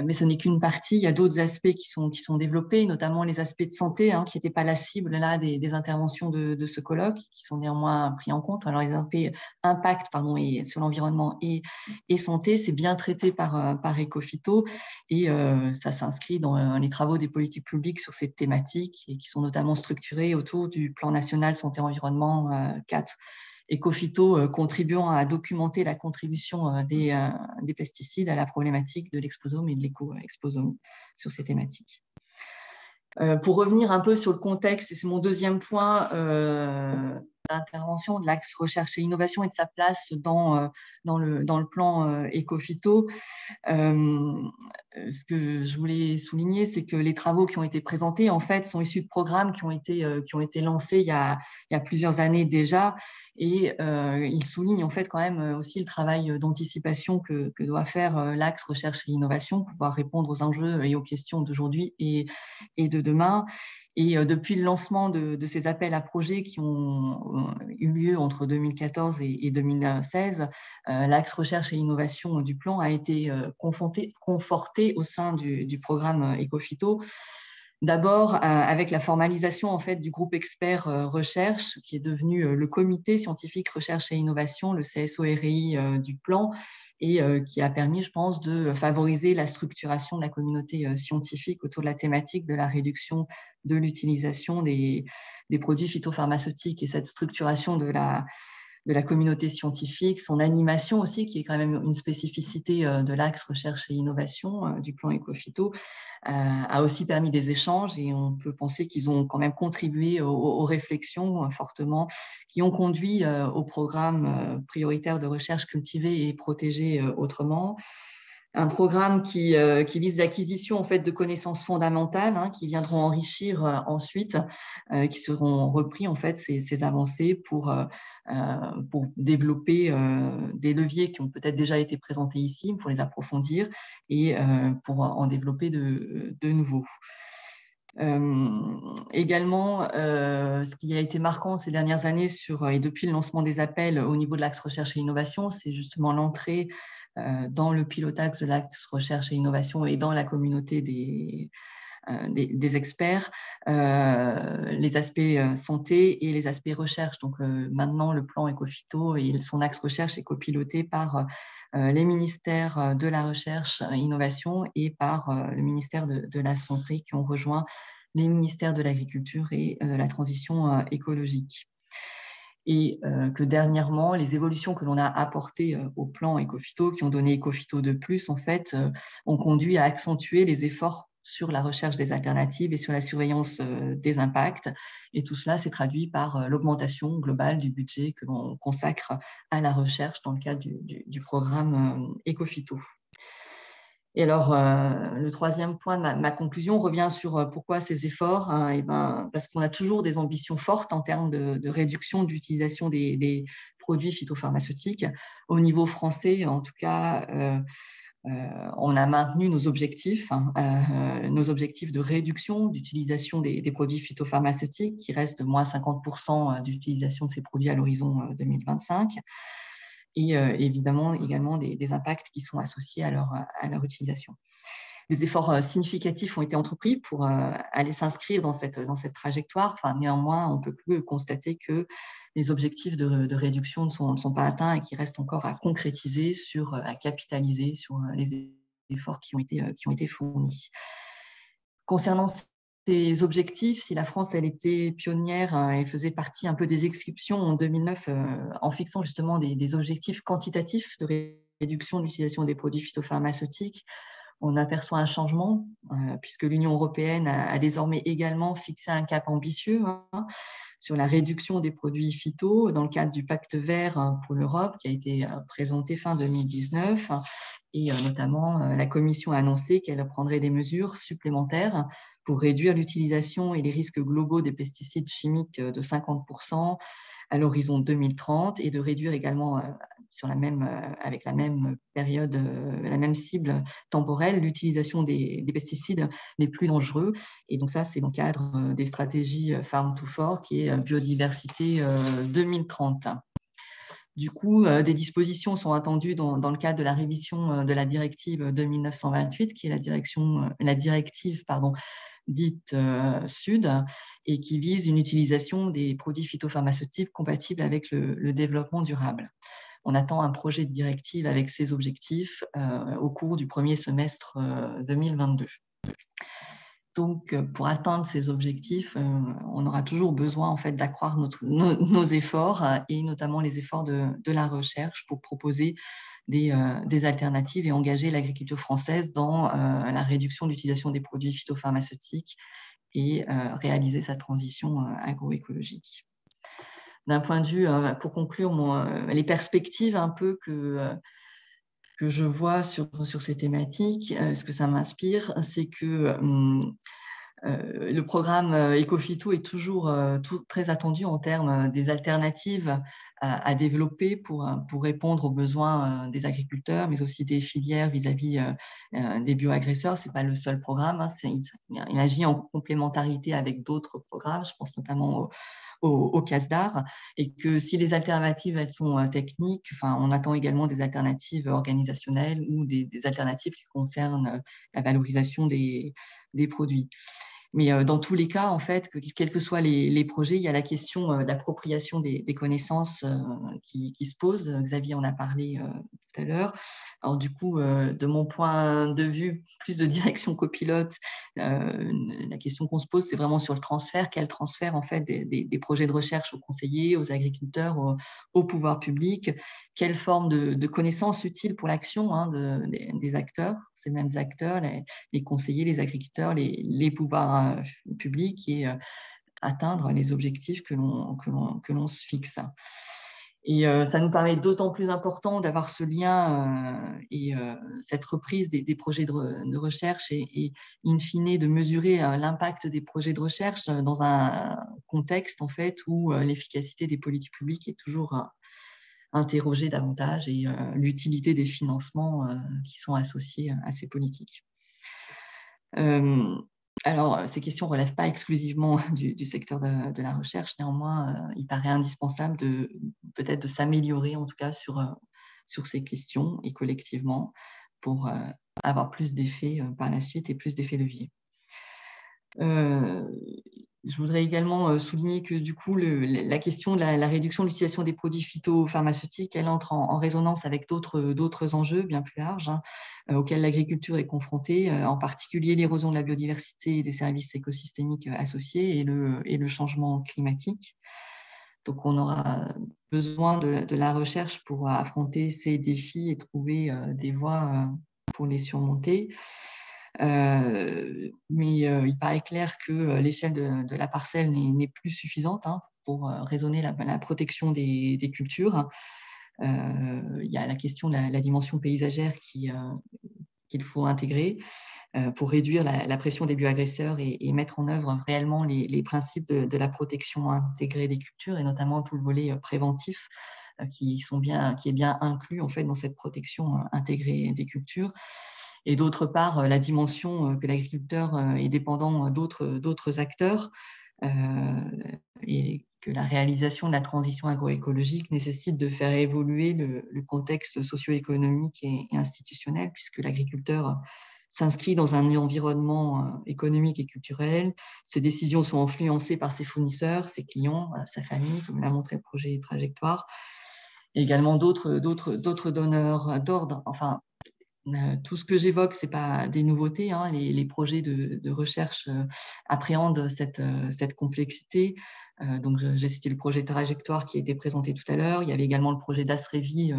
mais ce n'est qu'une partie. Il y a d'autres aspects qui sont développés, notamment les aspects de santé, hein, qui n'étaient pas la cible là des interventions de ce colloque, qui sont néanmoins pris en compte. Alors, les impacts sur l'environnement et santé, c'est bien traité par Ecophyto, et ça s'inscrit dans les travaux des politiques publiques sur cette thématique, et qui sont notamment structurés autour du plan national santé-environnement 4. Ecophyto contribuant à documenter la contribution des pesticides à la problématique de l'exposome et de l'éco-exposome sur ces thématiques. Pour revenir un peu sur le contexte, et c'est mon deuxième point d'intervention de l'axe recherche et innovation et de sa place dans le plan Ecophyto, ce que je voulais souligner, c'est que les travaux qui ont été présentés en fait sont issus de programmes qui ont été lancés il y a plusieurs années déjà, et ils soulignent en fait quand même aussi le travail d'anticipation que doit faire l'axe recherche et innovation pour pouvoir répondre aux enjeux et aux questions d'aujourd'hui et de demain. Et depuis le lancement de ces appels à projets qui ont eu lieu entre 2014 et 2016, l'axe recherche et innovation du plan a été conforté au sein du programme Ecophyto. D'abord, avec la formalisation en fait, du groupe expert recherche, qui est devenu le comité scientifique recherche et innovation, le CSO-RI du plan, et qui a permis, je pense, de favoriser la structuration de la communauté scientifique autour de la thématique de la réduction de l'utilisation des produits phytopharmaceutiques. Et cette structuration de la communauté scientifique, son animation aussi, qui est quand même une spécificité de l'axe recherche et innovation du plan Ecophyto, a aussi permis des échanges, et on peut penser qu'ils ont quand même contribué aux réflexions fortement qui ont conduit au programme prioritaire de recherche cultivée et protégée autrement. Un programme qui vise l'acquisition en fait, de connaissances fondamentales qui viendront enrichir ensuite, qui seront repris en fait, ces avancées pour développer des leviers qui ont peut-être déjà été présentés ici, pour les approfondir et pour en développer de nouveaux. Également, ce qui a été marquant ces dernières années et depuis le lancement des appels au niveau de l'axe recherche et innovation, c'est justement l'entrée dans le pilotage de l'axe recherche et innovation et dans la communauté des experts, les aspects santé et les aspects recherche. Donc maintenant, le plan Ecophyto et son axe recherche est copiloté par les ministères de la recherche et innovation et par le ministère de la santé, qui ont rejoint les ministères de l'agriculture et de la transition écologique. Et que dernièrement, les évolutions que l'on a apportées au plan Ecophyto, qui ont donné Ecophyto de plus, en fait, ont conduit à accentuer les efforts sur la recherche des alternatives et sur la surveillance des impacts. Et tout cela s'est traduit par l'augmentation globale du budget que l'on consacre à la recherche dans le cadre du programme Ecophyto. Et alors, le troisième point de ma conclusion revient sur pourquoi ces efforts. Parce qu'on a toujours des ambitions fortes en termes de réduction d'utilisation des produits phytopharmaceutiques. Au niveau français, en tout cas, on a maintenu nos objectifs de réduction d'utilisation des produits phytopharmaceutiques, qui restent de moins 50% d'utilisation de ces produits à l'horizon 2025. Et évidemment également des impacts qui sont associés à leur utilisation. Des efforts significatifs ont été entrepris pour aller s'inscrire dans cette trajectoire. Néanmoins, on ne peut plus constater que les objectifs de réduction ne sont pas atteints et qu'il reste encore à concrétiser, à capitaliser sur les efforts qui ont été fournis. Concernant ces objectifs, si la France elle était pionnière et faisait partie un peu des exceptions en 2009 en fixant justement des objectifs quantitatifs de réduction de l'utilisation des produits phytopharmaceutiques, on aperçoit un changement puisque l'Union européenne a désormais également fixé un cap ambitieux sur la réduction des produits phyto dans le cadre du pacte vert pour l'Europe qui a été présenté fin 2019. Et notamment, la Commission a annoncé qu'elle prendrait des mesures supplémentaires pour réduire l'utilisation et les risques globaux des pesticides chimiques de 50% à l'horizon 2030 et de réduire également, avec la même période, la même cible temporelle, l'utilisation des pesticides les plus dangereux. Et donc ça, c'est dans le cadre des stratégies Farm to Fork qui est biodiversité 2030. Du coup, des dispositions sont attendues dans le cadre de la révision de la directive 2928, qui est la directive dite Sud, et qui vise une utilisation des produits phytopharmaceutiques compatibles avec le développement durable. On attend un projet de directive avec ces objectifs au cours du premier semestre 2022. Donc, pour atteindre ces objectifs, on aura toujours besoin en fait, d'accroître nos efforts et notamment les efforts de la recherche pour proposer des alternatives et engager l'agriculture française dans la réduction de l'utilisation des produits phytopharmaceutiques et réaliser sa transition agroécologique. D'un point de vue, pour conclure, les perspectives un peu que je vois sur ces thématiques, ce que ça m'inspire, c'est que le programme Ecophyto est toujours très attendu en termes des alternatives à développer pour répondre aux besoins des agriculteurs, mais aussi des filières vis-à-vis des bioagresseurs. Ce n'est pas le seul programme, il agit en complémentarité avec d'autres programmes, je pense notamment au CASDAR, et que si les alternatives elles sont techniques, on attend également des alternatives organisationnelles ou des alternatives qui concernent la valorisation des produits. Mais dans tous les cas, en fait, quels que soient les projets, il y a la question d'appropriation des connaissances qui se pose. Xavier en a parlé tout à l'heure. Alors du coup, de mon point de vue, plus de direction copilote, la question qu'on se pose, c'est vraiment sur le transfert. Quel transfert en fait des projets de recherche aux conseillers, aux agriculteurs, au pouvoir public? Quelle forme de connaissances utiles pour l'action des acteurs, ces mêmes acteurs, les conseillers, les agriculteurs, les pouvoirs publics, et atteindre les objectifs que l'on se fixe. Et ça nous paraît d'autant plus important d'avoir ce lien et cette reprise des projets de recherche et in fine de mesurer l'impact des projets de recherche dans un contexte en fait où l'efficacité des politiques publiques est toujours interrogée davantage et l'utilité des financements qui sont associés à ces politiques. Alors, ces questions ne relèvent pas exclusivement du secteur de la recherche. Néanmoins, il paraît indispensable peut-être de s'améliorer, en tout cas, sur ces questions et collectivement pour avoir plus d'effets par la suite et plus d'effets leviers. Je voudrais également souligner que du coup, la question de la réduction de l'utilisation des produits phytopharmaceutiques, elle entre en résonance avec d'autres enjeux bien plus larges auxquels l'agriculture est confrontée, en particulier l'érosion de la biodiversité et des services écosystémiques associés et le changement climatique. Donc, on aura besoin de la recherche pour affronter ces défis et trouver des voies pour les surmonter. Mais il paraît clair que l'échelle de la parcelle n'est plus suffisante pour raisonner la protection des cultures. Il y a la question de la dimension paysagère qu'il faut intégrer pour réduire la pression des bioagresseurs et mettre en œuvre réellement les principes de la protection intégrée des cultures, et notamment tout le volet préventif qui est bien inclus en fait dans cette protection intégrée des cultures. Et d'autre part, la dimension que l'agriculteur est dépendant d'autres acteurs et que la réalisation de la transition agroécologique nécessite de faire évoluer le contexte socio-économique et institutionnel, puisque l'agriculteur s'inscrit dans un environnement économique et culturel. Ses décisions sont influencées par ses fournisseurs, ses clients, sa famille, comme l'a montré le projet Trajectoire, et également d'autres donneurs d'ordre. Enfin, tout ce que j'évoque, ce n'est pas des nouveautés. Les projets de recherche appréhendent cette complexité. Donc, j'ai cité le projet Trajectoire qui a été présenté tout à l'heure. Il y avait également le projet d'Asrevi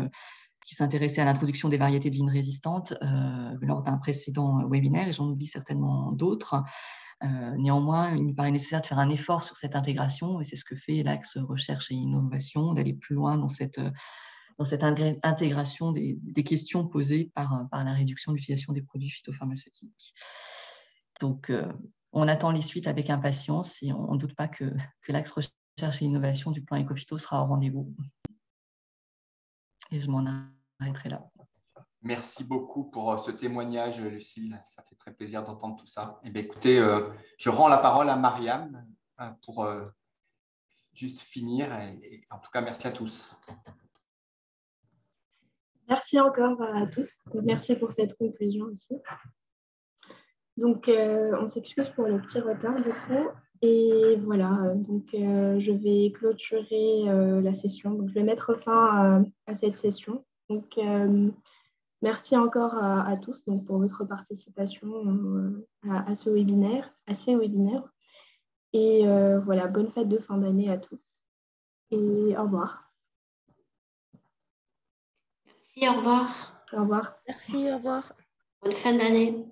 qui s'intéressait à l'introduction des variétés de vignes résistantes lors d'un précédent webinaire, et j'en oublie certainement d'autres. Néanmoins, il me paraît nécessaire de faire un effort sur cette intégration, et c'est ce que fait l'axe recherche et innovation, d'aller plus loin dans cette intégration des questions posées par la réduction de l'utilisation des produits phytopharmaceutiques. Donc, on attend les suites avec impatience et on ne doute pas que l'axe recherche et innovation du plan Ecophyto sera au rendez-vous. Et je m'en arrêterai là. Merci beaucoup pour ce témoignage, Lucille. Ça fait très plaisir d'entendre tout ça. Eh bien, écoutez, je rends la parole à Mariam pour juste finir. Et en tout cas, merci à tous. Merci encore à tous. Merci pour cette conclusion aussi. Donc, on s'excuse pour le petit retard du coup. Et voilà, donc je vais clôturer la session. Donc, je vais mettre fin à cette session. Donc, merci encore à tous donc, pour votre participation à ce webinaire, ces webinaires. Et voilà, bonne fête de fin d'année à tous. Et au revoir. Merci, au revoir. Au revoir. Merci, au revoir. Bonne fin d'année.